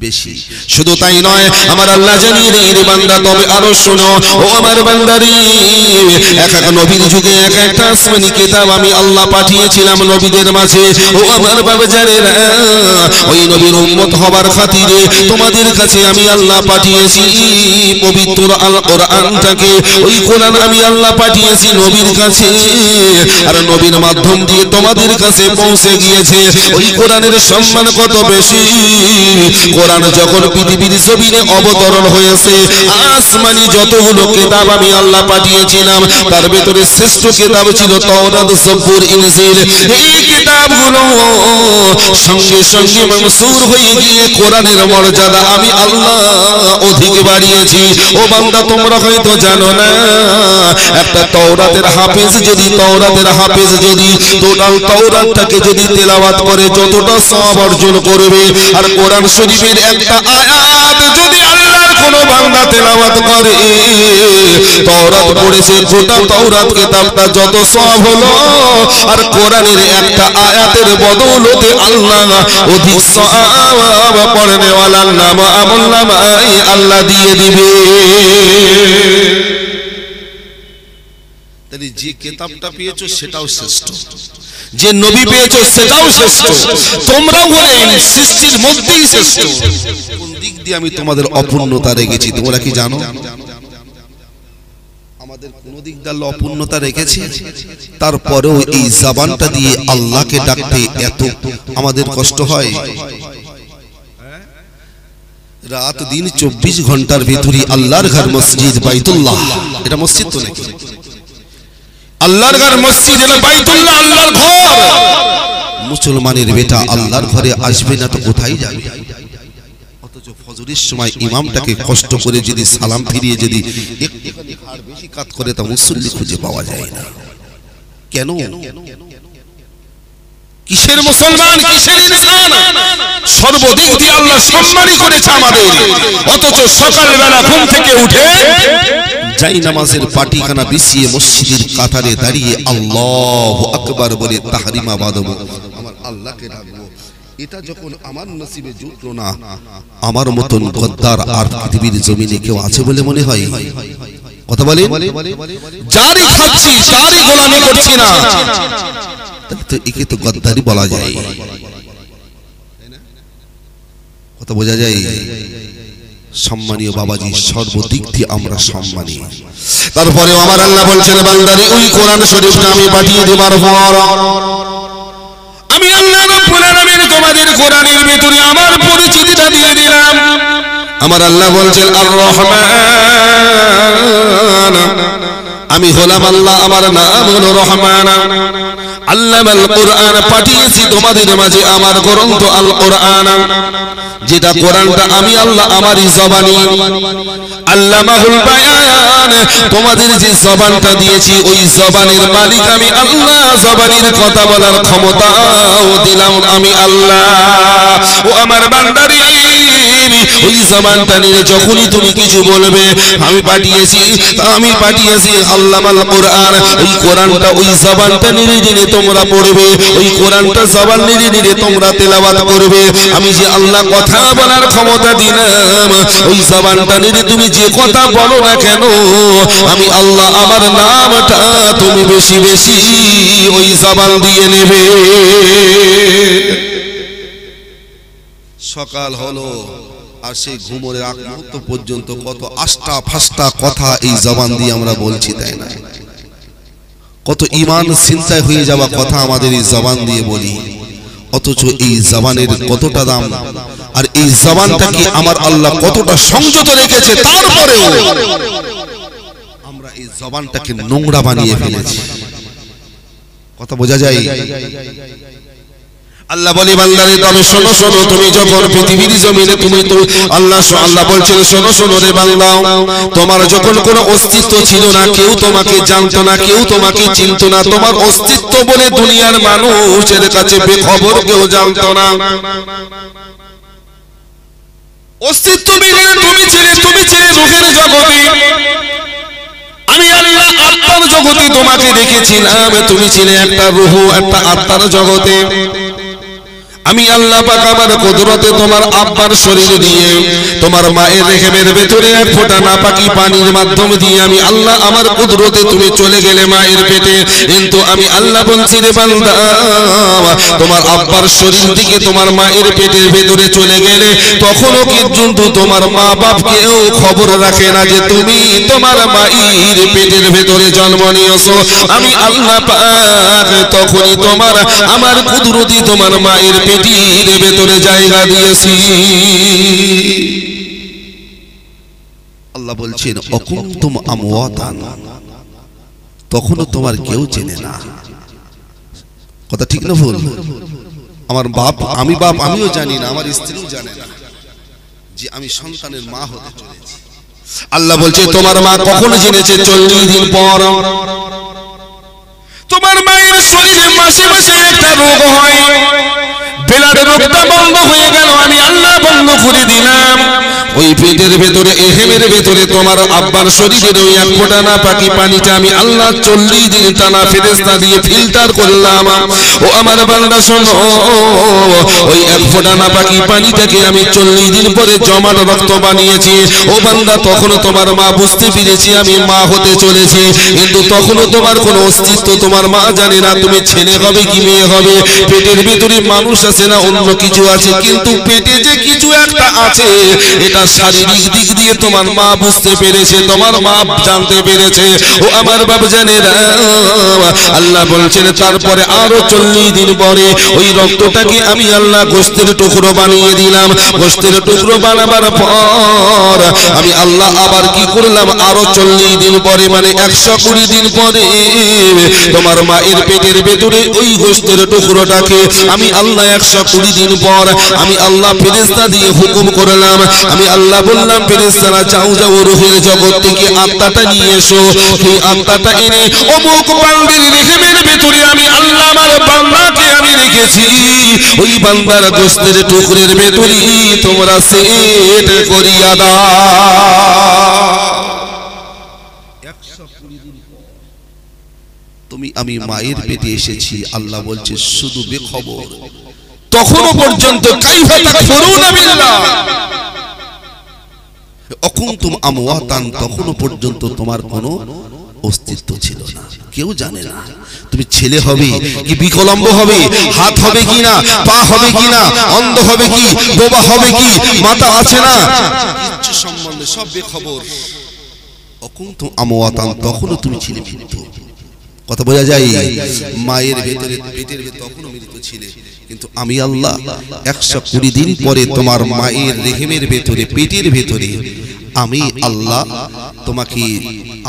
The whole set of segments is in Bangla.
বেশি। শুধু তাই নয়, আমার আল্লাহ জানিয়ে দেয় রে বান্দা, তবে আরো শোনো ও আমার বান্দারি, এক এক নবীর যুগে এক একটা আসমানি কিতাব আমি আল্লাহ পাঠিয়েছিলাম নবীদের মাঝে। ও আমার বাবাজানেরা, ওই নবীর উম্মত হবার খাতিরে তোমাদের কাছে আমি আল্লাহ পাঠিয়েছি পবিত্র আল কোরআনটাকে। ওই কোরআন আমি আল্লাহ পাঠিয়েছি নবীর কাছে, আর নবীর মাধ্যম দিয়ে তোমাদের কাছে পৌঁছে গিয়েছে। ওই কোরআনের সম্মান কত বেশি! কোরআন যখন পৃথিবীর জমিনে অবতরণ হয়েছে, আসমানি যতগুলো কিতাব আমি আল্লাহ পাঠিয়েছিলাম, তার ভেতরে শ্রেষ্ঠ কিতাব ছিল তাওরাত, জবুর, ইনজিল। এই কিতাবগুলো সঙ্গে সঙ্গে মনসুর হয়ে গিয়ে কোরআনের মর্যাদা আমি আল্লাহ অধিক বাড়িয়েছি। ও বান্দা, তোমরা হয়তো জানো না, একটা তাওরাতের হাফেজ যদি টোটাল তাওরাতটাকে যদি তেলাওয়াত করে যতটা সওয়াব অর্জন করবে, আর কোরআন শরীফের একটা আয়াত যদি আল্লাহর কোন বান্দা তেলাওয়াত করে, তাওরাত পড়েছে গোটা তাওরাত কিতাবটা যত সওয়াব হলো, আর কোরআনের একটা আয়াতের বদৌলতে আল্লাহ অধিক সওয়াব পড়নেওয়ালার নাম আমলনামায় আল্লাহ দিয়ে দিবে। তাহলে যে কিতাবটা পেয়েছো সেটাও শ্রেষ্ঠ, যে নবী পেয়েছো সেটাও শ্রেষ্ঠ, তোমরাও হলেন সৃষ্টির মধ্যেই শ্রেষ্ঠ। কোন দিক দিয়ে আমি তোমাদের অপূর্ণতা রেখেছি তোমরা কি জানো? আমাদের কোন দিক দিয়ে আল্লাহ অপূর্ণতা রেখেছে? তারপরেও এই জবানটা দিয়ে আল্লাহকে ডাকতে এত আমাদের কষ্ট হয়। রাত দিন 24 ঘন্টার ভিতরে আল্লাহর ঘর মসজিদ বাইতুল্লাহ, এটা মসজিদ তো নাকি? আল্লাহর ঘর মসজিদ, এটা বাইতুল্লাহ, আল্লাহর ঘর। মুসলমানের বেটা আল্লাহর ঘরে আসবে না তো কোথায় যাবে? অথচ ফজরের সময় ইমামটাকে কষ্ট করে যদি সালাম ফিরিয়ে যদি একটুখানি হাড় বেশি কাত করে, তা মুসল্লি খুঁজে পাওয়া যায় না। কেন? কিসের মুসলমান, কিসের ইনসান? সর্বদিক দিয়ে আল্লাহ সম্মানই করেছে আমাদের, অথচ সকালবেলা ঘুম থেকে উঠে যাই নামাজের পাটিখানা বিছিয়ে মসজিদের কাতারে দাঁড়িয়ে আল্লাহু আকবার বলে তাহরিমা বাঁধব, আমার আল্লাহকে ডাকবো। এটা যখন আমার নসিবে জুটলো না, আমার মতন গদ্দার আর পৃথিবীর জমিনে কেউ আছে বলে মনে হয়? কথা বলেন, যারই খাচ্ছি তারই গোলামি করছি না, তাহলে তো একে তো গদ্দারি বলা যায়। কথা বোঝা যায়? সম্মানীয় বাবাজি, সর্বদিক দিয়ে আমরা সম্মানী। তারপরেও আমার আল্লাহ বলছেন, বান্দারে ওই কোরআন শরীফটা আমি পাঠিয়ে দেবার পর আমি আল্লাহ রাব্বুল আলামিন তোমাদের কোরআনের ভিতরে আমার পরিচিতিটা দিয়ে দিলাম। আমার আল্লাহ বলছেন আর রহমান, আমি হলাম আল্লাহ, আমার নাম হলো রহমান। আল্লামাল কোরআন, পাঠিয়েছি তোমাদের মাঝে আমার গ্রন্থ আল কোরআন, যেটা কোরআনটা আমি আল্লাহ আমারই জবানি। আল্লামাহুল বায়ান, তোমাদের যে জবানটা দিয়েছি ওই জবানের মালিক আমি আল্লাহ, জবানের কথা বলার ক্ষমতাও দিলাম আমি আল্লাহ। ও আমার বান্দারে, ওই জবানটা নিয়ে যখনই তুমি কিছু বলবে আমি পাঠিয়েছি আল্লামাল কোরআন। ওই কোরআনটা ওই জবানটা নিয়ে নিয়ে তোমরা পড়বে, ওই কোরআনটা জবান নিয়ে নিয়ে তোমরা তেলাওয়াত করবে। আমি যে আল্লাহ কথা বলার ক্ষমতা দিলাম, ওই জবানটা নিয়ে তুমি যে কথা বলো না কেন, আমি আল্লাহ আমার নামটা তুমি বেশি বেশি ওই জবান দিয়ে নেবে। সকাল হলো আর সেই ঘুমোর আগ মুহূর্ত পর্যন্ত কত আষ্টা ফাস্টা কথা এই জবান দিয়ে আমরা বলছি, তাই না? কত ঈমান চিন্তায় হয়ে যাওয়া কথা আমাদের এই জবান দিয়ে বলি, অথচ এই জবানের কতটা দাম, আর এই জবানটাকে আমার আল্লাহ কতটা সংযত রেখেছে, তারপরেও আমরা এই জবানটাকে নোংরা বানিয়ে ফেলেছি। কথা বোঝা যায়? আল্লাহ বলে, বান্দারে তবে শোনো শোনো, তুমি যখন পৃথিবীর জমিনে তুমি তো আল্লাহ বলছেন, শোনো শোনো রে বান্দা, তোমার যখন কোনো অস্তিত্ব ছিল না, কেউ তোমাকে জানতো না, কেউ তোমাকে চিনতো না, তোমার অস্তিত্ব বলে দুনিয়ার মানুষের কাছে বেখবর কেউ জানতো না। অস্তিত্ব বিহীন তুমি ছিলে রূহের জগতে, আমি আল্লাহ আত্মার জগতে তোমাকে রেখেছিলাম, তুমি ছিলে একটা রূহ, একটা আত্মার জগতে। আমি আল্লাহ পাক আমার কুদরতে তোমার আব্বার শরীর দিয়ে তোমার মায়ের রেহেমের ভেতরে এক ফোঁটা নাপাকি পানির মাধ্যমে দিয়ে আমি আল্লাহ আমার কুদরতে তুমি চলে গেলে মায়ের পেটে, কিন্তু আমি আল্লাহ বলছি রে বান্দা তোমার আব্বার শরীর থেকে তোমার মায়ের পেটের ভেতরে চলে গেলে তখনও কিন্তু তোমার মা বাপ কেউ খবর রাখে না যে তুমি তোমার মায়ের পেটের ভেতরে জন্ম নিয়েছো। আমি আল্লাহ পাক তখনই তোমার আমার কুদরতি তোমার মায়ের পেটের ভেতরে জায়গা দিয়েছি। আল্লাহ বলছেন অকুনতুম আমওয়াতান, তখনও তোমার কেউ চেনে না। কথা ঠিক না ভুল? আমার বাপ আমিও জানি না, আমার স্ত্রীও জানে না যে আমি সন্তানের মা হতে চলেছি। আল্লাহ বলছে তোমার মা কখন জেনেছে? 40 দিন পর। তোমার মায়ের শরীরে মাসে মাসে একটা রোগ হয়, বেলার রোগটা বন্ধ হয়ে গেল, আমি আল্লাহ বন্ধ করে দিলাম। ওই পেটের ভেতরে এহেমের ভেতরে তোমার আব্বার শরীরের ওই এক ফোঁটা নাপাকি পানিটা আমি আল্লাহ 40 দিন টানা ফেরেশতা দিয়ে ফিল্টার করলাম। ও আমার বান্দা শোনো, ওই এক ফোঁটা নাপাকি পানিটাকে আমি 40 দিন পরে জমাট রক্ত বানিয়েছি। ও বান্দা তখনও তোমার মা বুঝতে পেরেছি আমি মা হতে চলেছি, কিন্তু তখনও তোমার কোনো অস্তিত্ব তোমার মা জানে না তুমি ছেলে হবে কি মেয়ে হবে। পেটের ভেতরে মানুষ আছে না অন্য কিছু আছে, কিন্তু পেটে যে কিছু একটা আছে এটা শারীরিক দিক দিয়ে তোমার মা বুঝতে পেরেছে, তোমার মা জানতে পেরেছে। ও আমার বাবা জানে না, আল্লাহ বলছেন তারপরে আরো 40 দিন পরে ওই রক্তটাকে আমি আল্লাহ গোশতের টুকরো বানিয়ে দিলাম। গোশতের টুকরো বানাবার পর আমি আল্লাহ আবার কি করলাম? আরো 40 দিন পরে মানে 120 দিন পরে তোমার মায়ের পেটের ভেতরে ওই গোশতের টুকরোটাকে আমি আল্লাহ 120 দিন পর আমি আল্লাহ ফেরেশতা দিয়ে হুকুম করলাম। আমি আল্লাহ বললাম ফেরেশতারা যাও যাও রূহের জগৎ থেকে আত্মাটা নিয়ে এসো। সেই আত্মাটা এনে অমুক বান্দার রেহেমের ভেতরে আমি আল্লাহ আমার বান্দাকে আমি রেখেছি, ওই বান্দার গোশতের টুকরের ভেতরে তোমরা সেট করিয়া দাও। 120 দিন তুমি আমি মায়ের পেটে এসেছি। আল্লাহ বলছে শুধু বেখবর, তখনও পর্যন্ত কাইফা তাকফুরুনা বিল্লাহ অকুনতুম আমওয়াতান, তখনও পর্যন্ত তোমার কোনো অস্তিত্ব ছিল না, কেউ জানে না তুমি ছেলে হবে কি বিকলাঙ্গ হবে, হাত হবে কি না, পা হবে কি না, অন্ধ হবে কি, বোবা হবে কি, মাথা আছে না, কিচ্ছু সম্বন্ধে সব বেখবর। অকুনতুম আমওয়াতান, তখনও তুমি ছিলে মৃত। কথা বোঝা যায়? মায়ের ভেতরে পেটের ভেতরে তখনও মৃত ছিলে, কিন্তু আমি আল্লাহ 120 দিন পরে তোমার মায়ের রেহেমের ভেতরে পেটের ভেতরে আমি আল্লাহ তোমাকে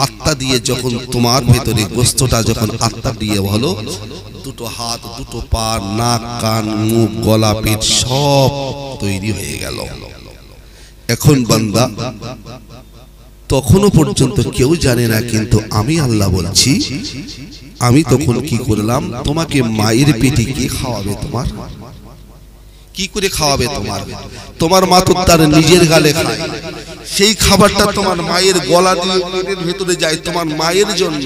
আত্মা দিয়ে যখন তোমার ভেতরে গোশতটা যখন আত্মা দিয়ে হলো, দুটো হাত দুটো পা নাক কান মুখ গলা পেট সব তৈরি হয়ে গেল। এখন বান্দা তখনও পর্যন্ত কেউ জানে না, কিন্তু আমি আল্লাহ বলছি আমি তখন কি করলাম? তোমাকে মায়ের পেটে কি খাওয়াবে, তোমার কি করে খাওয়াবে? তোমার মা তো তার নিজের গালে খায়, সেই খাবারটা তোমার মায়ের গলা দিয়ে পেটের ভেতরে যায় তোমার মায়ের জন্য,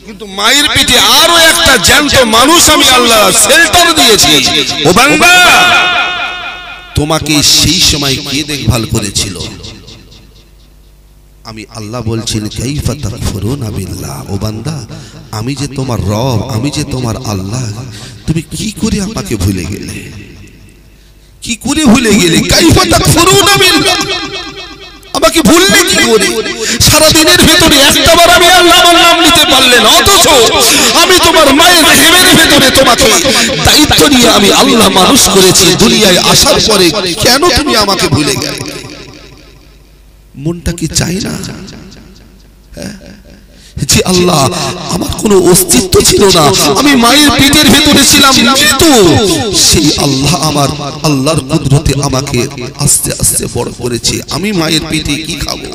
কিন্তু মায়ের পেটে আরো একটা জ্যান্ত মানুষ আমি আল্লাহ শেল্টার দিয়েছি। ও বান্দা, তোমাকে সেই সময় কে দেখভাল করেছিল? আমি আল্লাহ বলছেন কাইফা তাকফুরুনা বিল্লাহ। ও বান্দা, আমি যে তোমার রব, আমি যে তোমার আল্লাহ, তুমি কি করে আমাকে ভুলে গেলে? কি করে ভুলে গেলে? কাইফা তাকফুরুনা বিল্লাহ, আমাকে ভুললে কি করে? সারা দিনের ভিতরে একটাবার আমি আল্লাহর নাম নিতে পারলে না, অথচ আমি তোমার মায়ের রেহেমের ভিতরে তোমাকে দায়িত্ব নিয়ে আমি আল্লাহ মানুষ করেছি। দুনিয়ায় আসার পরে কেন তুমি আমাকে ভুলে গেলে? মনটা কি চাই না যে আল্লাহ আমার কোনো অস্তিত্ব ছিল না, আমি মায়ের পেটের ভেতরে ছিলাম মৃত, সেই আল্লাহ আমার আল্লাহর কুদরতে আমাকে আস্তে আস্তে বড় করেছে। আমি মায়ের পেটে কি খাবো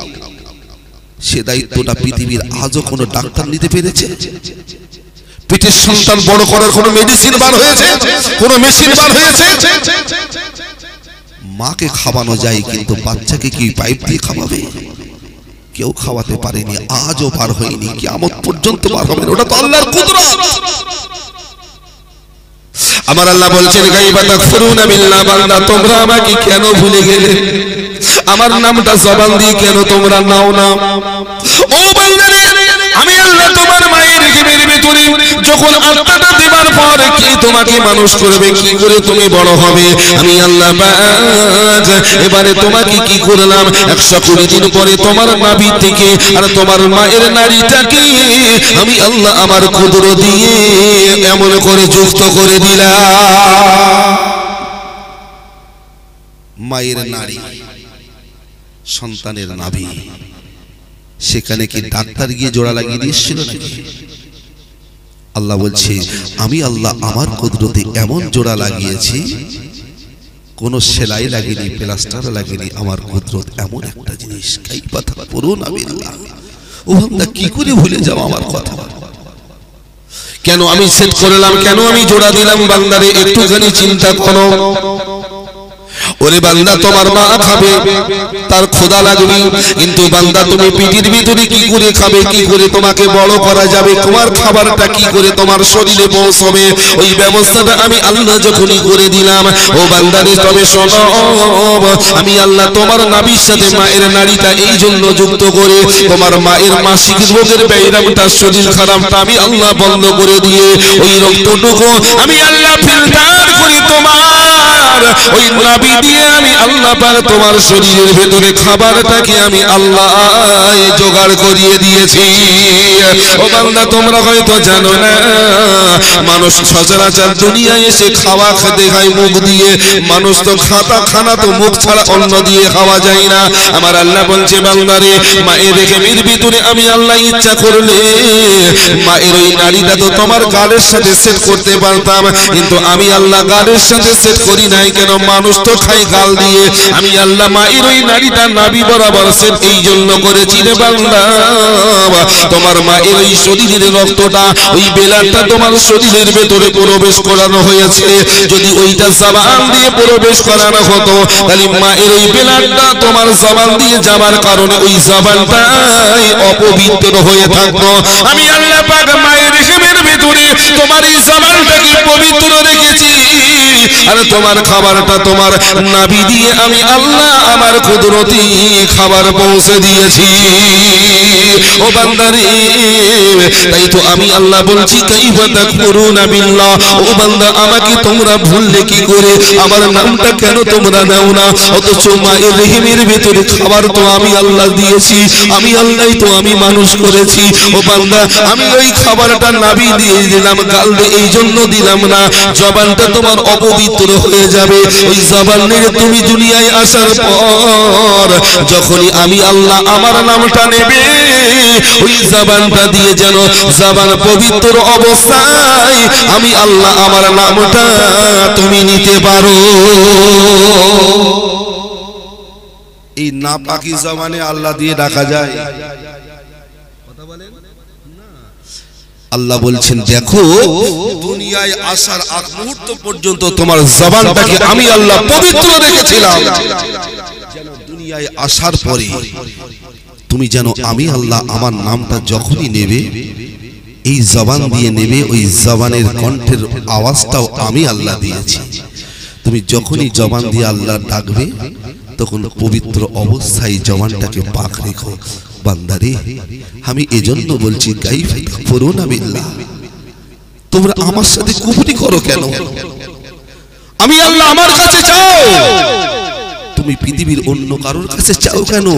সে দায়িত্বটা পৃথিবীর আজও কোনো ডাক্তার নিতে পেরেছে? পেটের সন্তান বড় করার কোনো মেডিসিন বার হয়েছে, কোনো মেশিন বার হয়েছে? মাকে খাওয়ানো যায়, কিন্তু বাচ্চাকে কি পাইপ দিয়ে খাওয়াবে? কেউ খাওয়াতে পারেনি, আজও পার হয়নি, কিয়ামত পর্যন্ত পার হবে না। ওটা তো আল্লাহর কুদরত। আমার আল্লাহ বলছেন কাইফা তাকফুরুনা বিল্লাহ, বান্দা তোমরা আমাকে কেন ভুলে গেলে? আমার নামটা জবান দিয়ে কেন তোমরা নাও না? ও বান্দারে, আমি আল্লাহ তোমার মায়ের গর্ভের ভিতরে যখন আত্মাটা দেবার পর কে তোমাকে মানুষ করবে, কি করে তুমি বড় হবে? আমি আল্লাহ পাক এবারে তোমাকে কি করলাম, 120 দিন পরে তোমার নাভি থেকে আর তোমার মায়ের নাড়িটাকে আমি আল্লাহ আমার কুদরত দিয়ে এমন করে যুক্ত করে দিলাম। মায়ের নাড়ি, সন্তানের নাভি, সেখানে কি ডাক্তার গিয়ে জোড়া লাগিয়ে দিয়েছিল নাকি? আল্লাহ বলছে আমি আল্লাহ আমার কুদরতে এমন জোড়া লাগিয়েছি, কোন সেলাই লাগেনি, প্লাস্টার লাগেনি। আমার কুদরত এমন একটা জিনিস, কাইফা তাকফুরুনা বিল্লাহ। ও বান্দা কি করে ভুলে যাও আমার কথা? কেন আমি সেট করলাম, কেন আমি জোড়া দিলাম? বান্দারে একটুখানি চিন্তা করো। ওরে বান্দা, তোমার মা খাবে, তার ক্ষুধা লাগবে, কিন্তু বান্দা তুমি পেটের ভিতরে কি করে খাবে, কি করে তোমাকে বড় করা যাবে, তোমার খাবারটা কি করে তোমার শরীরে পৌঁছবে, ওই ব্যবস্থাটা আমি আল্লাহ যখনই করে দিলাম। ও বান্দারে তবে শোনো, আমি আল্লাহ তোমার নাভির সাথে মায়ের নাড়িটা এই জন্য যুক্ত করে তোমার মায়ের মাসিক রোগের ব্যায়ামটা, শরীর খারাপটা আমি আল্লাহ বন্ধ করে দিয়ে ওই রক্তটুকু আমি আল্লাহ ফিল্টার করি তোমার ওই নাভি দিয়ে আমি আল্লাহ পাক তোমার শরীরের ভেতরে খাবারটাকে আমি আল্লাহ জোগাড় করিয়ে দিয়েছি। ও বান্দা, তোমরা হয়তো জানো না, মানুষ সচরাচর দুনিয়ায় এসে খাওয়া খেতে খায় মুখ দিয়ে। মানুষ তো খানা তো মুখ ছাড়া অন্য দিয়ে খাওয়া যায় না। আমার আল্লাহ বলছে বান্দারে, মায়ের রেখেমের ভিতরে আমি আল্লাহ ইচ্ছা করলে মায়ের ওই নাড়িটা তো তোমার গালের সাথে সেট করতে পারতাম, কিন্তু আমি আল্লাহ গালের সাথে সেট করি নাই। কেন? মানুষ তো খাই গাল দিয়ে, আমি আল্লাহ মায়ের ওই নাড়িটা নাভি বরাবর সেট এই জন্য করেছি রে বান্দা, তোমার মায়ের ওই শরীরের রক্তটা, ওই বেলাটা তোমার শরীরের ভেতরে প্রবেশ করানো হয়েছে। যদি ওইটা জবান দিয়ে প্রবেশ করানো হতো, তাহলে মায়ের ওই বেলাটা তোমার জবান দিয়ে যাবার কারণে ওই জবানটাই অপবিত্র হয়ে থাকতো। আমি আল্লাহ পাক মায়ের রেহেমের ভেতরে তোমার এই জবানটাকে পবিত্র রেখেছি, আর তোমার খাবারটা তোমার নাভি দিয়ে আমি আল্লাহ আমার কুদরতি খাবার পৌঁছে দিয়েছি। ও বান্দারে, তাই তো আমি আল্লাহ বলছি কাইফা তাকফুরুনা বিল্লাহ। ও বান্দা, আমাকে তোমরা ভুললে কি করে? আমার নামটা কেন তোমরা নাও না? অথচ মায়ের রেহেমের ভেতরে খাবার তো আমি আল্লাহ দিয়েছি, আমি আল্লাহ তো আমি মানুষ করেছি। ও বান্দা, আমি ওই খাবারটা নাভি দিয়ে দিলাম, গাল দিয়ে এই জন্য দিলাম না, জবানটা তোমার অপবিত্র হয়ে যাবে। ওই জবান নিয়ে তুমি দুনিয়ায় আসার পর যখনই আমি আল্লাহ আমার নামটা নেবে, ওই জবানটা দিয়ে যেন জবান পবিত্র অবস্থায় আমি আল্লাহ আমার নামটা তুমি নিতে পারো। এই নাপাকি জবানে আল্লাহ দিয়ে ডাকা যায়? কথা বলেন না। আল্লাহ বলছেন দেখো, দুনিয়ায় আসার আগ মুহূর্ত পর্যন্ত তোমার জবানটাকে আমি আল্লাহ পবিত্র রেখেছিলাম, যেন দুনিয়ায় আসার পরে তুমি যেন আমি আল্লাহ আমার নামটা যখনই নেবে, এই জবান দিয়ে নেবে, ওই জবানের কণ্ঠের আওয়াজটাও আমি আল্লাহ দিয়েছি। তুমি যখনই জবান দিয়ে আল্লাহ ডাকবে, তখন পবিত্র অবস্থায় জবানটাকে পাক রেখো। বান্দারে, আমি এজন্য বলছি কাইফা তাকফুরুনা বিল্লাহ। তোমরা আমার সাথে কুফরি করো কেন? আমি আল্লাহ আমার কাছে চাও, তুমি পৃথিবীর অন্য কারোর কাছে চাও কেন?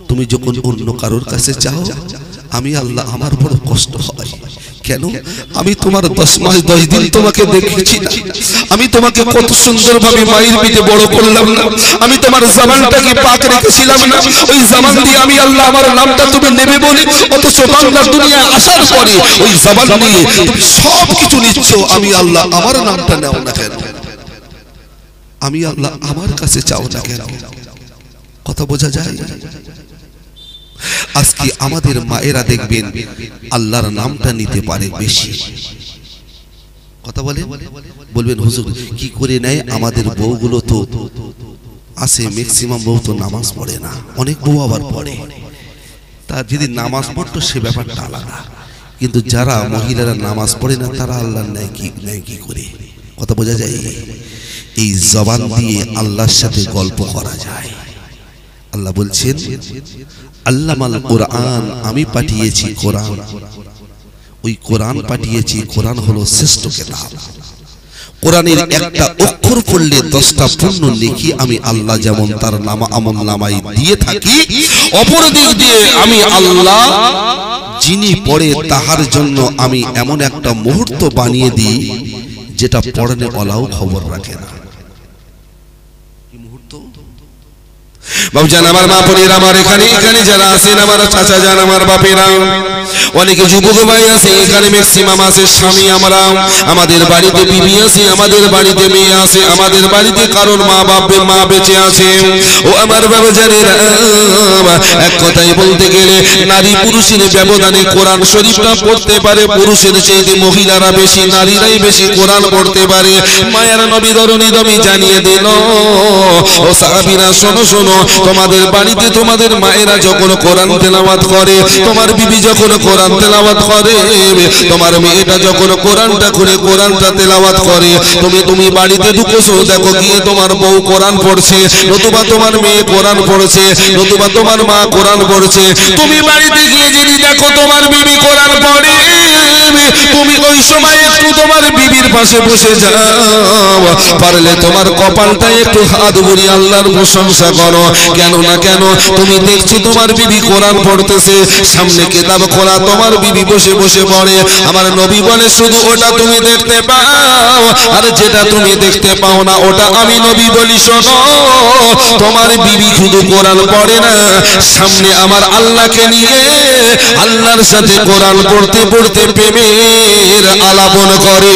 তুমি যখন অন্য কারোর কাছে চাও, আমি আল্লাহ আমার বড় কষ্ট হয়। কেন? আমি তোমার 10 মাস 10 দিন তোমাকে দেখেছি না, আমি তোমাকে কত সুন্দরভাবে মায়ের পেটে বড় করলাম না, আমি তোমার জবানটাকে পাক রেখেছিলাম না, ওই জবান দিয়ে আমি আল্লাহ আমার নামটা তুমি নেবে বলে, অথচ বাংলার দুনিয়া আসার পরে ওই জবান নিয়ে তুমি সব কিছু নিচ্ছ, আমি আল্লাহ আমার নামটা নাও না কেন? আমি আল্লাহ আমার কাছে চাও না কেন? কথা বোঝা যায়? আজকে আমাদের মায়েরা দেখবেন আল্লাহর নামটা নিতে পারে বেশি। কথা বলবেন হুজুর কি করে নেয়? আমাদের বউগুলো তো আছে, ম্যাক্সিমাম বউ তো নামাজ পড়ে না, অনেক বউ আবার পড়ে। তার যদি নামাজ পড়তো সে ব্যাপারটা আলাদা, কিন্তু যারা মহিলারা নামাজ পড়ে না তারা আল্লাহর নেয় কি করে? কথা বোঝা যায়? এই জবান দিয়ে আল্লাহর সাথে গল্প করা যায়। আল্লাহ বলছেন আল্লামাল কোরআন, আমি পাঠিয়েছি কোরআন। ওই কোরআন পাঠিয়েছি, কোরআন হলো শ্রেষ্ঠ কিতাব। কোরআনের একটা অক্ষর পড়লে 10টা পূর্ণ নেকি আমি আল্লাহ যেমন তার আমল নামায় দিয়ে থাকি, অপর দিক দিয়ে আমি আল্লাহ যিনি পড়ে তাহার জন্য আমি এমন একটা মুহূর্ত বানিয়ে দিই যেটা পড়নে ওলাও খবর রাখে না। কি মুহূর্ত? বাবুজান, আমার মা বোনেরা, আমার এখানে যারা আছেন, আমার চাচা যান, আমার বাপেরা, অনেকে যুবক ভাই আছে এখানে, ম্যাক্সিমাম আছে স্বামী। আমরা আমাদের বাড়িতে বিবি আছে, আমাদের বাড়িতে মেয়ে আছে, আমাদের বাড়িতে কারোর মা বেঁচে আছে। ও আমার বাবুজানেরা, এক কথাই বলতে গেলে নারী পুরুষের ব্যবধানে কোরআন শরীফটা পড়তে পারে পুরুষের চেয়ে মহিলারা বেশি, নারীরাই বেশি কোরআন পড়তে পারে। মায়ার নবী দরুনি জানিয়ে দিল, ও সাহাবীরা শোনো শোনো, তোমাদের বাড়িতে তোমাদের মায়েরা যখন কোরআন তেলাওয়াত করে, তোমার বিবি যখন কোরআন তেলাওয়াত করে, তোমার মেয়েটা যখন কোরআনটা তেলাওয়াত করে, তুমি বাড়িতে ঢুকেছো, দেখো গিয়ে তোমার বউ কোরআন পড়ছে, নতুবা তোমার মেয়ে কোরআন পড়ছে, নতুবা তোমার মা কোরআন পড়ছে। তুমি বাড়িতে গিয়ে যদি দেখো তোমার বিবি কোরআন পড়ে, তুমি ওই সময় একটু তোমার বিবির পাশে বসে যাও, পারলে তোমার কপালটা একটু হাত বুড়ি আল্লাহর প্রশংসা করো। কেন না কেন, তুমি দেখছো তোমার বিবি কোরআন পড়তেছে, সামনে কিতাব খোলা, তোমার বিবি বসে বসে পড়ে। আমার নবী বলে শুধু ওটা তুমি দেখতে পাও, আর যেটা তুমি দেখতে পাও না ওটা আমি নবী বলি শোনো, তোমার বিবি শুধু কোরআন পড়ে না, সামনে আমার আল্লাহকে নিয়ে আল্লাহর সাথে কোরআন পড়তে পড়তে প্রেমের আলাপন করে।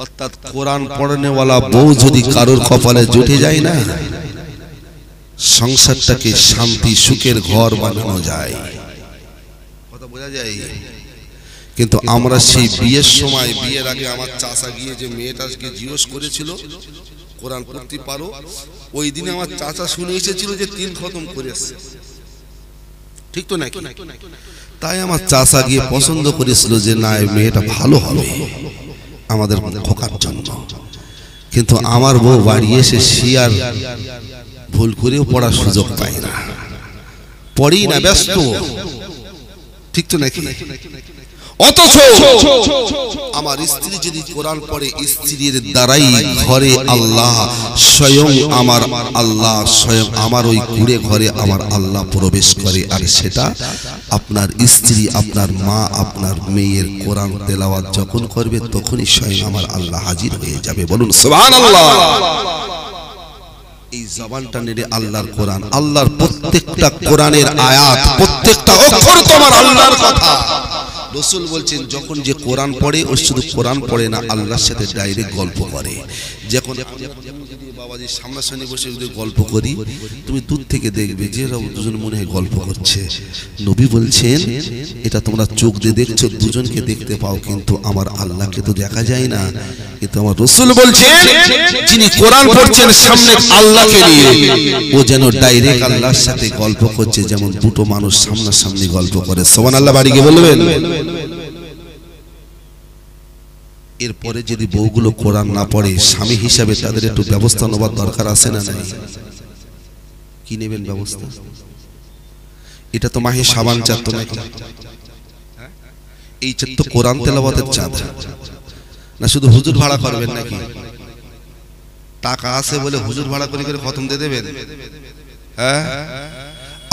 অর্থাৎ কোরআন পড়নেওয়ালা বউ যদি কারোর কপালে জুটে যায় না, সংসারটাকে শান্তি সুখের ঘর বানানো যায়। কথা বোঝা যায়? কিন্তু আমরা সেই বিয়ের সময়, বিয়ের আগে আমার চাচা গিয়ে যে মেয়েটাকে জিজ্ঞেস করেছিল কোরআন পড়তে পারো, ওই দিনে আমার চাচা শুনে এসেছিল যে 3 খতম করেছে, ঠিক তো নাকি? তাই আমার চাচা গিয়ে পছন্দ করেছিল যে না, মেয়েটা ভালো হবে আমাদের খোকার জন্য। কিন্তু আমার বউ বাড়ি এসে শিয়ার ভুল করেও পড়ার সুযোগ পায় না, পড়ি না, ব্যস্ত, ঠিক তো নাকি? অথচ আমার স্ত্রী যদি কোরআন পড়ে, স্ত্রীর দ্বারাই ঘরে আল্লাহ স্বয়ং আমার আল্লাহ স্বয়ং আমার ওই কুড়ে ঘরে আমার আল্লাহ প্রবেশ করে। আর সেটা আপনার স্ত্রী, আপনার মা, আপনার মেয়ের কোরআন তেলাওয়াত যখন করবে তখনই স্বয়ং আমার আল্লাহ হাজির হয়ে যাবে। বলুন সুবহানাল্লাহ। এই জবানটা নেড়ে আল্লাহর কোরআন, আল্লাহর প্রত্যেকটা কোরআনের আয়াত, প্রত্যেকটা অক্ষর তোমার আল্লাহর কথা। রাসূল বলছেন যখন যে কোরআন পড়ে ও শুধু কোরআন পড়ে না, আল্লাহর সাথে ডাইরেক্ট গল্প করে। যখন বাবাজি সামনাসামনি বসে যদি গল্প করি, তুমি দূর থেকে দেখবে যে দুজন মনে হয় গল্প করছে। নবী বলছেন এটা তোমরা চোখ দিয়ে দেখছো, দুজনকে দেখতে পাও, কিন্তু আমার আল্লাহকে তো দেখা যায় না। কিন্তু আমার রাসূল বলছেন যিনি কোরআন পড়ছেন সামনে আল্লাহকে নিয়ে, ও যেন ডাইরেক্ট আল্লাহর সাথে গল্প করছে, যেমন দুটো মানুষ সামনাসামনি গল্প করে। সুবহানাল্লাহ বাড়ি গিয়ে বলবেন। এরপরে যদি বউগুলো কোরআন না পড়ে, স্বামী হিসাবে তাদের একটু ব্যবস্থা নেওয়ার দরকার আছে না নাই? কি নেবেন ব্যবস্থা? এটা তো মাহে শাবান চাঁদ তো নাকি? এই চাঁদ তো কোরআন তেলাওয়াতের চাঁদ না, শুধু হুজুর ভাড়া করবেন নাকি? টাকা আছে বলে হুজুর ভাড়া করে করে খতম দিয়ে দেবেন? হ্যাঁ,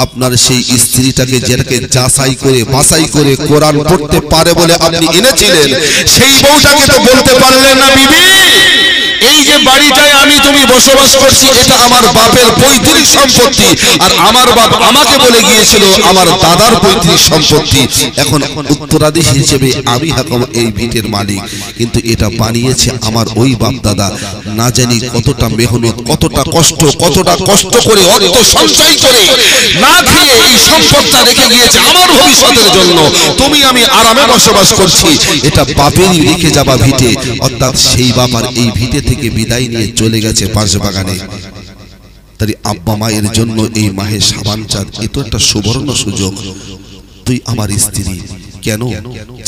আপনার সেই স্ত্রীটাকে যেটাকে যাচাই করে বাছাই করে কোরআন পড়তে পারে বলে আপনি এনেছিলেন, সেই বউটাকে তো বলতে পারলেন না বিবি এই যে বাড়িটায় আমি তুমি বসবাস করছি এটা আমার বাপের পৈতৃক সম্পত্তি, আর আমার বাপ আমাকে বলে গিয়েছিল আমার দাদার পৈতৃক সম্পত্তি, এখন উত্তরাধিকারী হিসেবে আমি এখন এই ভিটের মালিক, কিন্তু এটা বানিয়েছে আমার ওই বাপ দাদা। না জানি কতটা মেহনত, কতটা কষ্ট করে অর্থ সঞ্চয় করে না খেয়ে এই সম্পদটা রেখে গিয়েছে আমার ভবিষ্যতের জন্য। তুমি আমি আরামে বসবাস করছি, এটা বাপেরই রেখে যাবা ভিটে, অর্থাৎ সেই বাপ আর এই ভিটে থেকে বিদায় নিয়ে চলে গেছে পাশ বাগানে। তাই আব্বা মায়ের জন্য এই মাহে শাবান চাঁদ এত একটা সুবর্ণ সুযোগ। তুই আমার স্ত্রী, কেন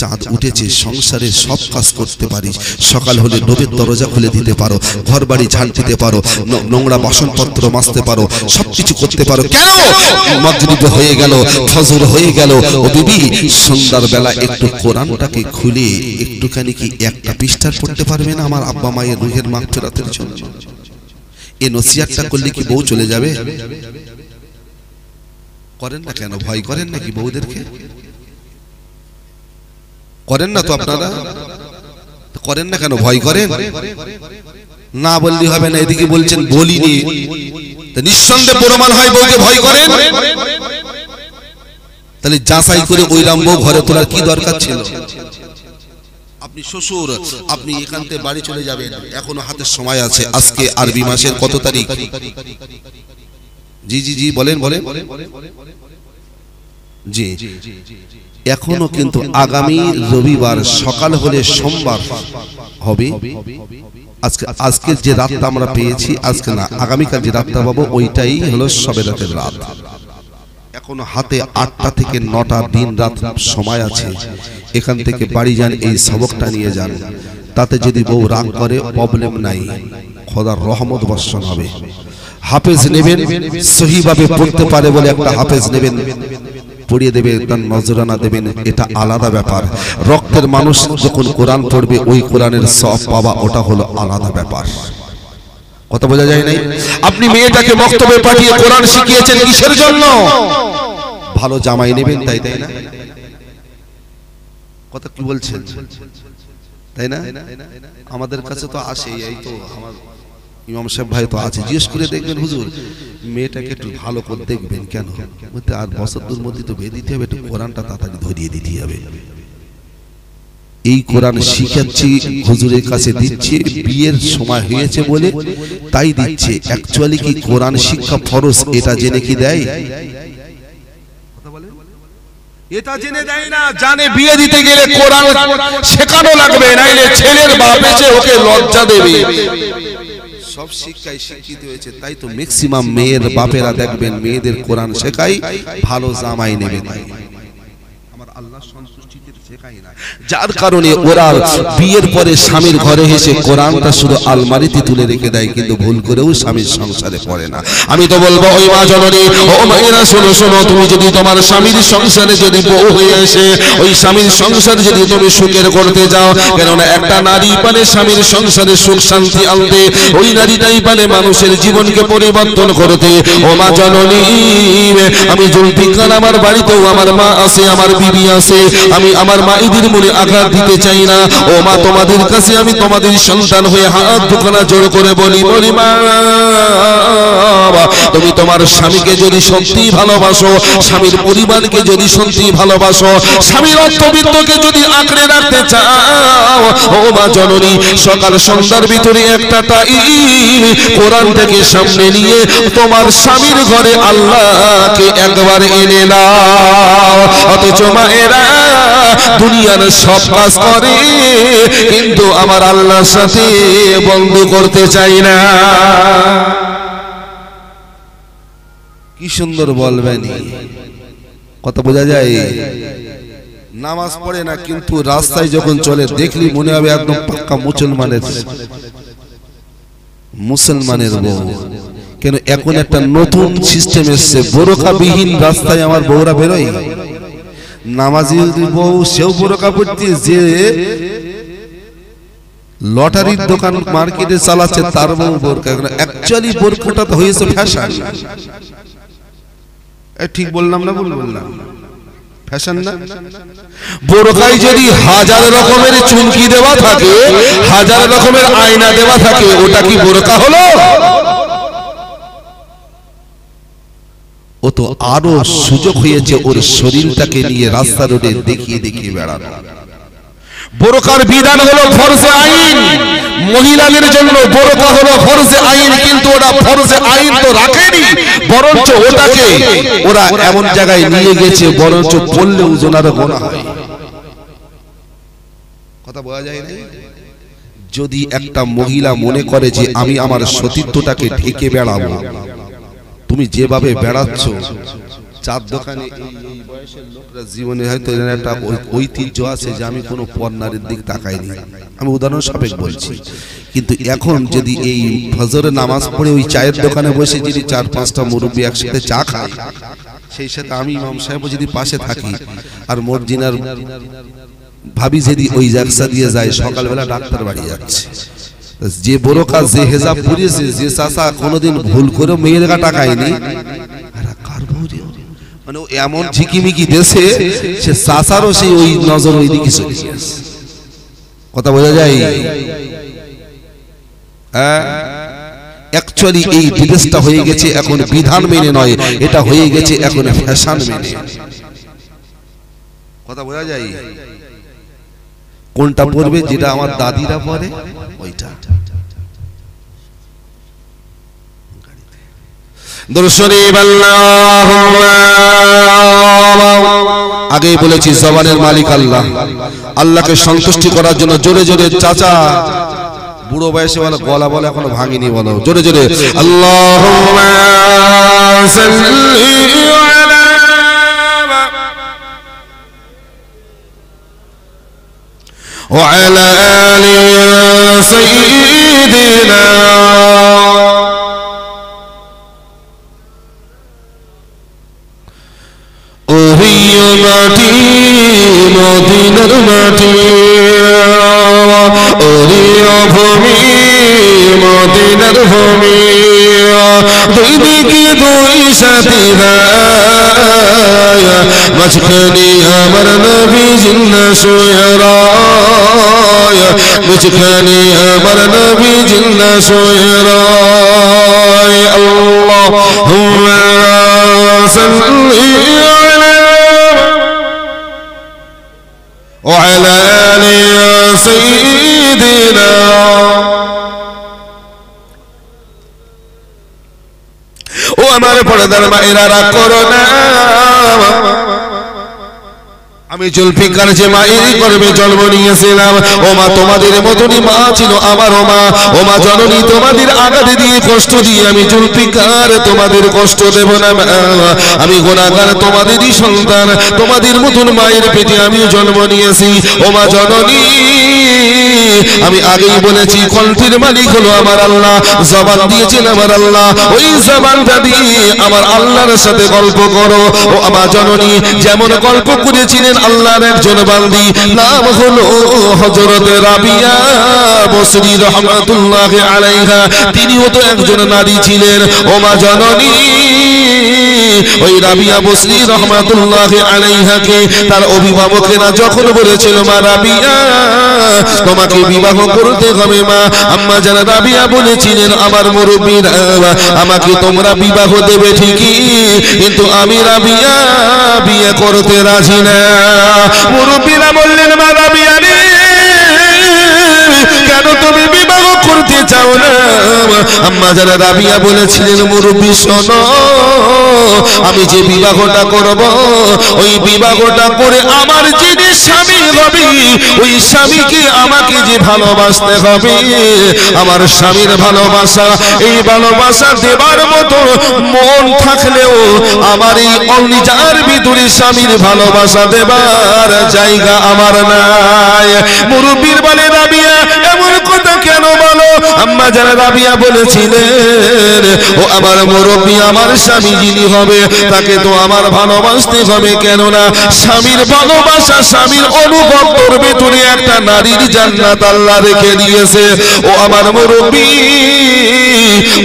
চাঁদ উঠেছে সংসারে সব কাজ করতে পারিস, সকাল হলে নবীর দরজা খুলে দিতে পারো, ঘর বাড়ি ঝাড় দিতে পারো, নোংরা বাসনপত্র মাজতে পারো, সবকিছু করতে পারো, কেন মাগরিব হয়ে গেল, ফজর হয়ে গেল, ও বিবি সন্ধ্যার বেলা একটু কোরআনটাকে খুলে একটুখানি কি একটা পৃষ্ঠা পড়তে পারবে না আমার আব্বা মায়ের রুহের মাগফিরাতের জন্য? এই নসিহতটা করলে কি বউ চলে যাবে? করেন না কেন? ভয় করেন নাকি বউদেরকে? করেন না তো আপনারা? করেন না কেন? ভয় করেন না? বললি হবে না, এদিকে বলছেন বলিনি, নিঃসন্দেহে প্রমাণ হয় বউকে ভয় করেন। তাহলে যাচাই করে ওইরাম বউ ঘরে তোলার কি দরকার ছিল? আপনি শ্বশুর, আপনি এখান থেকে বাড়ি চলে যাবেন, এখনো হাতের সময় আছে। আজকে আরবি মাসের কত তারিখ? জি জি জি বলেন বলেন জি, এখনো কিন্তু আগামী রবিবার সকাল হলে সোমবার হবে। আজকে যে রাতটা আমরা পেয়েছি, আজকে না আগামীকাল যে রাতটা পাবো ওইটাই হলো শবে রাতের রাত। এখনো হাতে 8টা থেকে 9টা দিন রাত সময় আছে। এখান থেকে বাড়ি যান, এই সবকটা নিয়ে যান। তাতে যদি বউ রাগ করে প্রবলেম নাই, খোদার রহমত বর্ষণ হবে। হাফেজ নেবেন, সহিভাবে পড়তে পারে বলে একটা হাফেজ নেবেন, পড়িয়ে দেবে, তার নজরানা দেবেন, এটা আলাদা ব্যাপার। রক্তের মানুষ যখন কোরআন পড়বে ওই কোরআনের সওয়াব পাওয়া, ওটা হলো আলাদা ব্যাপার। কথা বোঝা যায় নাই? আপনি মেয়েটাকে বক্তব্যে পাঠিয়ে কোরআন শিখিয়েছেন কিসের জন্য? ভালো জামাই নেবেন, তাই তাই না? কথা কি বলছেন, তাই না? আমাদের কাছে তো আসে, এই তো আমার ইমাম সাহেব ভাই তো আছে, জিজ্ঞেস করে দেখবেন হুজুর মেয়েটাকে একটু ভালো করে দেখবেন, কেন? আর বছর দুর মধ্যে তো বিয়ে দিতে হবে, একটু কোরআনটা তাড়াতাড়ি ধরিয়ে দিতে হবে। এই কোরআন শিখাচ্ছি, হুজুরের কাছে দিচ্ছে, বিয়ের সময় হয়েছে বলে তাই দিচ্ছে। অ্যাকচুয়ালি কি কোরআন শিক্ষা ফরজ, এটা জেনে কি দেয়? এটা জেনে দেয় না, জানে বিয়ে দিতে গেলে কোরআন শেখানো লাগবে, নাইলে ছেলের বাপ এসে ওকে লজ্জা দেবে। সব শিক্ষায় শিক্ষিত হয়েছে, তাই তো ম্যাক্সিমাম মেয়ের বাপেরা দেখবেন মেয়েদের কোরআন শেখাই, ভালো জামাই নেবে তাই। আমার আল্লাহ সন্তুষ্টিতে শেখাই না, যার কারণে ওরা বিয়ের পরে স্বামীর ঘরে এসে কোরআনটা শুধু আলমারিতে তুলে রেখে দেয়, কিন্তু ভুল করেও স্বামীর সংসারে পড়ে না। আমি তো বলবো ওই মা জননী, ও মায়েরা শোনো শোনো, তুমি যদি তোমার স্বামীর সংসারে যদি বউ হয়ে আসে, ওই স্বামীর সংসার যদি তুমি সুখের করতে যাও, কেননা একটা নারী পারে স্বামীর সংসারে সুখ শান্তি আনতে, ওই নারীটাই পারে মানুষের জীবনকে পরিবর্তন করতে। ও মা জননী, আমি জুলফিকার আমার বাড়িতেও আমার মা আছে, আমার বিবি আছে, আমি আমার মায়েদের মনে আঘাত দিতে চাই না। ও মা, তোমাদের কাছে আমি তোমাদের সন্তান হয়ে হাত দুখানা জোড় করে বলি, বলি মা, তুমি তোমার স্বামীকে যদি সত্যি ভালোবাসো, স্বামীর পরিবারকে যদি সত্যি ভালোবাসো, স্বামীর অর্থবিত্তকে যদি আঁকড়ে রাখতে চাও, ও মা জননী, সকাল সন্ধ্যার ভিতরে একটা টাইম কোরআন থেকে সামনে নিয়ে তোমার স্বামীর ঘরে আল্লাহকে একবার এনে নাও। অথচ মায়েরা দুনিয়ার সব কাজ করে, কিন্তু আমার আল্লাহর সাথে বন্ধু করতে চাই না। কি সুন্দর বলবেন, কথা বোঝা যায়? নামাজ পড়ে না, কিন্তু রাস্তায় যখন চলে দেখলি মনে হবে একদম পাক্কা মুসলমানের বউ। কেন এখন একটা নতুন সিস্টেম এসছে, বোরকাবিহীন রাস্তায় আমার বউরা বেরোয়। নামাজি বউ সেও বোরকা পড়তে, যে লটারির দোকান মার্কেটে চালাচ্ছে তার বউ বোরকা। অ্যাকচুয়ালি বোরকাটা তো হয়েছে ফ্যাশন। ঠিক বললাম না ভুল বললাম? ফ্যাশন না? বোরকায় যদি 1000 রকমের চুমকি দেওয়া থাকে, 1000 রকমের আয়না দেওয়া থাকে, ওটা কি বোরকা হলো? ও তো আরো সুযোগ হয়েছে ওর শরীরটাকে নিয়ে রাস্তা রোডে দেখিয়ে দেখিয়ে বেড়ানো। বোরকার বিধান হলো ফরজে আইন, মহিলাদের জন্য বোরকা হলো ফরজে আইন, কিন্তু ওরা ফরজে আইন তো রাখেনি, বরঞ্চ ওটাকে ওরা এমন জায়গায় নিয়ে গেছে বরঞ্চ পড়লেও জোনার গোনা হয়। কথা বোঝা যায় না? যদি একটা মহিলা মনে করে যে আমি আমার সতীত্বটাকে ঢেকে বেড়াবো, তুমি যেভাবে বেড়াচ্ছ চার দোকানে এই বয়সের লোকরা জীবনে হয়তো একটা ঐতিহ্য আছে যে আমি কোনো পর নারীর দিক তাকাইনি, আমি উদাহরণ সাপেক্ষ বলছি। কিন্তু এখন যদি এই ফজরের নামাজ পড়ে ওই চায়ের দোকানে বসে যদি 4-5টা মুরব্বী একসাথে চা খায়, সেই সাথে আমি ইমাম সাহেব যদি পাশে থাকি আর মর্জিনার ভাবি যদি ওই জায়গা দিয়ে যায়, সকালবেলা ডাক্তার বাড়ি যাচ্ছে, যে বড় কাজ যে হেজাব পরিয়েছে, যে চাচা কোনোদিন ভুল করে মেয়ের গা টাকায়নি, মানে এমন ঝিকিমিকি দেশে সে চাচারও সেই ওই নজর ওই দিকে চলে গেছে। কথা বোঝা যায়? অ্যাকচুয়ালি এই বিদেশটা হয়ে গেছে এখন বিধান মেনে নয়, এটা হয়ে গেছে এখন ফ্যাশন মেনে। কথা বোঝা যায়? কোনটা পড়বে? যেটা আমার দাদিরা পরে ওইটা। আগেই বলেছি জবানের মালিক আল্লাহ। আল্লাহকে সন্তুষ্টি করার জন্য জোরে জোরে চাচা, বুড়ো বয়সে বলো, গলা বলে এখনো ভাঙিনি, বলো জোরে জোরে আল্লাহুম্মা সাল্লি আলা ওয়া আলা আলি সাইয়্যিদিনা মাটি মদিনার মাটি, ওরিও ভূমি মদিনার ভূমি, দুই দিকে দুই সাথী রায়, মাঝখানে আমার নবী জিন্না শুয়ে রায়, মাঝখানে আমার নবী জিন্না শুয়ে রায়। আল্লাহুম্মা সাল্লি وعلى آل سيدنا وأمر পর্দার মায়েরা রাগ করো না, আমি জুলফিকার যে মায়েরই গর্ভে জন্ম নিয়েছিলাম, ও মা তোমাদের মতনই মা ছিল আমারও মা। ও মা জননী, তোমাদের আঘাত দিয়ে কষ্ট দিয়ে আমি জুলফিকার তোমাদের কষ্ট দেব না। আমি গুনাহগার, তোমাদেরই সন্তান, তোমাদের মতন মায়ের পেটে আমি জন্ম নিয়েছি। ও মা জননী, আমি আগেই বলেছি কণ্ঠের মালিক হলো আমার আল্লাহ, জবান দিয়েছেন আমার আল্লাহ, ওই জবানটা দিয়ে আমার আল্লাহর সাথে গল্প করো। ও আমার জননী, যেমন গল্প করেছিলেন আল্লাহর একজন বান্দি, নাম হলো হযরত রাবিয়া বসরি রাহমাতুল্লাহ আলাইহা, তিনিও তো একজন নারী ছিলেন। ও মা জননী, ওই রাবিয়া বসরি রাহমাতুল্লাহ আলাইহাকে তার অভিভাবকেরা যখন বলেছিল, মা রাবিয়া তোমাকে বিবাহ করতে হবে মা, আম্মা জান রাবিয়া বলেছিলেন, আমার মুরব্বিরা আমাকে তোমরা বিবাহ দেবে ঠিকই, কিন্তু আমি রাবিয়া বিয়ে করতে রাজি না। মুরব্বিরা বললেন, মা রাবিয়া রে, কেন তুমি বিবাহ করতে চাও না? আম্মা জান রাবিয়া বলেছিলেন, মুরব্বি শোনো, আমি যে বিবাহটা করব, ওই বিবাহটা করে আমার যিনি স্বামী হবে, ওই স্বামীকে আমাকে যে ভালোবাসতে হবে, আমার স্বামীর ভালোবাসা, এই ভালোবাসা দেবার মতো মন থাকলেও আমার এই অনিজার ভিতরে স্বামীর ভালোবাসা দেবার জায়গা আমার নাই। মুরব্বির বলে, রাবিয়া এমন কথা কেন বলো? আম্মা জান রাবিয়া বলেছিলেন, ও আমার মুরব্বি, আমার স্বামী যিনি হবে তাকে তো আমার ভালোবাসতে হবে, কেননা স্বামীর ভালোবাসা, স্বামীর অনুভব করবে তুমি একটা নারীর জান্নাত আল্লাহ রেখে দিয়েছে। ও আমার মুরব্বি,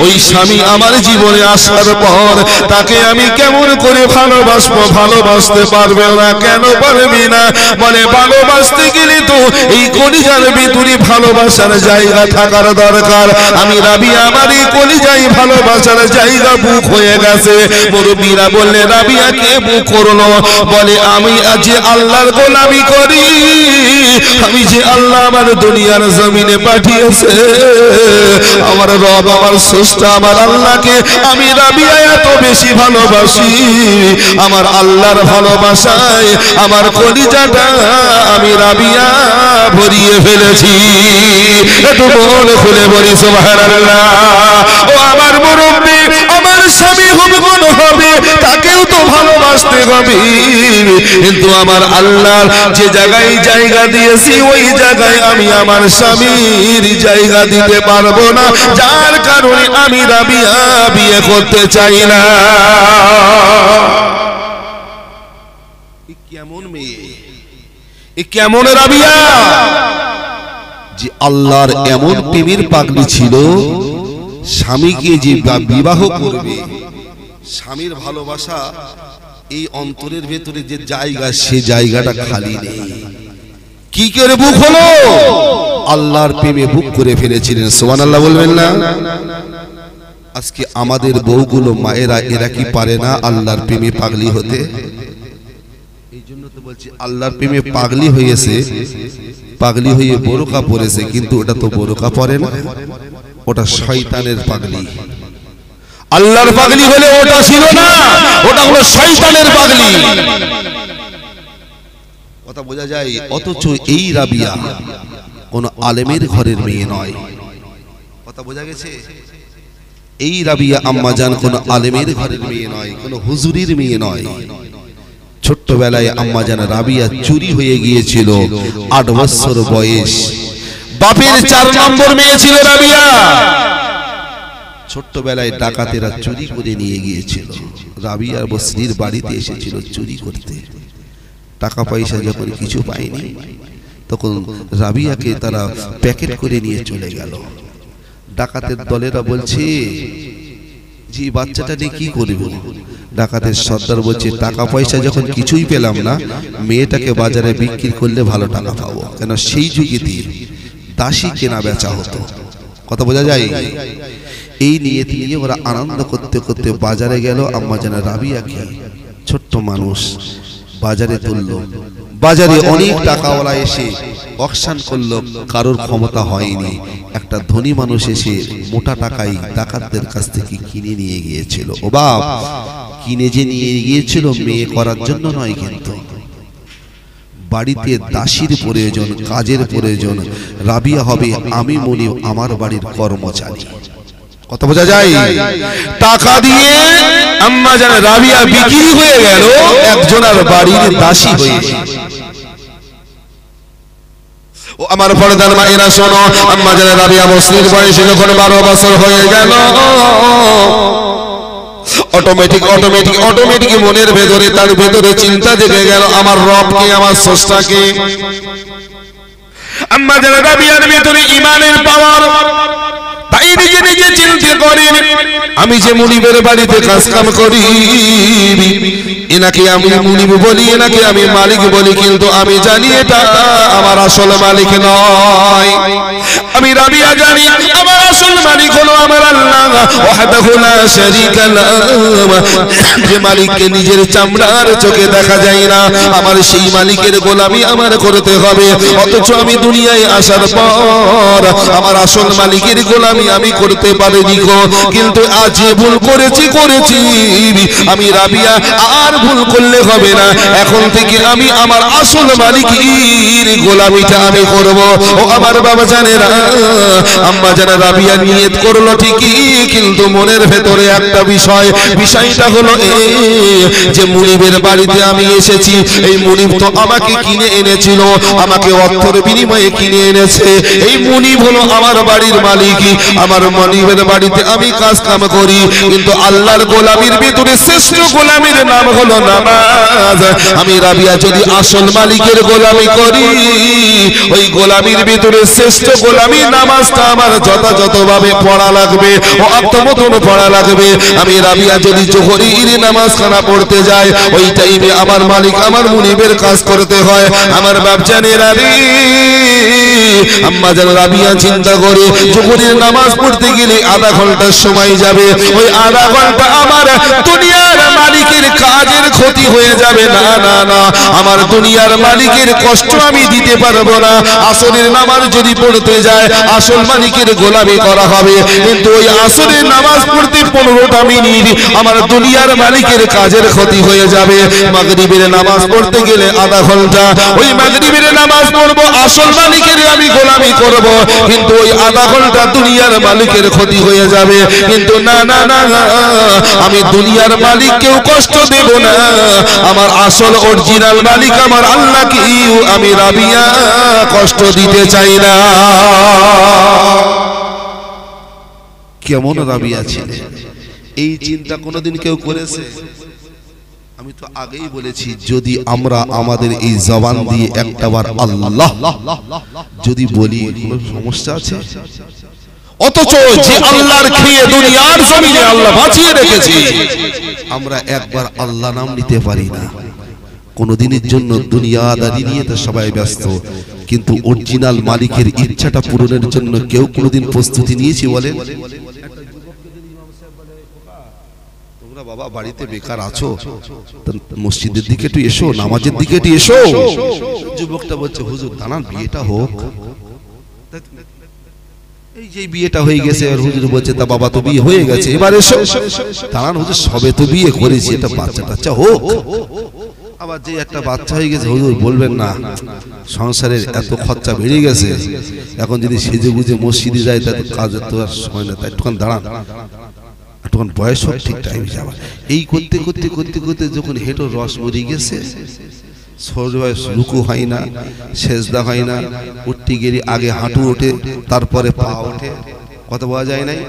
ওই স্বামী আমার জীবনে আসার পর তাকে আমি কেমন করে ভালোবাসবো? ভালোবাসতে পারবে না। কেন পারবি না? বলে, ভালোবাসতে গেলে তো এই কলিজার ভিতরে ভালোবাসার জায়গা থাকার দরকার। আমি রাবিয়া, আমার এই কলিজায় ভালোবাসার জায়গা বুক হয়ে গেছে। মুরব্বিরা বললে, রাবিয়া কে বুক করলো? বলে, আমি যে আল্লাহর গোলামি করি, আমি যে আল্লাহ আমার দুনিয়ার জমিনে পাঠিয়েছে, আমার রব, আমার স্রষ্টা, আমার আল্লাহকে আমি রাবিয়া এত বেশি ভালোবাসি। আমার আল্লাহর ভালোবাসায় আমার কলিজাটা আমি রাবিয়া ভরিয়ে ফেলেছি। একটু মন খুলে বলি সুবহানাল্লাহ। ও আমার মুরব্বি, আমার স্বামী হবে, কোন হবে, তাকেও তো ভালোবাসি। ভালোবাসতে হবে, কিন্তু আমার আল্লাহর যে জায়গায় জায়গা দিয়েছি ওই জায়গায় আমি আমার স্বামীর জায়গা দিতে পারবো না, যার কারণে আমি রাবিয়া বিয়ে করতে চাই না। কেমন মেয়ে, কেমন রাবিয়া যে আল্লাহর এমন প্রেমের পাগলি ছিল, স্বামীকে যে বিবাহ করবে, স্বামীর ভালোবাসা এই অন্তরের ভেতরে যে জায়গা, সে জায়গাটা খালি নেই। কি করে বুক হলো? আল্লাহর প্রেমে বুক করে ফেলেছিলেন। সুবহানাল্লাহ বলবেন না? আজকে আমাদের বউগুলো, মায়েরা, এরা কি পারে না আল্লাহর প্রেমে পাগলি হতে? এই জন্য তো বলছি আল্লাহর প্রেমে পাগলি হয়েছে, পাগলি হয়ে বোরকা পরেছে, কিন্তু ওটা তো বোরকা পরে না, ওটা শয়তানের পাগলি। আল্লাহর পাগলি হলে ওটা ছিল না, ওটা হলো শয়তানের পাগলি। কথা বোঝা যায়? অথচ এই রাবিয়া কোন আলেমের ঘরের মেয়ে নয়। কথা বোঝা গেছে? এই রাবিয়া আম্মা জান কোন আলেমের ঘরের মেয়ে নয়, কোন হুজুরির মেয়ে নয়। ছোট্টবেলায় আম্মা জান রাবিয়া চুরি হয়ে গিয়েছিল, 8 বছর বয়স। বাপের 4 নম্বর মেয়ে ছিল রাবিয়া। ছোট্টবেলায় ডাকাতেরা চুরি করে নিয়ে গিয়েছিল। রাবিয়ার বসরির বাড়িতে এসেছিল চুরি করতে। টাকা পয়সা যখন কিছু পায়নি, তখন রাবিয়াকে তারা প্যাকেট করে নিয়ে চলে গেল। ডাকাতের দলেরা বলছে, যে বাচ্চাটা নিয়ে কি করব? ডাকাতের সর্দার বলছে, টাকা পয়সা যখন কিছুই পেলাম না, মেয়েটাকে বাজারে বিক্রি করলে ভালো টাকা পাবো। কেন সেই যুগেতে দাসী কেনা বেচা হতো। কথা বোঝা যায়? এই নিয়ে নিয়ে ওরা আনন্দ করতে করতে বাজারে গেল। আম্মা জান রাবিয়াকে, ছোট্ট মানুষ, বাজারে তুললো। বাজারে অনেক টাকাওয়ালা এসে অকশন করলো, কারোর ক্ষমতা হয়নি। একটা ধনী মানুষ এসে মোটা টাকায় ডাকাতদের কাছ থেকে কিনে নিয়ে গিয়েছিল। ও বাপ, কিনে যে নিয়ে গিয়েছিল মেয়ে করার জন্য নয়, কিন্তু বাড়িতে দাসীর প্রয়োজন, কাজের প্রয়োজন। রাবিয়া হবে আমি মনি আমার বাড়ির কর্মচারী। কথা বোঝা যায়? টাকা দিয়ে আম্মা জান রাবিয়া বিক্রি হয়ে গেল একজনের বাড়ির দাসী হয়ে। ও আমার পর্দার মায়েরা শোনো, আম্মা জান রাবিয়া মুসলিম বয়সে যখন 12 বছর হয়ে গেল, অটোমেটিক মনের ভেতরে, তার ভেতরে চিন্তা জেগে গেল, আমার রবকে, আমার স্রষ্টাকে। আম্মা জান রাবিয়ার ভেতরে ঈমানের পাওয়ার, তাই নিজে নিজে চিন্তা করেন, আমি যে মুনিবের বাড়িতে কাজ কাম করি, এনাকে আমি মুনিব বলি, এনাকে আমি মালিক বলি, কিন্তু আমি জানি এটা আমার আসল মালিক নয়। আমি রাবিয়া জানি আমার আসল মালিক হলো আমার আল্লাহ ওয়াহদাহু লা শারীকা লাহু, যে মালিককে নিজের চামড়ার চোখে দেখা যায় না, আমার সেই মালিকের গোলামি আমার করতে হবে। অথচ আমি দুনিয়ায় আসার পর আমার আসল মালিকের গোলামি আমি করতে পারিনি গো। কিন্তু আজ ভুল করেছি, আমি রাবিয়া আর ভুল করলে হবে না। এখন থেকে আমি আমার আসল মালিকের গোলামিটা আমি করব। ও আমার বাবা জানেরা, আম্মা জান রাবিয়া নিয়ত করলো ঠিকই, কিন্তু মনের ভেতরে একটা বিষয়টা হলো যে মুনিবের বাড়িতে আমি এসেছি, এই মুনিব তো আমাকে কিনে এনেছিল, আমাকে অর্থের বিনিময়ে কিনে এনেছে। এই মুনিব হলো আমার বাড়ির মালিক, আমার মুনিবের বাড়িতে আমি কাজ কাম করি, কিন্তু আল্লাহর গোলামির ভিতরে শ্রেষ্ঠ গোলামির নাম হলো নামাজ। আমি রাবিয়া যদি আসল মালিকের গোলামি করি, ওই গোলামির ভিতরে শ্রেষ্ঠ গোলামি নামাজটা আমার যথাযথভাবে পড়া লাগবে, ও আত্মমতন পড়া লাগবে। আমি রাবিয়া যদি জোহরের নামাজ খানা পড়তে যাই, ওই টাইমে আমার মালিক, আমার মুনিবের কাজ করতে হয়। আমার বাপজানেরা রে, আম্মা জান রাবিয়া চিন্তা করে, জোহরের নামাজ পড়তে গেলে আধা ঘন্টার সময় যাবে, ওই আধা ঘন্টা আমার দুনিয়ার মালিকের কাজের ক্ষতি হয়ে যাবে। না না না, আমার দুনিয়ার মালিকের কষ্ট আমি দিতে পারবো না। আসরের নামাজ যদি পড়তে যায়, আসল মালিকের গোলামি করা হবে, কিন্তু ওই আসরের হুজুরের নামাজ পড়তে 15টা মিনিট আমার দুনিয়ার মালিকের কাজের ক্ষতি হয়ে যাবে। মাগরিবের নামাজ পড়তে গেলে আধা ঘন্টা, ওই মাগরিবের নামাজ পড়বো, আসল মালিকের আমি গোলামি করব, কিন্তু ওই আধা ঘন্টা দুনিয়ার মালিকের ক্ষতি হয়ে যাবে। কিন্তু না না না, আমি দুনিয়ার মালিককেও কষ্ট দেব না, আমার আসল অরিজিনাল মালিক আমার আল্লাহকেও আমি রাবিয়া কষ্ট দিতে চাই না। কেমন রাবিয়া ছিলেন, এই চিন্তা কোনোদিন কেউ করেছে? আমি তো আগেই বলেছি, যদি আমরা আমাদের এই জবান দিয়ে একটাবার আল্লাহ যদি বলি, কোনো সমস্যা আছে? অথচ যে আল্লাহর খেয়ে দুনিয়ার জমিনে আল্লাহ বাঁচিয়ে রেখেছে, আমরা একবার আল্লাহ নাম নিতে পারি না। কোনদিনের জন্য দুনিয়াদারি নিয়ে তো সবাই ব্যস্ত, কিন্তু অরিজিনাল মালিকের ইচ্ছাটা পূরণের জন্য কেউ কোনদিন প্রস্তুতি নিয়েছি বলেন? তোমরা বাবা বাড়িতে বেকার আছো, মসজিদের দিকে একটু এসো, নামাজের দিকে একটু এসো। যুবকটা বলছে, হুজুর দাঁড়ান বিয়েটা হোক। এই যে বিয়েটা হয়ে গেছে, আর হুজুর বলছে, তা বাবা তো বিয়ে হয়ে গেছে, এবার এসো। দাঁড়ান হুজুর, সবে তো বিয়ে করেছি, এটা বাচ্চা টাচ্চা হোক। আবার যে একটা বাচ্চা হয়ে গেছে, হুজুর বলবেন না, সংসারের এত খরচা বেড়ে গেছে, এখন যদি সেজে গুজে মসজিদে যায় তা কাজের তো আর সময় না, তাই একটুখান দাঁড়ান, একটুখান বয়স হোক, ঠিক টাইম যাওয়া। এই করতে করতে করতে করতে যখন হেঁটো রস মরে গেছে, রুকু হয় না, সেজদা হয় না, উঠতে গেলে আগে হাঁটু ওঠে, তারপরে পা ওঠে, কথা বলা যায় নাই।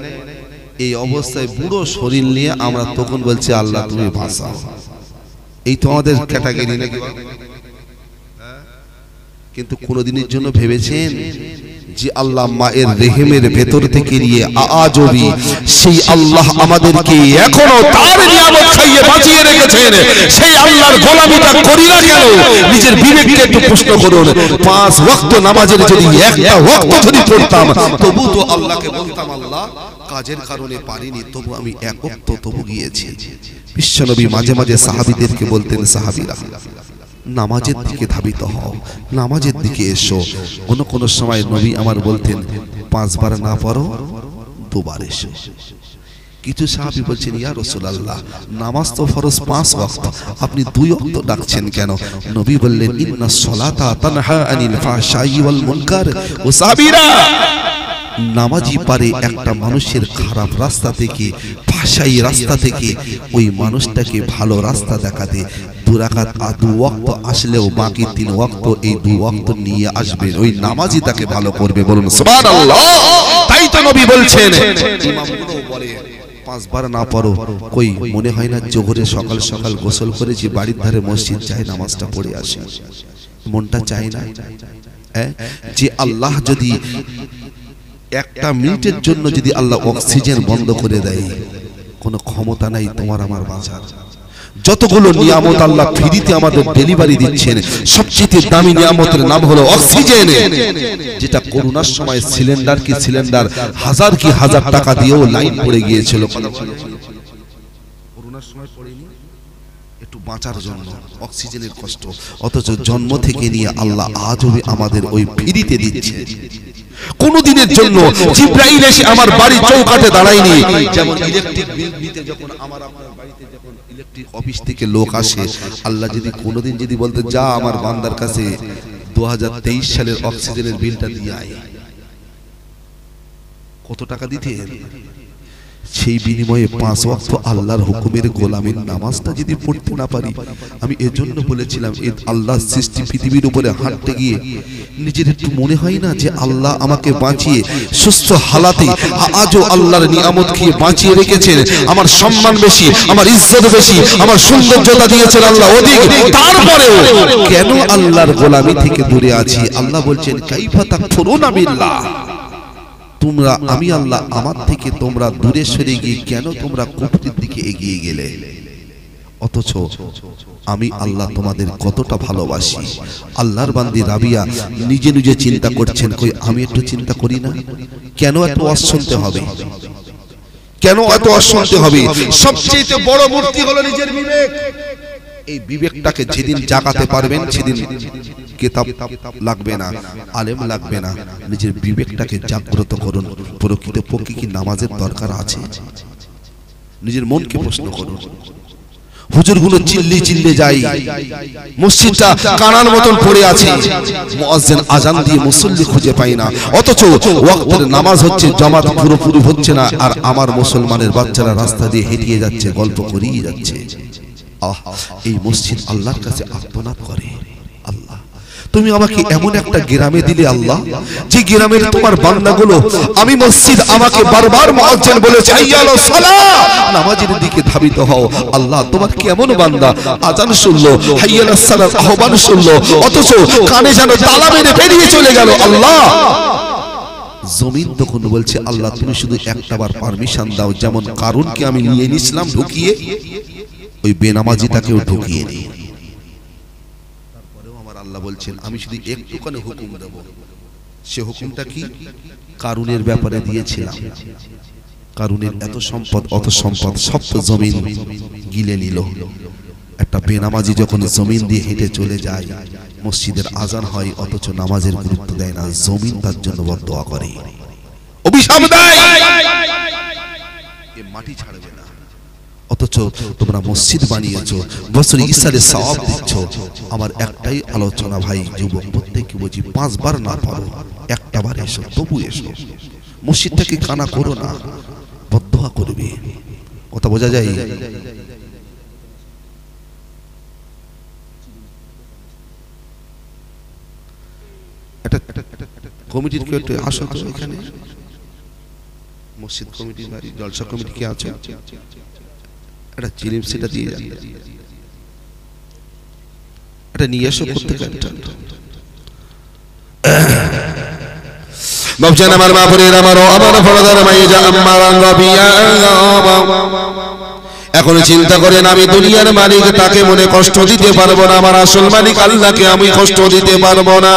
এই অবস্থায় বুড়ো শরীর নিয়ে আমরা তখন বলছি, আল্লাহ তুমি বাঁচাও। এই তো আমাদের ক্যাটাগরি নাকি? কিন্তু কোনদিনের জন্য ভেবেছেন যে আল্লাহ মায়ের রেহেমের ভেতর থেকে নিয়ে আজবি সেই আল্লাহ আমাদেরকে এখনো তার নিয়ামত খাইয়ে বাঁচিয়ে রেখেছেন, সেই আল্লাহর গোলামিটা করি না কেন? নিজের বিবেককে একটু প্রশ্ন করুন। 5 ওয়াক্ত নামাজের যদি একটা ওয়াক্ত যদি পড়তাম, তবু তো আল্লাহকে বলতাম, আল্লাহ কাজের কারণে পারিনি, তবু আমি এক ওয়াক্ত তবু গিয়েছি। বিশ্বনবী মাঝে মাঝে সাহাবীদেরকে বলতেন, সাহাবীরা নামাজের দিকে ধাবিত হও, নামাজের দিকে এসো। কোন সময় নবী আমার বলতেন, 5 বার না পড়ো 2 বার এসো। কিছু সাহাবী বলছেন, ইয়া রাসূলুল্লাহ নামাজ তো ফরজ 5 ওয়াক্ত, আপনি 2 ওয়াক্ত ডাকছেন কেন? নবী বললেন, ইন্নাস সালাতা তানহা আনিল ফাহশাই ওয়াল মুনকার। ও সাহাবীরা, নামাজি পারে একটা মানুষের খারাপ রাস্তা থেকে, ফাহশাই রাস্তা থেকে ওই মানুষটাকে ভালো রাস্তা দেখাতে। 2 রাকাত 2 ওয়াক্ত আসলেও বাকি 3 ওয়াক্ত এই 2 ওয়াক্ত নিয়ে আসবে, ওই নামাজি তাকে ভালো করবে। বলুন সুবহানাল্লাহ। তাই তো নবী বলছেন, ইমামগুলো বলে 5 বার না পড়ো, কই মনে হয় না জোহরে সকাল সকাল গোসল করেছি, বাড়ির ধারে মসজিদ যাই নামাজটা পড়ে আসি, মনটা চায় না? যে আল্লাহ যদি একটা মিনিটের জন্য যদি আল্লাহ অক্সিজেন বন্ধ করে দেয়, কোনো ক্ষমতা নাই তোমার আমার বাঁচার। যতগুলো নিয়ামত আল্লাহ ফ্রিতে আমাদের ডেলিভারি দিচ্ছেন, সবচেয়ে দামি নিয়ামতের নাম হলো অক্সিজেন, যেটা করোনার সময় সিলিন্ডার কি সিলিন্ডার হাজার টাকা দিয়েও লাইন পড়ে গিয়েছিল। করোনার সময় পড়েনি, একটু বাঁচার জন্য অক্সিজেনের কষ্ট। অথচ জন্ম থেকে নিয়ে আল্লাহ আজও আমাদের ওই ফ্রিতে দিচ্ছে। কোনদিনের জন্য জিবরাইল এসে আমার বাড়ি চৌকাঠে দাঁড়ায়নি। যেমন ইলেকট্রিক বিল নিতে যখন আমার আপনার বাড়িতে যখন ইলেকট্রিক অফিস থেকে লোক আসে, আল্লাহ যদি কোনদিন যদি বলতে, যা আমার বান্দার কাছে 2023 সালের অক্সিজেনের বিলটা দিয়ে আয়, কত টাকা দিতেন? সেই বিনিময়ে 5 ওয়াক্ত আল্লাহর হুকুমের গোলামীর নামাজটা যদি পড়তে না পারি। আমি এজন্য বলেছিলাম, এই আল্লাহর সৃষ্টি পৃথিবীর উপরে হাঁটতে গিয়ে নিজের একটু মনে হয় না যে আল্লাহ আমাকে বাঁচিয়ে সুস্থ হালাতে আজও আল্লাহর নিয়ামত খেয়ে বাঁচিয়ে রেখেছেন। আমার সম্মান বেশি, আমার ইজ্জত বেশি, আমার সৌন্দর্যতা দিয়েছেন আল্লাহ অধিক, তারপরেও কেন আল্লাহর গোলামি থেকে দূরে আছি? আল্লাহ বলছেন, কাইফা তাকফুরুনা বিল্লাহ, তোমরা আমি আল্লাহ আমার থেকে তোমরা দূরে সরে গিয়ে কেন তোমরা কুফরির দিকে এগিয়ে গেলে? অথচ আমি আল্লাহ তোমাদের কতটা ভালোবাসি। আল্লাহর বান্দি রাবিয়া নিজে নিজে চিন্তা করছেন, কই আমি একটু চিন্তা করি না? কেন এত অশুনতে হবে? কেন এত অশুনতে হবে? সবচেয়ে বড় মূর্তি হলো নিজের বিবেক। এই বিবেকটাকে যেদিন জাগাতে পারবেন, সেদিন কিতাব লাগবে না, আলেম লাগবে না, নিজের বিবেকটাকে জাগ্রত করুন। প্রকৃতপক্ষে কি নামাজের দরকার আছে? নিজের মনকে প্রশ্ন করুন। হুজুরগুলো চিল্লে যাই, মসজিদটা কানার মতন পড়ে আছে, মুয়াজ্জিন আজান দিয়ে মুসল্লি খুঁজে পাই না, অথচ ওয়াক্তের নামাজ হচ্ছে, জামাত পুরোপুরি হচ্ছে না, আর আমার মুসলমানের বাচ্চারা রাস্তা দিয়ে হেঁটিয়ে যাচ্ছে, গল্প করিয়ে যাচ্ছে। এই মসজিদ আল্লাহর কাছে আর্তনাদ করে, আল্লাহ তুমি আমাকে এমন একটা গ্রামে দিলে আল্লাহ, যে গ্রামের তোমার বান্দাগুলো, আমি মসজিদ আমাকে বারবার মুয়াজ্জিন বলেছে হাইয়া আলাস সালাহ, নামাজের দিকে ধাবিত হও। আল্লাহ তোমার কেমন বান্দা আজান শুনলো, হাইয়া আলাস সালাহ আহ্বান শুনলো, অথচ কানে যেন তালা মেরে বেরিয়ে চলে গেল। আল্লাহ জমিন তখন বলছে আল্লাহ তুমি শুধু একটাবার পারমিশন দাও, যেমন কারুনকে আমি নিয়ে নিছিলাম ঢুকিয়ে, ওই বেনামাজিটাকেও ঢুকিয়ে নিই। আল্লাহ বলছেন আমি শুধু একটুখানি হুকুম দেব, সে হুকুমটা কি? কারুনের ব্যাপারে দিয়েছিলাম। কারুনের এত সম্পদ, অত সম্পদ, সব তো জমিন গিলে নিল। একটা বেনামাজি যখন জমিন দিয়ে হেঁটে চলে যায়, মসজিদের আজান হয়, অথচ নামাজের গুরুত্ব দেয় না, জমিন তার জন্য বদদোয়া করে, অভিশাপ দেয়, এ মাটি ছাড়বে না। অথচ তোমরা মসজিদ বানিয়েছো, বছর ইসারে সওয়াব দিচ্ছ। আমার একটাই আলোচনা ভাই, যুবক প্রত্যেককে বলছি, 5 বার না পারো, একটা বার এসো, তবু এসো, মসজিদটাকে কানা করো না, বদদোয়া করবে। কথা বোঝা যায়? একটা কমিটির কেউ একটু আসো তো এখানে, মসজিদ কমিটির বাড়ি, জলসা কমিটি কে আছে, একটা চিলিম সেটা দিয়ে যান, এটা নিয়ে এসো প্রত্যেকটা। বাবজান আমার বাপরের আমারও আমার ফরদার মাইজা আম্মার রাবিয়া, এখন চিন্তা করেন আমি দুনিয়ার মালিক, তাকে মনে কষ্ট দিতে পারবো না, আমার আসল মালিক আল্লাহকে আমি কষ্ট দিতে পারবো না।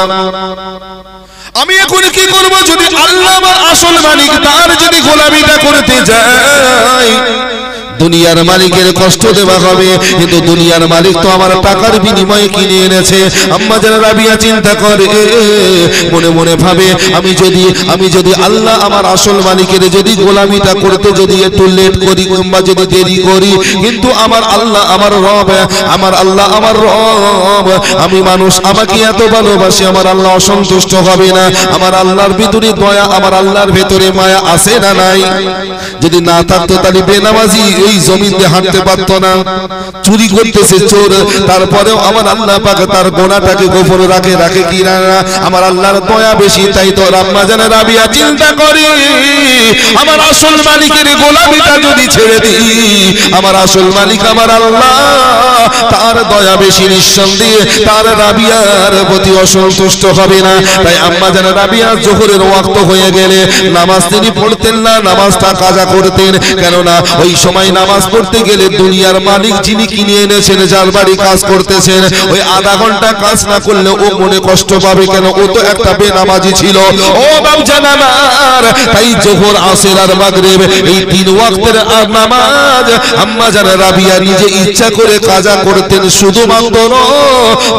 আমি এখন কি করব? যদি আল্লাহ আমার আসল মালিক, তার যদি গোলামিটা করতে যাই, দুনিয়ার মালিকের কষ্ট দেওয়া হবে, কিন্তু দুনিয়ার মালিক তো আমার টাকার বিনিময়ে কিনে এনেছে। আম্মা জান রাবিয়া চিন্তা করে, মনে মনে ভাবে আমি যদি আল্লাহ আমার আসল মালিকের যদি গোলামিটা করতে যদি একটু লেট করি কিংবা যদি দেরি করি, কিন্তু আমার আল্লাহ আমার রব, আমার আল্লাহ আমার রব, আমি মানুষ, আমাকে এত ভালোবাসে, আমার আল্লাহ অসন্তুষ্ট হবে না। আমার আল্লাহর ভিতরে দয়া, আমার আল্লাহর ভিতরে মায়া আছে না নাই? যদি না থাকতো তাহলে বেনামাজি এই জমিন দিয়ে হাঁটতে পারতো না। চুরি করতেছে চোর, তারপরেও আমার আল্লাহ পাক তার গোনাটাকে গোপন রাখে কি না? আমার আল্লাহর দয়া বেশি, তাই তো আম্মা জান রাবিয়া চিন্তা করে, আমার আসল মালিকের গোলামিটা যদি ছেড়ে দিই, আমার আসল মালিক আমার আল্লাহ, তার দয়া বেশি, নিঃসন্দেহে তার রাবিয়ার প্রতি অসন্তুষ্ট হবে না। তাই আম্মা জান রাবিয়া জোহরের ওয়াক্ত হয়ে গেলে নামাজ তিনি পড়তেন না, নামাজটা কাজা করতেন। কেননা ওই সময় নামাজ পড়তে গেলে দুনিয়ার মালিক যিনি কিনে এনেছেন, যার বাড়ি কাজ করতেছেন, ওই আধা ঘন্টা কাজ না করলে ও মনে কষ্ট পাবে, কেন ও তো একটা বেনামাজি ছিল। ও বাবজান আমার, তাই জোহর, আসর আর মাগরিব এই 3 ওয়াক্তের নামাজ আম্মা জান রাবিয়া নিজে ইচ্ছা করে কাজা করতেন, শুধুমাত্র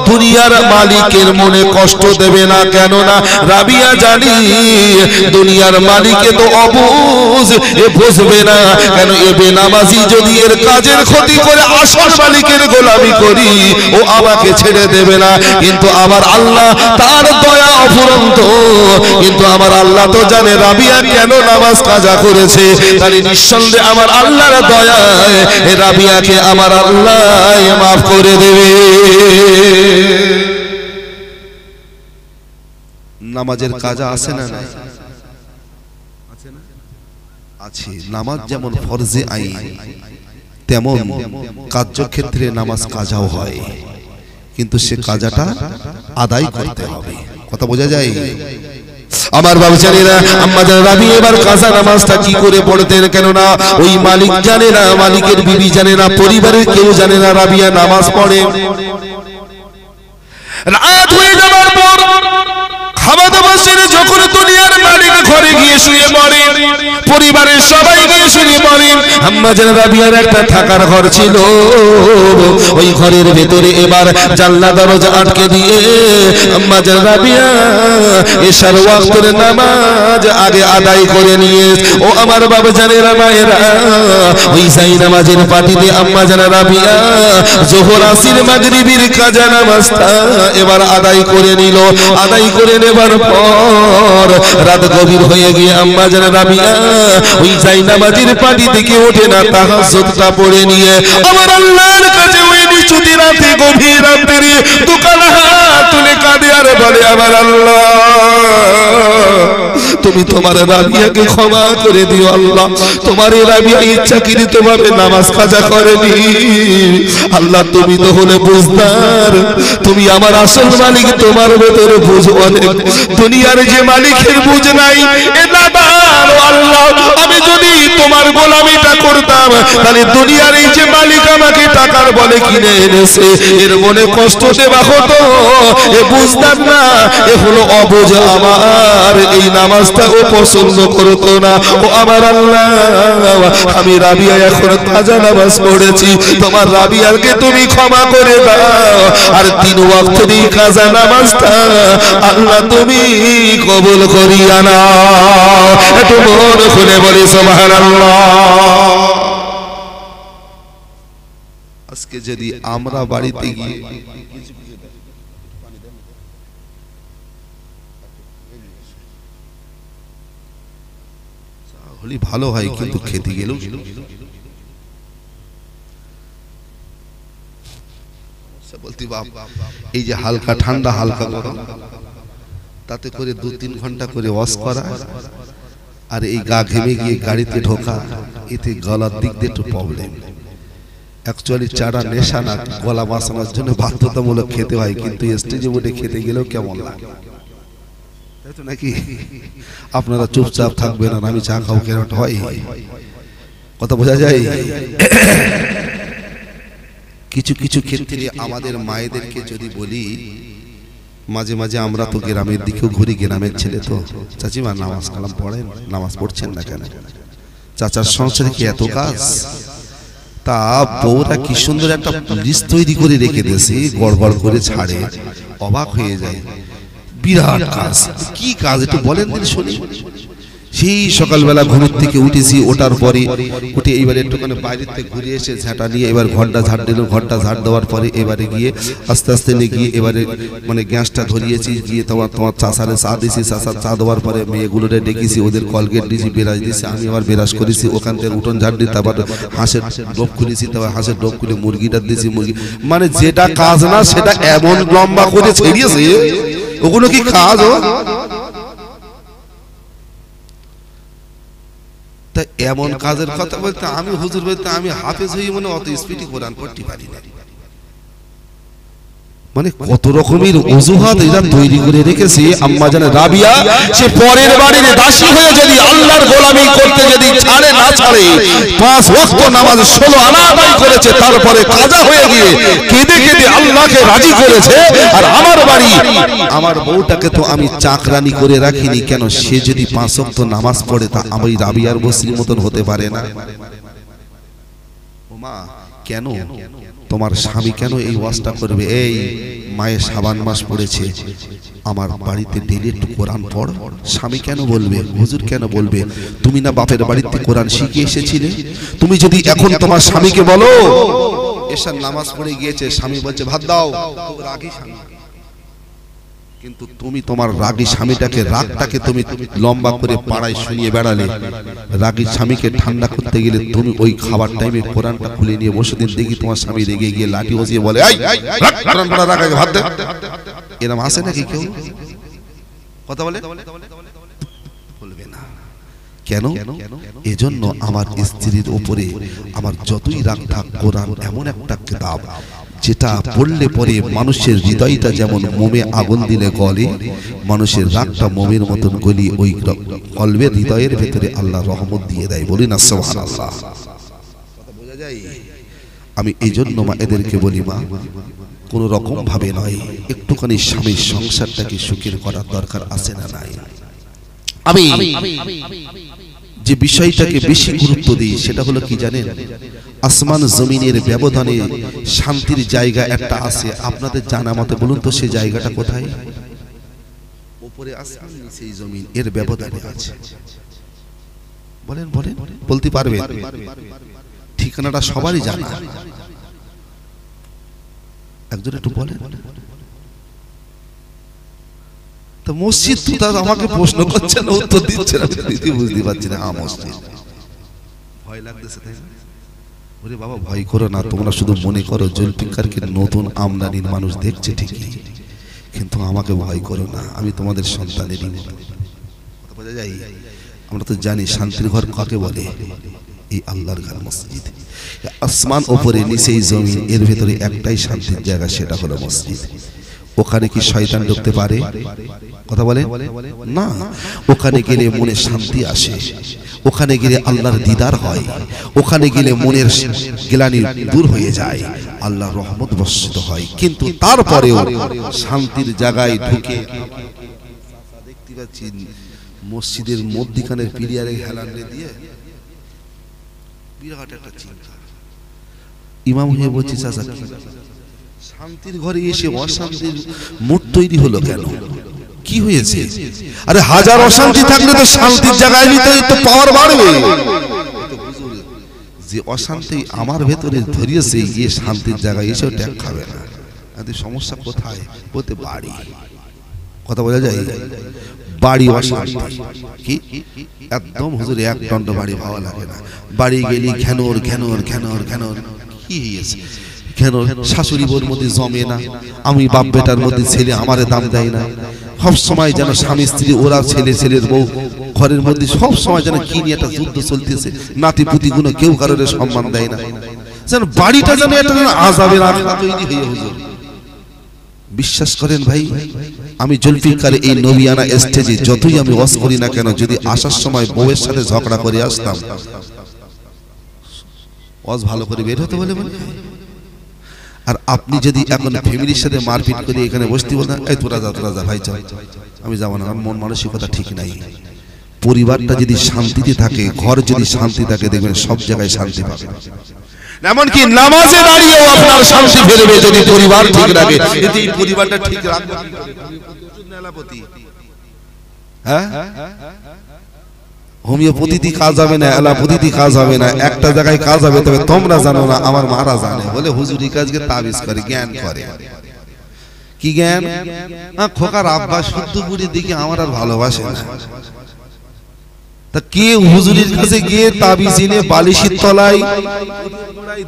দুনিয়ার মালিকের মনে কষ্ট দেবে না। কেননা রাবিয়া জানি দুনিয়ার মালিকে তো অবুঝ, এ বুঝবে না, কেন এ বেনামাজি যদি এর কাজের ক্ষতি করে আসল মালিকের গোলামি করি, ও আমাকে ছেড়ে দেবে না। কিন্তু আমার আল্লাহ তার দয়া অফুরন্ত, কিন্তু আমার আল্লাহ তো জানে রাবিয়া কেন নামাজ কাজা করেছে, তাই নিঃসন্দেহে আমার আল্লাহর দয়ায় রাবিয়াকে আমার আল্লাহ মাফ করে দেবে। নামাজের কাজা আছে না? আছে। নামাজ যেমন ফরজে আইন, তেমন কার্যক্ষেত্রে নামাজ কাজাও হয়, কিন্তু সে কাজাটা আদায় করতে হবে। কথা বোঝা যায়? আমার বাবুজানেরা, আম্মা জান রাবি এবার কাজা নামাজটা কি করে পড়তেন? কেননা ওই মালিক জানে না, মালিকের বিবি জানে না, পরিবারের কেউ জানে না রাবিয়া নামাজ পড়ে। রাত হয়ে যাওয়ার পর হামাদবাসীর যখন দুনিয়ার মালিক ঘরে গিয়ে শুয়ে পড়ে, পরিবারের সবাই গিয়ে শুয়ে পড়ে, আম্মা জান রাবিয়ার একটা থাকার ঘর ছিল। ওই ঘরের ভেতরে এবার জানলা দরজা আটকে দিয়ে আম্মা জান রাবিয়া এশার ওয়াক্তের নামাজ আগে আদায় করে নিয়ে, ও আমার বাবা জানেরা মায়েরা, ওই সাই নামাজের পাটিতে আম্মা জান রাবিয়া যোহর আসর মাগরিবের কাজা নামাজটা এবার আদায় করে নিল। আদায় করে নেবার পর রাত গভীর হয়ে গিয়ে আম্মা জান রাবিয়া ওই সাই নামাজের পাটি থেকে ওঠে না, তাহাজ্জুদটা পড়ে নিয়ে আমার আল্লাহর কাছে ওই নিচুতি রাতে গভীর রাতে দোকান হাত তুলে কাঁদে আর বলে, আমার আল্লাহ তুমি তোমার রাবিয়াকে ক্ষমা করে দিও আল্লাহ। তোমার এই রাবিয়া ইচ্ছাকৃতভাবে নামাজ কাজা করেনি আল্লাহ, তুমি তো হলে বুঝদার, তুমি আমার আসল মালিক, তোমার ভেতরে বুঝ অনেক, দুনিয়ার যে মালিকের বুঝ নাই। এ নাদার আল্লাহ, আমি যদি তোমার গোলামিটা করতাম তাহলে দুনিয়ার এই যে মালিক আমাকে টাকার বলে কিনে এনেছে এর মনে কষ্ট দেওয়া হতো। এ বুঝতাম না, এ হলো অবুঝ, আমার এই নামাজটাও পছন্দ করতো না। ও আমার আল্লাহ, আমি রাবিয়া এখন তাজা নামাজ পড়েছি, তোমার রাবিয়াকে তুমি ক্ষমা করে দাও, আর 3 ওয়াক্তের এই কাজা নামাজটা আল্লাহ তুমি কবুল করিয়া নাও। একটু মন খুলে বলি সুবহানাল্লাহ। আজকে যদি আমরা বাড়িতে গিয়ে হলি ভালো হয়, কিন্তু খেতে গেলেও বলতে বাপ এই যে হালকা ঠান্ডা হালকা গরম, তাতে করে 2-3 ঘন্টা করে ওয়াশ করা, আর এই গা ঘেমে গিয়ে গাড়িতে ঢোকা, এতে গলার দিক দিয়ে একটু প্রবলেম। অ্যাকচুয়ালি চাটা নেশা না, গলা বাঁচানোর জন্য বাধ্যতামূলক খেতে হয়, কিন্তু স্টেজে উঠে খেতে গেলেও কেমন লাগে, তাই তো নাকি? আপনারা চুপচাপ থাকবেন আর আমি চা খাবো কেন হয়, কথা বোঝা যায়? কিছু কিছু ক্ষেত্রে আমাদের মায়েদেরকে যদি বলি, মাঝে মাঝে আমরা তো গ্রামের দিকেও ঘুরি, গ্রামের ছেলে তো, চাচিমা নামাজ কালাম পড়েন, নামাজ পড়ছেন না কেন? চাচার সংসারে কি এত কাজ? তা বউরা কি সুন্দর একটা লিস্ট তৈরি করে রেখে দিয়েছে, গড়গড় করে ছাড়ে, অবাক হয়ে যায়। বিরাট কাজ, কি কাজ একটু বলেন দিন শুনি। সেই সকালবেলা ঘুমের থেকে উঠেছি, ওঠার পরে উঠে এবারে একটুখানি বাইরের থেকে ঘুরে এসে ঝাঁটা নিয়ে এবার ঘরটা ঝাড় দিল, ঘরটা ঝাড় দেওয়ার পরে এবারে গিয়ে আস্তে আস্তে নিয়ে গিয়ে এবারে মানে গ্যাসটা ধরিয়েছি, গিয়ে তোমার চাষারে চা দিয়েছি, চাষার চা দেওয়ার পরে মেয়েগুলোরে ডেকেছি, ওদের কলগেট দিয়েছি, বেরাজ দিয়েছি, আমি আবার বেরাজ করেছি, ওখান থেকে উঠোন ঝাড় দিই, তারপর হাঁসের ডোব খুলেছি, তারপর হাঁসের ডোব খুলে মুরগিটা দিয়েছি, মুরগি মানে যেটা কাজ না সেটা এমন লম্বা করে ছেড়িয়েছে, ওগুলো কি কাজ? এমন কাজের কথা বলতে আমি হুজুর বলতে আমি হাফেজ হই, মনে অত স্পিডে কোরআন পড়তে পারি না, মানে কত রকমের অজুহাত এরা তৈরি করে রেখেছে। আম্মা জান রাবিয়া সে পরের বাড়ির দাসী হয়ে যদি আল্লাহর গোলামি করতে যদি ছাড়ে না ছাড়ে, 5 ওয়াক্ত নামাজ 16 আনা আদায় করেছে, তারপরে কাজা হয়ে গিয়ে কেঁদে কেঁদে আল্লাহকে রাজি করেছে। আর আমার বাড়ি আমার বউটাকে তো আমি চাকরানি করে রাখিনি, কেন সে যদি 5 ওয়াক্ত নামাজ পড়ে তা আমি রাবিয়ার বসরির মতন হতে পারে না। ও মা, কেন তোমার স্বামী কেন এই ওয়াজটা করবে? এই মায়ের শাবান মাস পড়েছে, আমার বাড়িতে ডেলি একটু কোরআন পড়। স্বামী কেন বলবে? হুজুর কেন বলবে? তুমি না বাপের বাড়িতে কোরআন শিখে এসেছিলে? তুমি যদি এখন তোমার স্বামীকে বলো এশার নামাজ পড়ে গিয়েছে, স্বামী বলছে ভাত দাও, রাগী স্বামী, কিন্তু তুমি তোমার রাগী স্বামীটাকে রাগটাকে তুমি লম্বা করে পাড়ায় শুনিয়ে বেড়ালে, রাগী স্বামীকে ঠান্ডা করতে গেলে তুমি ওই খাবার টাইমে কোরআনটা খুলে নিয়ে বসে দিন, দেখি তোমার স্বামী রেগে গিয়ে লাঠি বসিয়ে বলে কোরআন পড়া রাখ, ভাত দে। এরকম আসে নাকি কেউ? কথা বলে বলবে না কেন? এজন্য আমার স্ত্রীর উপরে আমার যতই রাগ থাক, কোরআন এমন একটা কিতাব যেটা পড়লে পরে মানুষের হৃদয়টা যেমন মোমে আগুন দিলে গলে, মানুষের রাগটা মোমের মতন গলি ওই কলবের হৃদয়ের ভেতরে আল্লাহ রহমত দিয়ে দেয়। বলি না সুবহানাল্লাহ? কথা বোঝা যায়? আমি এই জন্য মা এদেরকে বলি, মা কোন রকম ভাবে নয়, একটুখানি স্বামীর সংসারটাকে সুখের করার দরকার আছে না নাই? আমি যে বিষয়টাকে বেশি গুরুত্ব দিই সেটা হলো কি জানেন, আসমান জমিনের ব্যবধানে শান্তির জায়গা একটা আছে। আপনাদের জানা মতে বলুন তো সেই জায়গাটা কোথায়? উপরে আসমান নিচে জমিন, এর ব্যবধানে আছে। বলেন বলেন, বলতে পারবেন? ঠিকানাটা সবারই জানা, একজন একটু বলেন তো। মসজিদ তো আমাকে প্রশ্ন করছে না, উত্তর দিচ্ছে না, বুঝতে পারছি না। মসজিদ ভয় লাগতেছে তাই না? ওরে বাবা ভয় করো না, তোমরা শুধু মনে করো জুলফিকারকে নতুন আমদানির মানুষ দেখছে ঠিকই, কিন্তু আমাকে ভয় করো না, আমি তোমাদের সন্তানেরই মতো। বোঝা যায়? আমরা তো জানি শান্তির ঘর কাকে বলে, এই আল্লাহর ঘর মসজিদ। আসমান উপরে নিচেই জমিন, এর ভেতরে একটাই শান্তির জায়গা, সেটা হলো মসজিদ। ওখানে কি শয়তান ঢুকতে পারে? কথা বলে না। ওখানে গেলে মনে শান্তি আসে, ওখানে গেলে আল্লাহর দিদার হয়, ওখানে গেলে মনের গ্লানি দূর হয়ে যায়, আল্লাহর রহমত বর্ষিত হয়। কিন্তু তারপরেও শান্তির জায়গায় ঢুকে দেখতে পাচ্ছি মসজিদের মধ্যখানের পিলিয়ারে হেলান দিয়ে বিরাট একটা চিন্তা। ইমাম হয়ে বলছি চাচা শান্তির ঘরে এসে অশান্তির মুড তৈরি হলো কেন? কি হয়েছে? আরে হাজার অশান্তি থাকলে তো শান্তির জায়গায় নিতে তো পাওয়ার বাড়বে। যে অশান্তি আমার ভেতরে ধরিয়েছে, গিয়ে শান্তির জায়গায় এসেও ট্যাগ খাবে না। সমস্যা কোথায়? বলতে বাড়ি। কথা বোঝা যায়? বাড়ি অশান্তি কি একদম হুজুর এক দণ্ড বাড়ি ভালো লাগে না। বাড়ি গেলি ঘ্যানোর ঘ্যানোর ঘ্যানোর ঘ্যানোর। কি হয়েছে? ঘ্যানোর শাশুড়ি বোর মধ্যে জমে না, আমি বাপ বেটার মধ্যে ছেলে আমারে দাম দেয় না। সব সময় যেন স্বামী স্ত্রী, ওরা ছেলে ছেলের বউ ঘরের মধ্যে সব সময় যেন কি নিয়ে একটা যুদ্ধ চলতেছে। নাতি পুতি গুলো কেউ কারোর সম্মান দেয় না, যেন বাড়িটা যেন একটা আযাবের আখড়া তৈরি হয়ে হুজুর। বিশ্বাস করেন ভাই, আমি জুলফিকার এই নবিয়ানা স্টেজে যতই আমি ওয়াজ করি না কেন, যদি আসার সময় বউয়ের সাথে ঝগড়া করে আসতাম, ওয়াজ ভালো করে বের হতে বলে বলে। আর আপনি যদি এখন ফ্যামিলির সাথে মারপিট করে এখানে বসতে বলেন, এই তোরা যা ভাই চল, আমি যাবো না, আমার মন মানসিকতা ঠিক নাই। পরিবারটা যদি শান্তিতে থাকে, ঘর যদি শান্তি থাকে, দেখবেন সব জায়গায় শান্তি পাবে। এমনকি নামাজে দাঁড়িয়েও আপনার শান্তি ফেরবে যদি পরিবার ঠিক রাখে। যদি এই পরিবারটা ঠিক রাখবে, হ্যাঁ হোমিওপ্যাথিতে কাজ হবে না, অ্যালোপ্যাথিতে কাজ হবে না, একটা জায়গায় কাজ হবে। তবে তোমরা জানো না, আমার মারা জানে বলে হুজুরি কাজকে তাবিজ করে, জ্ঞান করে। কি জ্ঞান? খোকার আব্বা শুদ্ধ বুড়ির দিকে আমার আর ভালোবাসে না। তা কে হুজুরির কাছে গিয়ে তাবিজ এনে বালিশের তলায়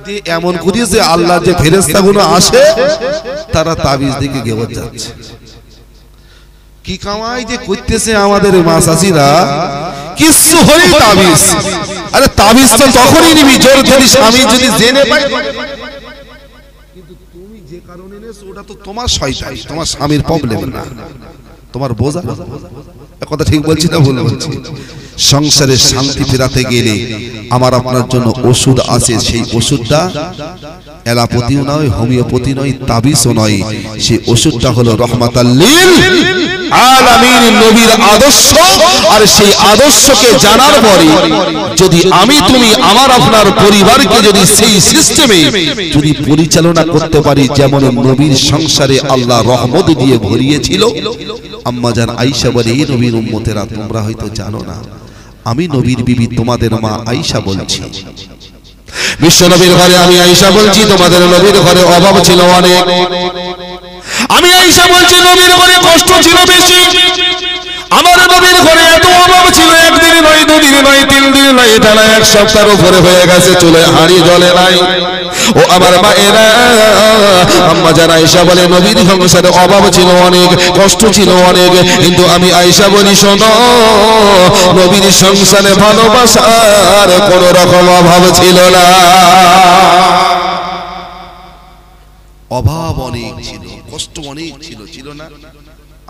দিয়ে এমন করিয়েছে, আল্লাহ যে ফেরেশতাগুলো আসে তারা তাবিজ দিকে গেবত যাচ্ছে। কি কামাই যে করতেছে আমাদের মা চাচিরা, কিছু হই তাবিজ। আরে তাবিজ তো তখনই নিবি জোর যদি স্বামী যদি জেনে পায়, কিন্তু তুমি যে কারণে নেছো ওটা তো তোমার শয়তান, তোমার স্বামীর প্রবলেম না, তোমার বোঝা। কথা ঠিক বলছি না ভুল বলছি? সংসারে শান্তি ফেরাতে গেলে আমার আপনার জন্য ওষুধ আছে। সেই ওষুধটা অ্যালোপ্যাথিও নয়, হোমিওপ্যাথি নয়, তাবিজও নয়। সেই ওষুধটা হলো রহমাতাল লিল আলামিন, নবীর আদর্শ। আর সেই আদর্শকে জানার পরে যদি আমি তুমি আমার আপনার পরিবারকে যদি সেই সিস্টেমে যদি পরিচালনা করতে পারি, যেমন নবীর সংসারে আল্লাহ রহমত দিয়ে ভরিয়েছিল। আম্মা জান আয়েশা বলে, এই নবীর উম্মতেরা তোমরা হয়তো জানো না, আমি নবীর বিবি তোমাদের মা আয়েশা বলছি। বিশ্ব নবীর ঘরে আমি আয়েশা বলছি, তোমাদের নবীর ঘরে অভাব ছিল অনেক। আমি আয়েশা বলছি, নবীর ঘরে কষ্ট ছিল বেশি। আমার নবীর ঘরে এত অভাব ছিল, একদিন নয়, দুদিন নয়, 3 দিন নয়, টানা 1 সপ্তাহের উপরে হয়ে গেছে, চুলে হাঁড়ি জ্বলে নাই। ও আমার মায়েরা, আম্মা জান আয়েশা বলে, নবীর সংসারে অভাব ছিল অনেক, কষ্ট ছিল অনেক। কিন্তু আমি আয়েশা বলি, শোনো, নবীর সংসারে ভালোবাসার কোন রকম অভাব ছিল না। অভাব অনেক ছিল, কষ্ট অনেক ছিল, ছিল না?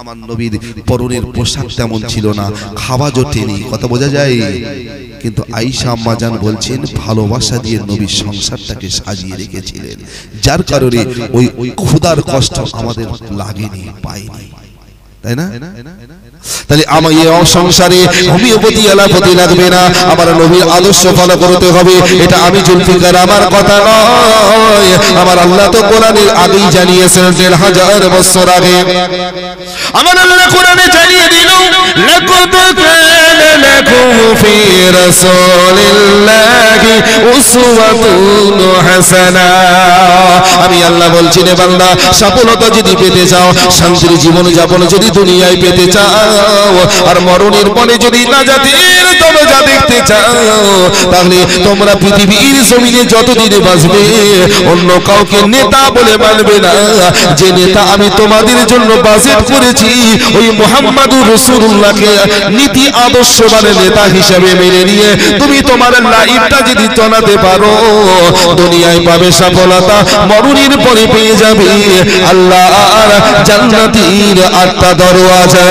আমার নবীর পরনের পোশাক তেমন ছিল না, খাওয়া জোটেনি। কথা বোঝা যায়? কিন্তু আয়েশা আম্মাজান বলছেন ভালোবাসা দিয়ে নবীর সংসারটাকে সাজিয়ে রেখেছিলেন, যার কারণে ওই ক্ষুধার কষ্ট আমাদের লাগেনি, পাইনি, তাই না? তাহলে আমার এই সংসারে হোমিওপ্যাথি এলোপ্যাথি লাগবে না, আমার নবীর আদর্শ ফলো করতে হবে। এটা আমি জুলফিকার আমার কথা নয়, আমার আল্লাহ তো কোরআনের আগেই জানিয়েছেন ১৫০০ বছর আগে। আমার আল্লাহ কোরআনে জানিয়ে দিল লাকাদ কানা লাকুম ফি রাসূলিল্লাহি উসওয়াতুন হাসানা। আমি আল্লাহ বলছি রে বান্দা, সফলতা যদি পেতে চাও, শান্তির জীবন যাপন যদি দুনিয়ায় পেতে চাও, আর মরণের পরে যদি নাজাতের দরজা দেখতে চাও, তাহলে তোমরা পৃথিবীর জমিনে যতদিন বাঁচবে অন্য কাউকে নেতা বলে মানবে না। যে নেতা আমি তোমাদের জন্য বাজেট করেছি, ওই মুহাম্মাদুর রাসূলুল্লাহকে নীতি আদর্শবান নেতা হিসেবে মেনে নিয়ে তুমি তোমার লাইফটা যদি চালাতে পারো, দুনিয়ায় পাবে সফলতা, মরণের পরে পেয়ে যাবে আল্লাহর জান্নাতের ৮টা দরওয়াজা।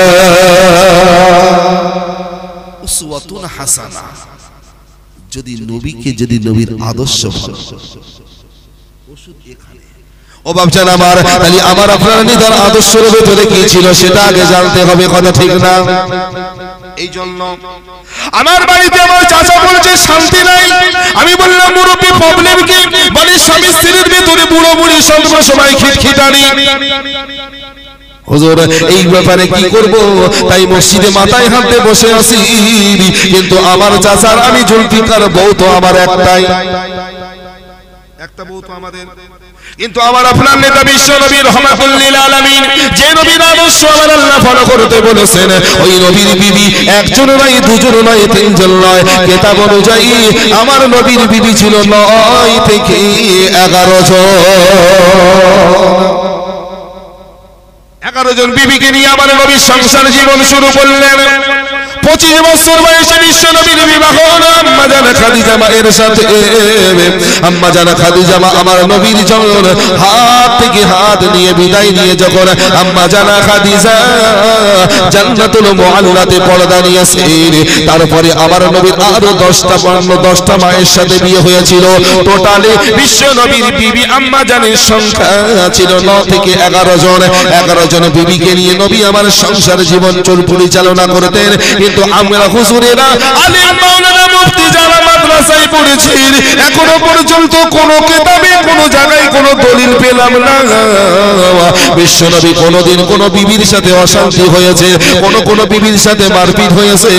উসওয়াতুন হাসানা, যদি নবীকে, যদি নবীর আদর্শ ও বাপজান আমার, তাহলে আমার আপনার নিদার আদর্শের ভেতরে কি ছিল সেটা আগে জানতে হবে, কথা ঠিক না? এই জন্য আমার বাড়িতে আমার চাচা বলছে শান্তি নাই, আমি বললাম মুরব্বী প্রবলেম কি? বলে স্বামী স্ত্রীর ভেতরে বুড়ো বুড়ি সবসময় খিটখিটানি। হুজুর এই ব্যাপারে কি করব? তাই মসজিদে মাথায় হাত দিয়ে বসে আছি, কিন্তু আমার চাচার আমি জুলফিকার বউ তো আমার একটাই, একটা বউ তো আমাদের। কিন্তু আমার আপনার নেতা বিশ্ব নবী রাহমাতুল লিল আলামিন, যে নবীর আদর্শ আমার আল্লাহ ফলো করতে বলেছেন, ওই নবীর বিবি একজন নয়, দুজন নয়, তিনজন নয়, কিতাব অনুযায়ী আমার নবীর বিবি ছিল ৯ থেকে ১১ জন। ১১ জন বিবিকে নিয়ে আমার নবীর সংসার জীবন শুরু করলেন। 25 বছর বয়সে বিশ্ব নবীর বিবাহ আম্মা জানা খাদিজা মায়ের সাথে। আম্মা জানা খাদিজা মা আমার নবীর যখন হাত থেকে হাত নিয়ে বিদায় নিয়ে যখন আম্মা জানা খাদিজা জান্নাতুল মুআল্লাতে পর্দা নিয়েছেন, তারপরে আমার নবীর আরো 10টা মায়ের সাথে বিয়ে হয়েছিল। টোটালি বিশ্ব নবীর বিবি আম্মা জানের সংখ্যা ছিল 9 থেকে 11 জন। 11 জন বিবিকে নিয়ে নবী আমার সংসার জীবন পরিচালনা করতেন। কিন্তু আমরা হুজুরেরা, আলেম মাওলানা মুফতি যারা মাদ্রাসায় পড়েছেন, এখনো পর্যন্ত কোনো কিতাবে কোনো জায়গায় কোনো দলিল পেলাম না বিশ্বনবী কোনোদিন কোনো বিবির সাথে অশান্তি হয়েছে, কোনো বিবির সাথে মারপিট হয়েছে,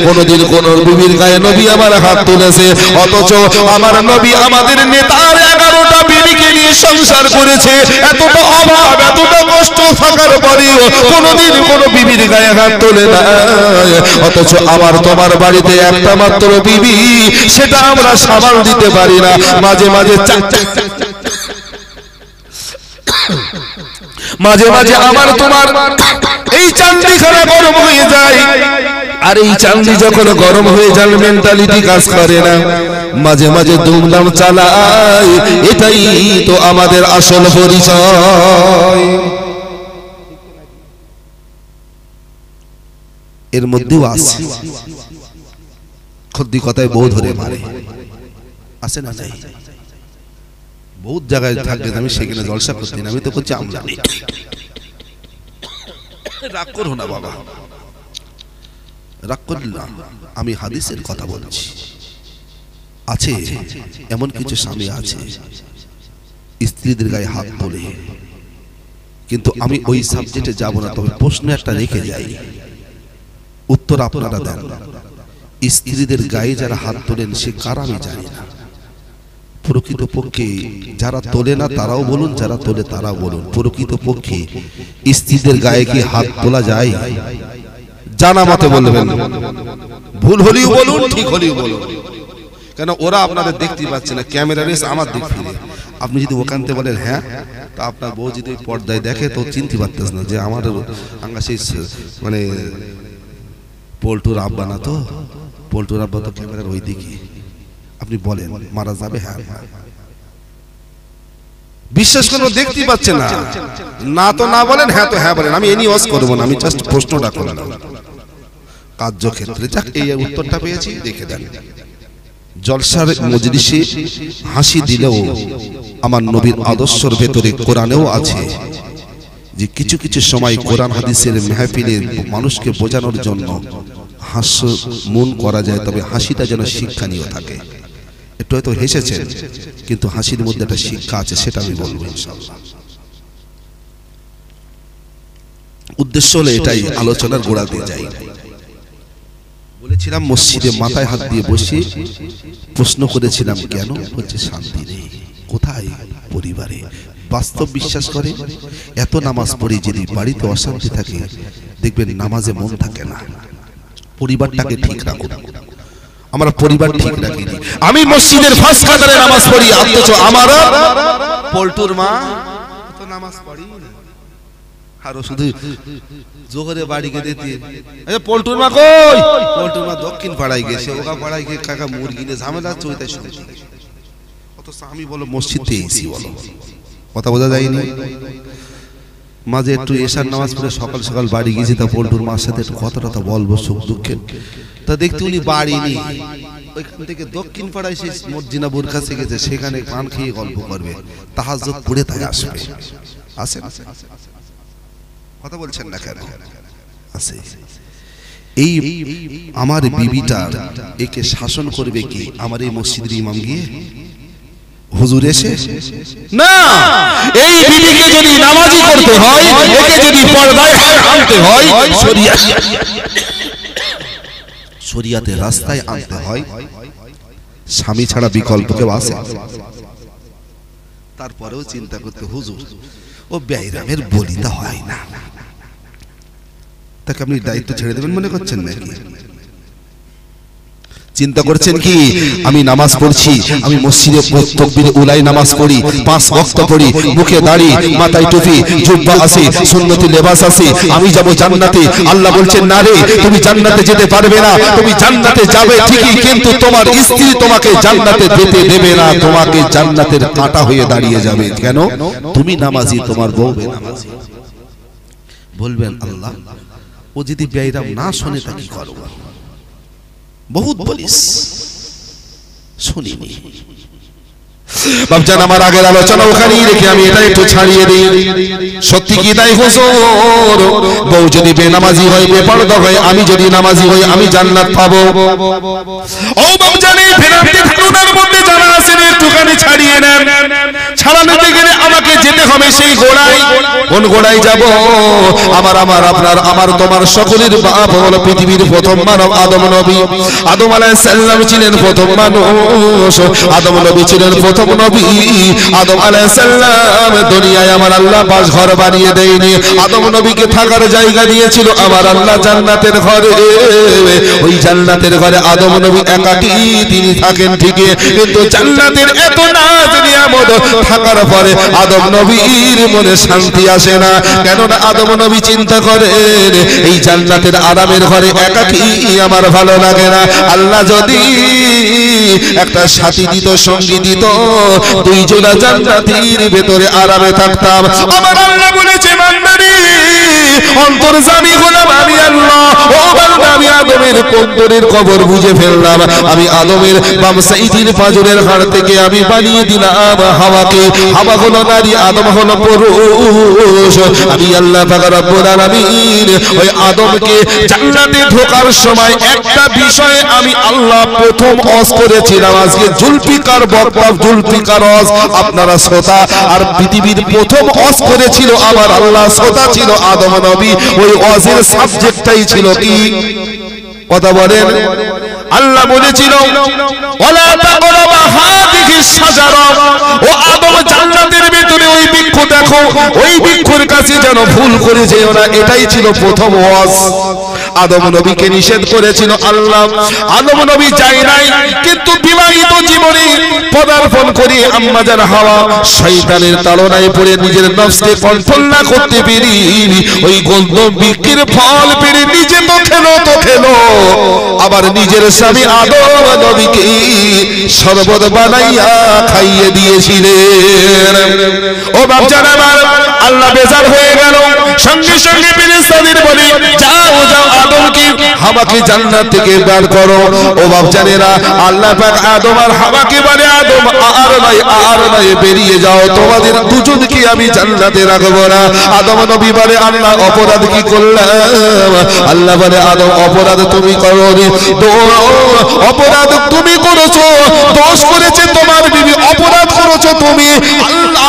কোনোদিন কোন বিবির গায়ে নবী আমার হাত তুলেছে। অথচ আমার নবী আমাদের নেতার 11টা বিবিকে নিয়ে সংসার করেছে। এতটা অভাব, এতটা কষ্ট থাকার পরেও কোনোদিন কোনো বিবির গায়ে হাত তোলে না। অথচ আমার তোমার বাড়িতে একটা মাত্র বিবি, সেটা আমরা সামাল দিতে পারি না। মাঝে মাঝে আমার তোমার এই চান্দিখানা গরম হয়ে যায়, আর এই চান্দি যখন গরম হয়ে যায় মেন্টালিটি কাজ করে না, মাঝে মাঝে দুমদাম চালায়। এটাই তো আমাদের আসল পরিচয়। এর মধ্যেও আছে খদ্দি কথায় বউ ধরে মারে, আছে না? নাই বহুত জায়গায় থাকবে, আমি সেখানে জলসা করতে না, আমি তো করছি আমরা রাগ করো না বাবা, রাগ করলাম। আমি হাদিসের কথা বলছি। আছে এমন কিছু স্বামী আছে স্ত্রীদের গায়ে হাত তোলে, কিন্তু আমি ওই সাবজেক্টে যাব না, তবে প্রশ্ন একটা রেখে যাই, উত্তর আপনারা দেন। স্ত্রীদের গায়ে যারা হাত তোলেন সে কারা আমি জানি না। প্রকৃতপক্ষে যারা তোলে না তারাও বলুন, যারা তোলে তারাও বলুন, প্রকৃতপক্ষে স্ত্রীদের গায়ে কি হাত তোলা যায়? জানা মতে বলবেন, ভুল হলেও বলুন, ঠিক হলেও বলুন। কেন ওরা আপনাদের দেখতে পাচ্ছে না, ক্যামেরা রেস আমার দিক ফিরে। আপনি যদি ওখানতে বলেন হ্যাঁ, তা আপনার বউ যদি পর্দায় দেখে তো চিনতে পারতেছ না যে আমার আঙ্গা সেই মানে পল্টুর আব্বা না, তো পল্টুর আব্বা তো ক্যামেরার ওই দিকে। আপনি বলেন মারা যাবে, হ্যাঁ বিশ্বাস করুন দেখতে পাচ্ছে না, না তো না বলেন, হ্যাঁ তো হ্যাঁ বলেন। আমি এনি ওয়াজ করবো না, আমি জাস্ট প্রশ্নটা করলাম। কার্যক্ষেত্রে। যাক, এই উত্তরটা পেয়েছি, রেখে দেন। জলসার মজলিসে হাসি দিলেও আমার নবীর আদর্শের ভেতরে কোরআনেও আছে যে কিছু কিছু সময় কোরআন হাদিসের মেহফিলে মানুষকে বোঝানোর জন্য হাস্য মন করা যায়, তবে হাসিটা যেন শিক্ষণীয় থাকে। একটু হয়তো হেসেছেন, কিন্তু হাসির মধ্যে একটা শিক্ষা আছে, সেটা আমি বলবো ইনশাআল্লাহ। উদ্দেশ্য হলো এটাই, আলোচনার গোড়াতে যাই। বলেছিলাম মসজিদে মাথায় হাত দিয়ে বসে প্রশ্ন করেছিলাম, কেন? হচ্ছে শান্তি নেই। কোথায়? পরিবারে। বাস্তব বিশ্বাস করে এত নামাজ পড়ি, যদি বাড়িতে অশান্তি থাকে দেখবেন নামাজে মন থাকে না। পরিবারটাকে ঠিক রাখুন। আমরা পরিবার ঠিক রাখিনি। আমি মসজিদের ফার্স্ট কাতারে নামাজ পড়ি, অথচ আমার পল্টুর মা তো নামাজ পড়ি না, আর শুধু জোহরে বাড়ি গিয়ে দিতে, পল্টুর মা কই? পল্টুর মা দক্ষিণ পাড়ায় গেছে, ওকা পাড়ায় গিয়ে কাকা মুরগি নিয়ে ঝামেলা চলতে শুনছি। অথচ আমি বলো মসজিদে এসি, বলো কথা বোঝা যায়নি। মাঝে একটু এশার নামাজ পড়ে সকাল সকাল বাড়ি গিয়েছি, তা পল্টুর মার সাথে একটু কথা বলবো সুখ দুঃখের, তা দেখতে উনি বাড়ি নেই। ওইখান থেকে দক্ষিণ পাড়ায় সেই মর্জিনাবুর কাছে গেছে, সেখানে পান খেয়ে গল্প করবে, তাহাজ্জুদ পড়ে তাই আসবে। আসে কথা বলছেন না কেন? আছে। এই আমার বিবিটা, একে শাসন করবে কি? আমার এই মসজিদের ইমাম গিয়ে, হুজুর এসে না। এই বিবিকে যদি নামাজি করতে হয়, একে যদি পর্দায় আনতে হয়, শরিয়াতের রাস্তায় আনতে হয়, স্বামী ছাড়া বিকল্প কেউ আছে? তারপরেও চিন্তা করতে, হুজুর ও বেঈরামের বলিতা হয় না, তাকে আপনি দায়িত্ব ছেড়ে দেবেন মনে করছেন নাকি? চিন্তা করছেন কি? আমি নামাজ পড়ছি, আমি মসজিদে তাকবীরে উলাই নামাজ পড়ি, 5 ওয়াক্ত পড়ি, মুখে দাড়ি, মাথায় টুপি, জুব্বা আছে, সুন্নতি লেবাস আছে, আমি যাব জান্নাতে। আল্লাহ বলছেন, না রে, তুমি জান্নাতে যেতে পারবে না। তুমি জান্নাতে যাবে ঠিকই, কিন্তু তোমার স্ত্রী তোমাকে জান্নাতে যেতে দেবে না, তোমাকে জান্নাতের কাঁটা হয়ে দাঁড়িয়ে যাবে। কেন? তুমি নামাজি, তোমার বউ বেনামাজি। বলবেন, আল্লাহ ও যদি বেঈরাম না শোনে তা কি করব? বহুত বলিস, শুনিনি। বাপজান, আমার আগের আলোচনা ওখানেই রেখে আমি এটা একটু ছাড়িয়ে দিই। সত্যি কি তাই হুজুর? বউ যদি বেনামাজি হয়, বেপরদা হয়, আমি যদি নামাজি হই, আমি জান্নাত পাবো। ও বাপজান, এই ভ্রান্তি ধারণার মধ্যে যারা আছেন একটুখানি ছাড়িয়ে নেন। ছাড়ানোতে গেলে আমাকে যেতে হবে সেই গোড়ায়। কোন গোড়ায় যাব? আমার তোমার সকলের বাপ হলো পৃথিবীর প্রথম মানব আদম নবী। আদম আলাইহিস সালাম ছিলেন প্রথম মানুষ, আদম নবী ছিলেন প্রথম নবী। আদম আলাইহিস সালাম দুনিয়ায় আমার আল্লাহ বাস ঘর বানিয়ে দেয়নি, আদম নবীকে থাকার জায়গা দিয়েছিল আমার আল্লাহ জান্নাতের ঘরে। ওই জান্নাতের ঘরে আদম নবী একাকী তিনি থাকেন ঠিকই, কিন্তু জান্নাতের এত নাজ নিয়ামত থাকার পরে আদম নবীর মনে শান্তি আসে না। কেননা আদম নবী চিন্তা করেন, এই জান্নাতের আরামের ঘরে একাকী আমার ভালো লাগে না। আল্লাহ যদি একটা সাথী দিত, সঙ্গী দিত, দুই জোড়া জান্নাতীর ভেতরে আরামে থাকতাম। আমার আল্লাহ বলেছে, বান্দারে অন্তর্যামী হলাম আমি আল্লাহ। ও বান্দা, আমি আদমের কবরের কবর বুঝে ফেললাম। আমি আদমের বাম সাইদের পাঁজরের হাড় থেকে আমি বানিয়ে দিলাম হাওয়াকে। হাওয়া হলো নারী, আদম হলো পুরুষ। আমি আল্লাহ পাক রব্বুল আলামিন ওই আদমকে জান্নাতে ঢোকার সময় একটা বিষয়ে আমি আল্লাহ প্রথম ওয়াজ করেছিলাম। আজকে জুলফিকার বক্তা, জুলফিকার ওয়াজ আপনারা শ্রোতা, আর পৃথিবীর প্রথম ওয়াজ করেছিল আমার আল্লাহ, শ্রোতা ছিল আদম নবী। ওই ওয়াজের সাবজেক্টটাই ছিল কি? কথা বলেন। আল্লাহ বলেছিল, ওয়ালা তাকরাবা হাদিহিস শাজারা। ও আদম, জান্নাতের ভিতরে ওই বৃক্ষ দেখো, ওই বৃক্ষের কাছে যেন ভুল করে যেও না। এটাই ছিল প্রথম ওয়াজ। আদম নবীকে নিষেধ করেছিল আল্লাহ। আদম নবী যায় নাই, কিন্তু বিবাহিত জীবনে পদার্পণ করে আম্মা জান হাওয়া শয়তানের তাড়নায় পড়ে নিজের নফসকে কন্ট্রোল না করতে পেরে ওই গন্ধম বৃক্ষের ফল পেরে নিজে তো খেলো, আবার নিজের স্বামী আদম নবীকে শরবত বানাইয়া খাইয়ে দিয়েছিলেন। ও বাপজান আমার, আল্লাহ বেজার হয়ে গেল। সঙ্গে সঙ্গে ফেরেশতাদের বলে যাও যাও আদমকে হাওয়াকে জান্নাত থেকে বের করো। ও বাপজানেরা আল্লাহ পাক আদম আর হাওয়াকে বলে আদম আর নাই বেরিয়ে যাও, তোমাদের দুজনকে আমি জান্নাতে রাখবো না। আদম নবী বলে আল্লাহ অপরাধ কি করলাম? আল্লাহ বলে আদম অপরাধ তুমি করোনি, অপরাধ তুমি করেছো, দোষ করেছে তোমার বিবি, অপরাধ করেছো তুমি।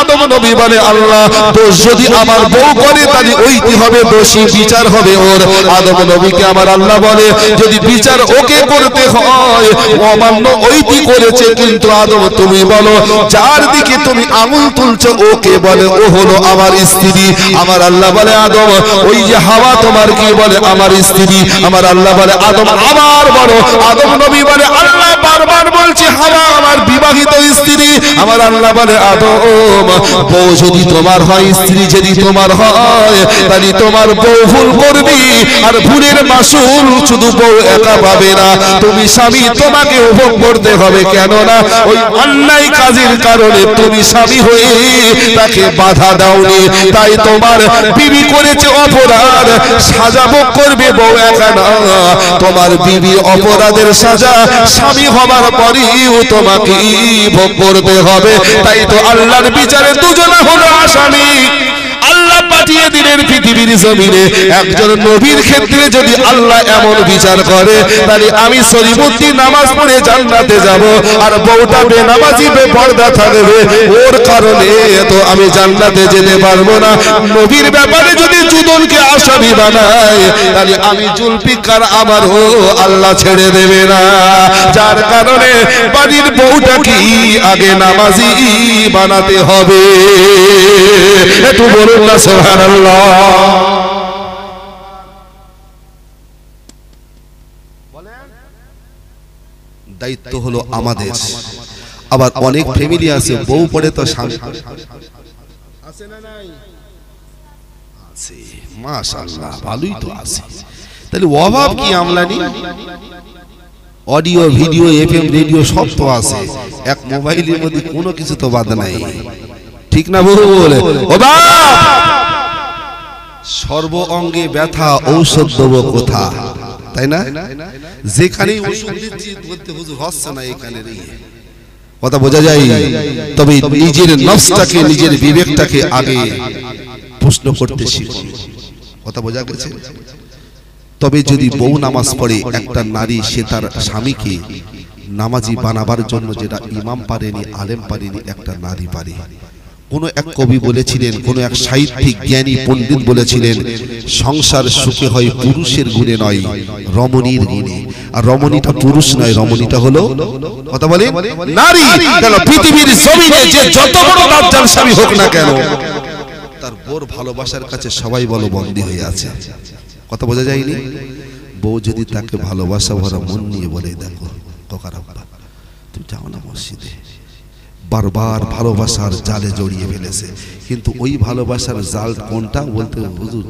আদম নবী বলে আল্লাহ দোষ যদি আমার বউ করে তাহলে ওইটি হবে দোষী, বিচার হবে ওর। আদম নবীকে আমার আল্লাহ বলে যদি বিচার ওকে করতে হয় অমান্য ওইটি করেছে, কিন্তু আদম তুমি বলো যার দিকে তুমি আঙুল তুলছো ওকে বলে ও হলো আমার স্ত্রী। আমার আল্লাহ বলে আদম ওই যে হাওয়া তোমার কি বলে আমার স্ত্রী। আমার আল্লাহ বলে আদম আবার বলো। আদম নবী বলে আল্লাহ বারবার বলছে হাওয়া আমার বিবাহিত স্ত্রী। আমার আল্লাহ বলে আদম বউ যদি তোমার হয়, স্ত্রী যদি তোমার হয়, তাহলে তোমার বউ ভুল করবি, আর ভুলের মাসুল শুধু বউ একা পাবে না, তুমি স্বামী তোমাকে উপভোগ করতে হবে। কেননা ওই অন্যায় কাজের কারণে তুমি স্বামী হয়ে তাকে বাধা দাওনি, তাই তোমার বিবি করেছে অপরাধ, সাজা ভোগ করবে বউ একা না, তোমার বিবি অপরাধের সাজা স্বামী হবার পরেও তোমাকে ভোগ করতে হবে। তাই তো আল্লাহর বিচারে দুজনা হলো আসামি। আল্লাহ পাঠিয়ে দিলেন পৃথিবীর জমিনে একজন নবীর ক্ষেত্রে যদি আল্লাহ এমন বিচার করে, তাহলে আমি শরীয়তি নামাজ পড়ে জান্নাতে যাব, আর বউটা বেনামাজি বেপরদা থাকবে, ওর কারণে তো আমি জান্নাতে যেতে পারবো না। নবীর ব্যাপারে যদি জুদনকে আসামি বানায়, তাহলে আমি জুলফিকার আমারও আল্লাহ ছেড়ে দেবে না। যার কারণে বাড়ির বউটাকে আগে নামাজি বানাতে হবে। একটু বলুন না সুবহানাল্লাহ। দায়িত্ব হলো আমাদের। আবার অনেক ফ্যামিলি আছে বউ পড়ে তো স্বামী আছে না নাই? আছে, মাশাআল্লাহ ভালোই তো আছে। তাহলে অভাব কি আমলানি? অডিও ভিডিও এফএম রেডিও সব তো আছে, এক মোবাইলের মধ্যে কোনো কিছু তো বাদ নাই, ঠিক না বলবো? বলে ও বাপ সর্ব অঙ্গে ব্যথা ঔষধ দেবো কোথা, তাই না? যেখানেই ওষুধ দিচ্ছি বলতে হুজুর হচ্ছে না, এখানে কথা বোঝা যায়। তবে নিজের নফসটাকে নিজের বিবেকটাকে আগে প্রশ্ন করতে শিখুন, কথা বোঝা গেছে? তবে যদি বউ নামাজ পড়ে একটা নারী, সে তার স্বামীকে নামাজি বানাবার জন্য যেটা ইমাম পারেনি, আলেম পারেনি, একটা নারী পারে। কোন এক কবি বলেছিলেন, কোন এক সাহিত্যিক জ্ঞানী পণ্ডিত বলেছিলেন, সংসার সুখে হয় পুরুষের গুণে নয় রমণীর গুণে। আর রমণীটা পুরুষ নয়, রমণীটা হলো কথা বলে নারী। কেন পৃথিবীর জমিনে যে যত বড় দাজ্জাল স্বামী হোক না কেন, তার বউর ভালোবাসার কাছে সবাই বলো বন্দী হয়ে আছে। কথা বোঝা যায়নি? বউ যদি তাকে ভালোবাসা ভরা মন নিয়ে বলে দেখো ককার আব্বা তুমি যাও না মসজিদে, বারবার ভালোবাসার জালে জড়িয়ে ফেলেছে। কিন্তু ওই ভালোবাসার জাল কোনটা বলতে হুজুর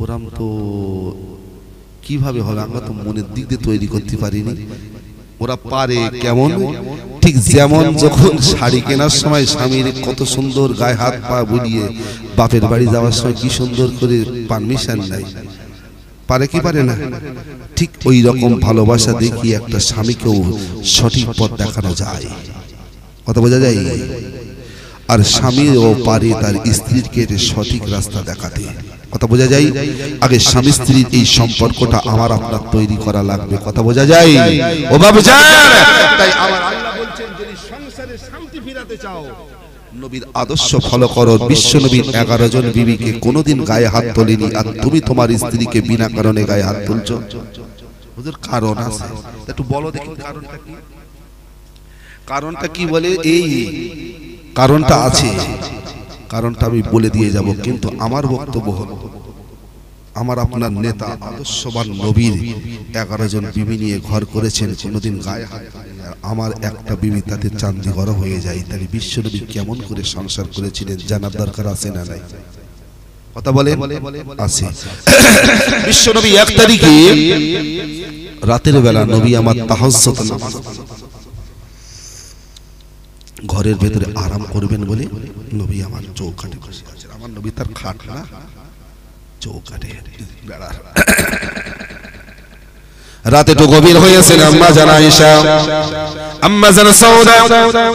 ওরাম তো কিভাবে হবে, আমরা তো মনের দিক দিয়ে তৈরি করতে পারিনি। ওরা পারে কেমন? ঠিক যেমন যখন শাড়ি কেনার সময় স্বামীর কত সুন্দর গায়ে হাত পা বুলিয়ে বাপের বাড়ি যাওয়ার সময় কি সুন্দর করে পারমিশন নেয়, পারে কি পারে না? ঠিক ওই রকম ভালোবাসা দেখিয়ে একটা স্বামীকেও সঠিক পথ দেখানো যায়, কথা বোঝা যায়? আর স্বামীও পারে তার স্ত্রীকে সঠিক রাস্তা দেখাতে, কথা বোঝা যায়? আগে স্বামী স্ত্রীর এই সম্পর্কটা আমার আপনার তৈরি করা লাগবে, কথা বোঝা যায়? ও বাবু জান, তাই আমার আল্লাহ বলছেন যদি সংসারে শান্তি ফিরাতে চাও নবীর আদর্শ ফলো করো। বিশ্ব নবীর 11 জন বিবিকে কোনোদিন গায়ে হাত তোলেনি, আর তুমি তোমার স্ত্রীকে বিনা কারণে গায়ে হাত তুলছো। ওদের কারণ আছে, একটু বলো দেখি কারণটা কি? কারণটা কি বলে? এই কারণটা আছে, কারণটা আমি বলে দিয়ে যাব। কিন্তু আমার বক্তব্য হলো আমার আপনার নেতা আদর্শবান নবীর 11 জন বিবি নিয়ে ঘর করেছেন, কোনোদিন গায়ে হাত, আমার একটা বিবি তাতে চান্দি ঘর হয়ে যায়। তাহলে বিশ্বনবী কেমন করে সংসার করেছিলেন জানার দরকার আছে না নাই? কথা বলেন আছে। বিশ্বনবী 1 তারিখে রাতের বেলা নবী আমার তাহাজ্জুদ নামাজ ঘরের ভেতরে আরাম করবেন বলে নবী আমার চৌকাঠে বসে আছেন। আমার নবী তার খাট না, চৌকাঠে বেড়ার। রাতে তো গভীর হয়েছে, আম্মা জান আয়েশা, আম্মা জান সাউদা,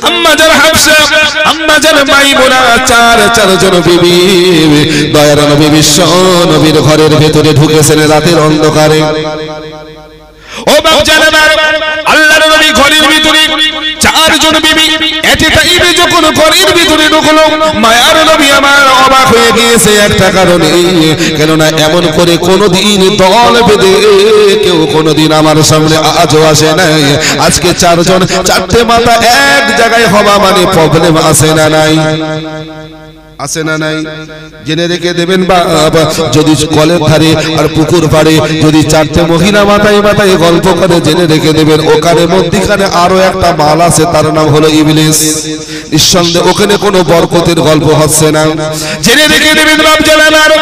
আম্মা জান হাফসা, আম্মা জান মাইমুনা, চারজন বিবি দয়ার নবী বিশ্ব নবীর ঘরের ভেতরে ঢুকেছেন রাতের অন্ধকারে। ও বাপ জানেন, আল্লাহর নবী ঘরের ভিতরে চারজন বিবি এতে তাইবে যখন ঘরের ভিতরে ঢুকলো, মায়ার নবী আমার অবাক হয়ে গিয়েছে একটা কারণে, কেননা এমন করে কোনোদিন দল বেঁধে কেউ কোনোদিন আমার সামনে আজও আসে নাই। আজকে চারজন, চারটে মাথা এক জায়গায় হওয়া মানে প্রবলেম আছে না নাই? আছে না নাই? জেনে রেখে দেবেন বাবা, যদি কলের ধারে আর পুকুর পাড়ে যদি চারটে মহিলা মাথায় মাথায় গল্প করে, জেনে রেখে দেবেন ওখানে মধ্যিখানে আরো একটা মাল আছে, তার নাম হলো ইবলিস। নিঃসন্দেহে ওখানে কোনো বরকতের গল্প হচ্ছে না, জেনে রেখে দেবেন বাপ জানার।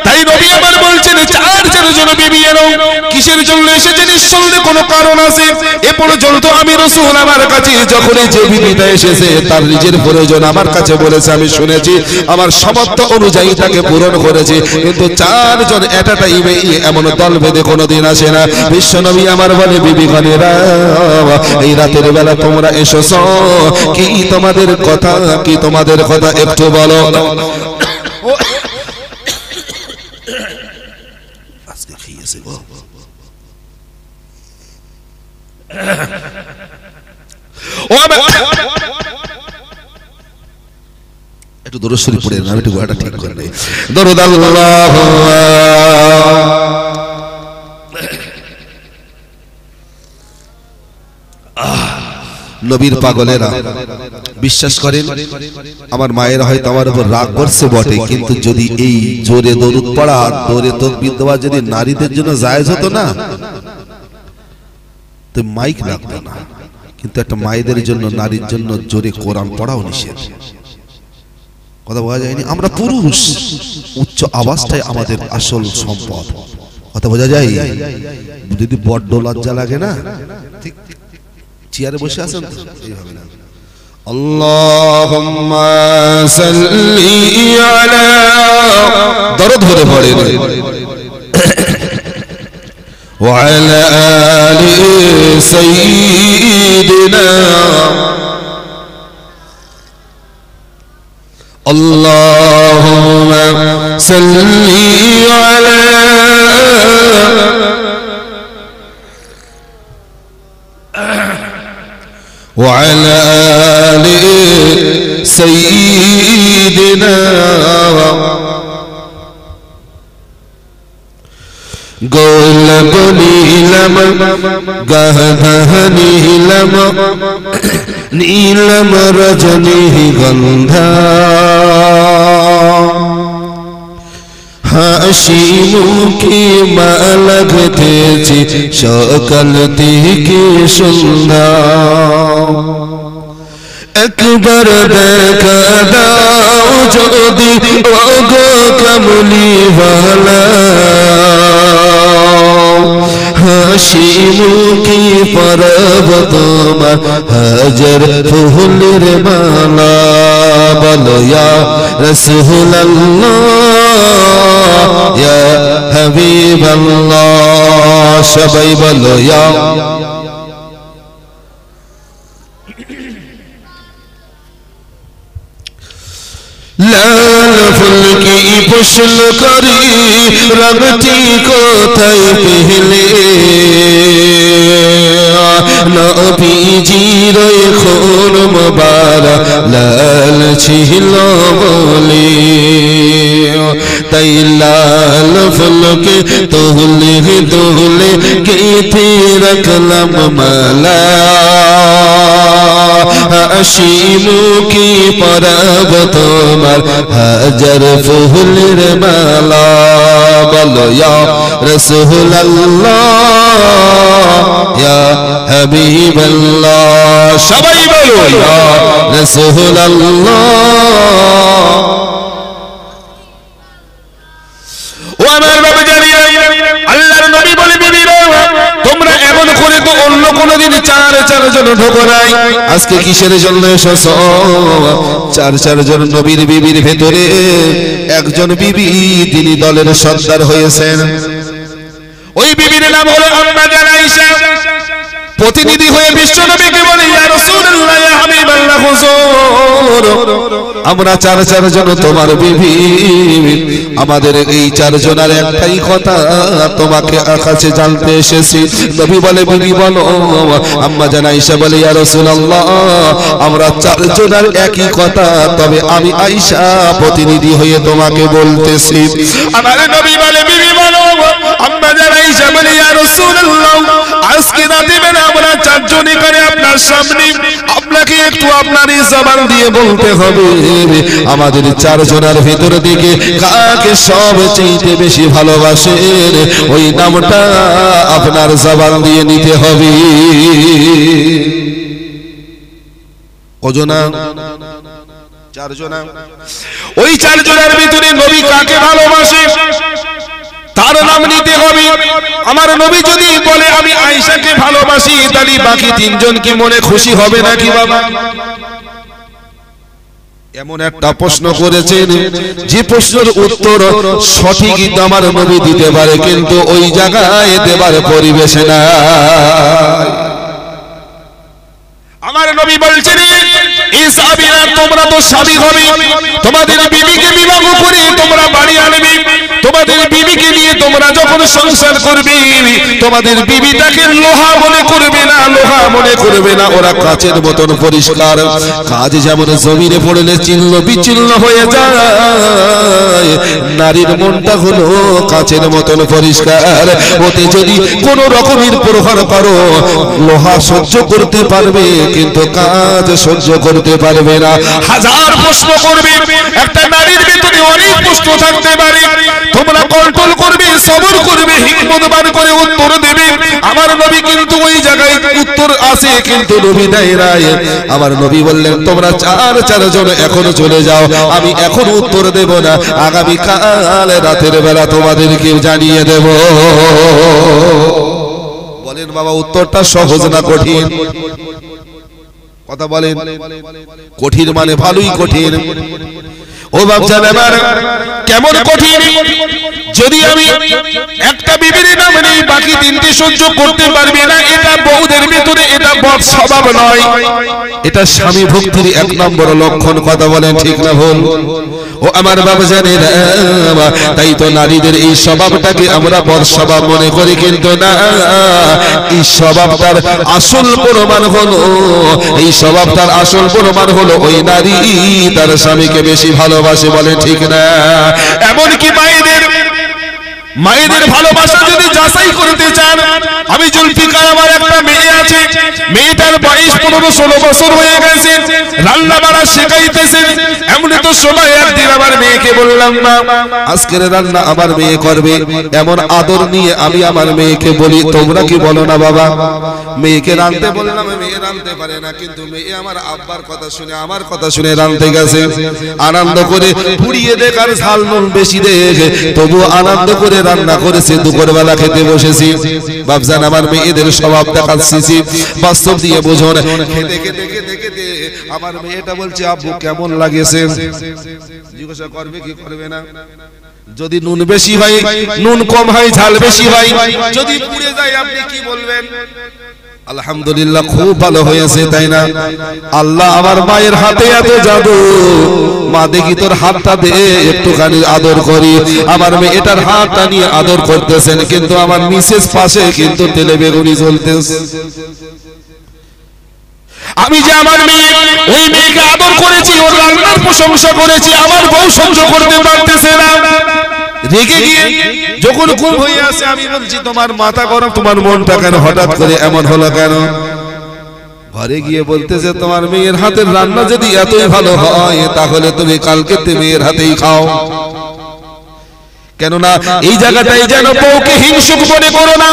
তাই নবী আমার বলছেন চারজন বিবি এলো, কিসের জন্য এসেছে? নিঃসন্দেহে কোনো কারণ আছে। এ পর্যন্ত আমি রাসূল আমার কাছে যখনই যে বিবিটা এসেছে তার নিজের প্রয়োজন আমার কাছে বলেছে, আমি শুনেছি, আমার সামর্থ্য অনুযায়ী তাকে পূরণ করেছে। কিন্তু চারজন এট আ টাইমে এমন দল বেঁধে কোনোদিন আসে না। বিশ্বনবী আমার বলে, বিবিগণেরা এই রাতের বেলা তোমরা এসেছো, কি তোমাদের কথা, কি তোমাদের কথা একটু বলো। আজকে খেয়েছে গো, একটু দরুদ শরীফ পড়ে না, একটু গলাটা ঠিক করে নেই। দরুদ আল্লাহু নবীর পাগলেরা বিশ্বাস করেন, আমার মায়ের হয়তো আমার উপর রাগ করছে বটে, কিন্তু যদি এই জোরে দরুদ পড়া, জোরে তাকবীর দেওয়া যদি নারীদের জন্য জায়েজ হতো না, তো মাইক লাগতো না। কিন্তু একটা মায়েদের জন্য, নারীর জন্য জোরে কোরআন পড়াও নিষেধ। কথা বোঝা যায়নি? আমরা পুরুষ, উচ্চ আওয়াজটাই আমাদের আসল সম্পদ। কথা বোঝা যায়? যদি বড্ড লজ্জা লাগে না, ঠিক চেয়ারে বসে আছেন তো এইভাবে না, আল্লাহুম্মা সাল্লি আলা, দরদ ধরে পড়ে ওয়া আলা আলি সাইয়্যিদিনা, আল্লাহুম্মা সাল্লি আলা وعلى آل سيدنا গোল বলিলাম গাধা নীলম নীলম রজনী গন্ধা হাসি মুখে মা লাগতেছে সকাল থেকে সন্ধ্যা একবার দেখা দাও যদি ওগো কামলিওয়ালা হাসি মুখে পরব তোমার হাজার ফুলের মালা বলো ইয়া রাসূলুল্লাহ ইয়া হাবিবাল্লাহ সবাই বলো ইয়া লাল ফুল কি পুষ্ল করি রঙটি কোথায় পেলে নবীজির খুন মুবারক লাল ছিল বলে তাই লাল ফুলকে তুলে তুলে গেঁথে রাখলাম মালা হাসি মুখে পরাব তোমার হাজার ফুলের মালা বলো ইয়া রাসূলুল্লাহ ইয়া হাবিবাল্লাহ সবাই বলো ইয়া রাসূলুল্লাহ ও আমার বাবা জানি আল্লাহর নবী বলে বিবিরা তোমরা এমন করে ভেতরে তো অন্য কোনদিন চারজন ঢোকো নাই, আজকে কিসের জন্য এসেছো? চারজন নবীর বিবির ভেতরে একজন বিবি তিনি দলের সর্দার হয়েছেন। ওই বিবির নাম হলো আম্মা জান আয়েশা। প্রতিনিধি হয়ে বিশ্ব নবীকে বলে, ইয়া রাসূলুল্লাহ, ইয়া হাবিবাল্লাহ, হুজুর আমরা চারজন তোমার বিবি, আমাদের এই চারজনের একটাই কথা তোমাকে কাছে জানতে এসেছি। নবী বলে, বিবি বলো। আম্মা জান আয়েশা বলে, ইয়া রাসূলুল্লাহ আমরা চারজনের একই কথা, তবে আমি আয়েশা প্রতিনিধি হয়ে তোমাকে বলতেছি। আমার নবী বলে, বিবি বলো। আম্মা জান আয়েশা বলে, ইয়া রাসূলুল্লাহ আজকে রাতে বেলা আমরা চারজন এখানে আপনার সামনে, আপনাকে একটু আপনারই জবান দিয়ে বলতে হবে, আমাদের চারজনের ভেতর দিকে কাকে সবচেয়ে বেশি ভালোবাসেন ওই নামটা আপনার জবান দিয়ে নিতে হবে। কজনা? চারজনা। ওই চারজনের ভিতরে নবী কাকে ভালোবাসে তার নাম নিতে হবে। আমার নবী যদি বলে আমি আয়েশাকে ভালোবাসি, তাহলে বাকি তিনজন কি মনে খুশি হবে নাকি বাবা? এমন একটা প্রশ্ন করেছেন যে প্রশ্নের উত্তর সঠিক আমার নবী দিতে পারে, কিন্তু ওই জায়গায় দেবার পরিবেশে না। আমার নবী বলছেন, এই সাহাবীরা তোমরা তো স্বামী হবে, তোমাদের বিবিকে বিবাহ করে তোমরা বাড়ি আনবে, তোমাদের বিবিকে নিয়ে তোমরা যখন সংসার করবে, তোমাদের বিবিটাকে লোহা মনে করবে না, লোহা মনে করবে না, ওরা কাচের মতন পরিষ্কার। কাজ যেমন জমিনে পড়লে চিহ্ন বিচ্ছিন্ন হয়ে যায়, নারীর মনটা হলো কাচের মতন পরিষ্কার। ওতে যদি কোন রকমের প্রহার করো, লোহা সহ্য করতে পারবে কিন্তু কাজ সহ্য করতে পারবে না। হাজার প্রশ্ন করবে, একটা নারীর ভিতরে অনেক প্রশ্ন থাকতে পারে, তোমরা কন্ট্রোল করবে, সবর করবে, হিকমতবান করে উত্তর দেবে। আমার নবী কিন্তু ওই জায়গায় উত্তর আসে, কিন্তু নবী দেয় নাই। আমার নবী বললেন, তোমরা চারজন এখনো চলে যাও, আমি এখন উত্তর দেব না, আগামী কাল রাতের বেলা তোমাদেরকে জানিয়ে দেব। বলেন বাবা, উত্তরটা সহজ না কঠিন? কথা বলেন। কঠিন মানে ভালোই কঠিন। ও বাপজান আমার, কেমন কঠিন? যদি আমি একটা বিবির নাম নেই, বাকি তিনটি সহ্য করতে পারবি না, এটা বউদের ভিতরে এটা বদ স্বভাব নয়, এটা স্বামী ভক্তির এক নম্বর লক্ষণ। কথা বলেন ঠিক না ভুল? ও আমার বাপজানেরা, তাই তো নারীদের এই স্বভাবটাকে আমরা বদ স্বভাব মনে করি, কিন্তু না, এই স্বভাবটার আসল প্রমাণ হলো, এই স্বভাবটার আসল প্রমাণ হলো ওই নারী তার স্বামীকে বেশি ভালোবাসে। বলে ঠিক না? এমনকি মায়েদের ভালোবাসা যদি যাচাই করতে চান, আমি জুলফিকার, আমার একটা মেয়ে আছে, মেয়েটার বয়স 15-16 বছর হয়ে গেছে, রান্না বাড়া শেখাইতেছে। এমনি তো সময় একদিন আমার মেয়েকে বললাম, মা আজকের রান্না আমার মেয়ে করবে। এমন আদর নিয়ে আমি আমার মেয়েকে বলি, তোমরা কি বলো না বাবা? মেয়েকে রাঁধতে বললাম, মেয়ে রাঁধতে পারে না, কিন্তু মেয়ে আমার আব্বার কথা শুনে, আমার কথা শুনে রাঁধতে গেছে। আনন্দ করে পুড়িয়ে দেখ আর ঝাল নুন বেশি দেখ, তবু আনন্দ করে রান্না করেছে। দুপুরবেলা খেতে বসেছি। বাপজান, আমার মেয়েদের স্বভাব দেখাচ্ছি, বাস্তব দিয়ে বুঝুন। খেতে খেতে খেতে খেতে আমার মেয়েটা বলছে, আব্বু কেমন লাগেছে? জিজ্ঞাসা করবে কি করবে না? যদি নুন বেশি হয়, নুন কম হয়, ঝাল বেশি হয়, যদি পুড়ে যায় আপনি কি বলবেন? আলহামদুলিল্লাহ, খুব ভালো হয়েছে, তাই না? আল্লাহ আমার মায়ের হাতে এত জাদু। মা দেখি তোর হাতটা দে, একটুখানি আদর করি। আমার মেয়েটার হাতটা নিয়ে আদর করতেছেন, কিন্তু আমার মিসেস পাশে কিন্তু তেলে বেগুনি জ্বলতেছে। আমি যে আমার মেয়ে, ওই মেয়েকে আদর করেছি, ওর রান্নার প্রশংসা করেছি, আমার বউ সহ্য করতে পারতেছে না। রেগে গিয়ে যখন খুব হয়ে আসে, আমি বলছি, তোমার মাথা গরম, তোমার মনটা কেন হঠাৎ করে এমন হলো কেন? ঘরে গিয়ে বলতেছে, তোমার মেয়ের হাতের রান্না যদি এতই ভালো হয়, তাহলে তুমি কালকে মেয়ের হাতেই খাও। কেননা এই জায়গাটাই যেন বউকে হিংসুক মনে করো না।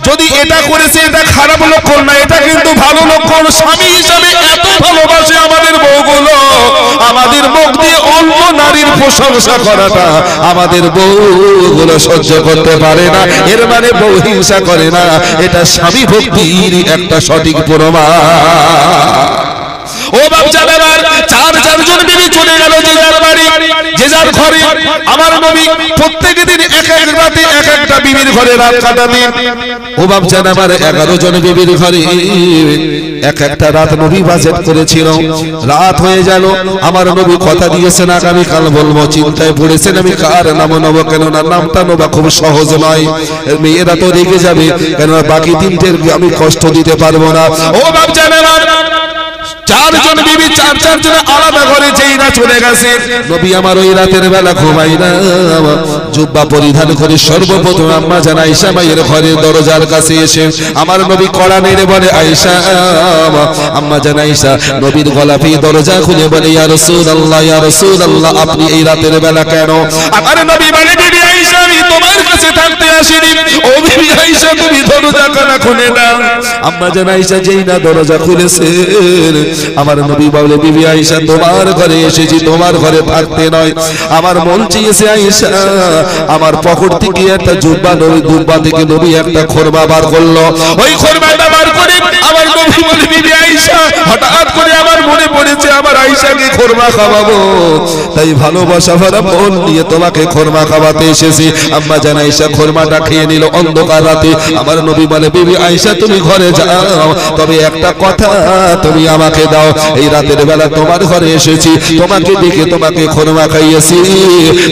যদি এটা করেছে এটা খারাপ লক্ষণ না, এটা কিন্তু ভালো লক্ষণ। স্বামী হিসাবে এত ভালোবাসে আমাদের বউগুলো, আমাদের মুখ দিয়ে অন্য নারীর প্রশংসা করাটা আমাদের বউগুলো সহ্য করতে পারে না, এর মানে বউ হিংসা করে না, এটা স্বামী ভক্তির একটা সঠিক প্রমাণ। ও বাপজান, এবার চারজন বিবি চলে গেল যে যার বাড়ি, যে যার ঘরে। আমার নবী প্রত্যেক দিন এক এক রাতে এক একটা বিবির ঘরে রাত কাটাতেন। ও বাপজান, আমার 11 জন বিবির ঘরে এক একটা রাত নবী বাজেট করেছিল। রাত হয়ে গেল, আমার নবী কথা দিয়েছেন আগামী কাল বলবো। চিন্তায় পড়েছেন আমি কার নাম নেবো, কেননা নামটা নেওয়া খুব সহজ নয়, মেয়েরা তো রেগে যাবে, কেননা বাকি তিনটের আমি কষ্ট দিতে পারবো না। ও বাপজান, আমার চারজন বিবি চারজন আলাদা ঘরে যেই না চলে গেছে, নবী আমার ওই রাতের বেলা ঘুমাই না, জুব্বা পরিধান করে সর্বপ্রথম আম্মা জান আয়েশা মায়ের ঘরের দরজার কাছে এসে আমার নবী কড়া নেড়ে বলে, আয়েশা, আম্মা জান আয়েশা নবীর গলা পেয়ে দরজা খুলে বলে, ইয়া রাসূলুল্লাহ, ইয়া রাসূলুল্লাহ, আপনি এই রাতের বেলা কেন? আমার নবী বলে, বিবি আয়েশা, আমি তোমার কাছে থাকতে আসিনি। ও বিবি আয়েশা, তুমি দরজা কেন খুলে দাও? আম্মা জান আয়েশা যেই না দরজা খুলেছেন, আমার নবী বলে, বিবি আয়েশা, তোমার ঘরে এসেছি, তোমার ঘরে থাকতে নয়। আমার মন চেয়েছে আয়েশা, আমার পকেট থেকে একটা জুব্বা, নবী জুব্বা থেকে নবী একটা খোরমা বার করলো। ওই খোরমাটা বার করে আমার নবী বলে, বিবি আয়েশা, হঠাৎ করে আমার মনে পড়েছে আমার আয়েশাকে খোরমা খাওয়াবো, তাই ভালোবাসা ভরা মন নিয়ে তোমাকে খোরমা খাওয়াতে এসেছি। আম্মা জান আয়েশা খোরমাটা খেয়ে নিল অন্ধকার রাতে। আমার নবী বলে, বিবি আয়েশা, তুমি ঘরে যাও, তবে একটা কথা তুমি আমাকে দাও। এই রাতের বেলা তোমার ঘরে এসেছি, তোমাকে ডেকে তোমাকে খোরমা খাইয়েছি,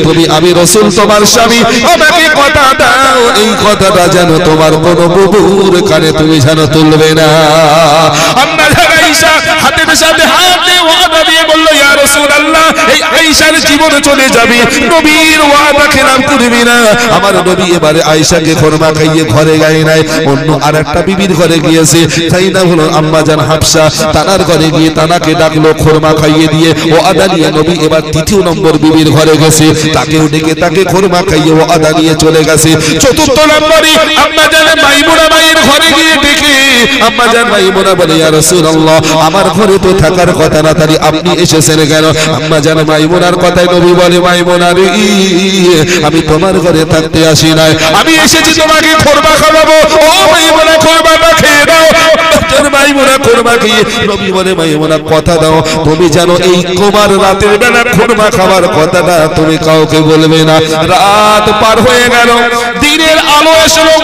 তুমি, আমি রাসূল তোমার স্বামী, আমাকে কথা দাও, এই কথাটা যেন তোমার কোন বুবুর কানে তুমি যেন তুলবে না। আম্মা জান আয়েশা হাতের সাথে হাত দিয়ে ওয়াদা দিয়ে বলল, ইয়া রাসূলুল্লাহ, এই আয়েশার জীবন চলে যাবে, নবীর ওয়াদা খেলাফ করবি না। আমার নবী এবারে আয়েশাকে খোরমা খাইয়ে ঘরে গায়ে নাই, অন্য আরেকটা বিবির ঘরে গিয়েছে, তাই না হলো আম্মা জান হাফসা, তানার ঘরে গিয়ে তানাকে ডাকলো, খোরমা খাইয়ে দিয়ে ও আদা নিয়ে নবী এবার তৃতীয় নম্বর বিবির ঘরে গেছে, তাকেও ডেকে তাকে খোরমা খাইয়ে ও আদা নিয়ে চলে গেছে। চতুর্থ নম্বরে আম্মা জান মাইমুনা মায়ের ঘরে গিয়ে ডেকে আম্মা জান মাইমুনা বলে, ইয়া রাসূলুল্লাহ, আমার ঘরে তো থাকার কথা না, তাই আপনি এসেছেন কেন? আম্মা জান মাইমুনার কথায় নবী বলে, মাইমুনা রে, আমি তোমার ঘরে থাকতে আসি নাই, আমি এসেছি তোমাকে খোরমা খাওয়াবো। ও মাইমুনা, খোরমাটা খেয়ে দাও। মাইমুনা খোরমা খেয়ে নবী বলে, মাইমুনা, কথা দাও, তুমি জানো এই কুমার রাতের বেলা খোরমা খাবার কথাটা তুমি কাউকে বলবে না। রাত পার হয়ে গেল, দিনের আলো এসলো,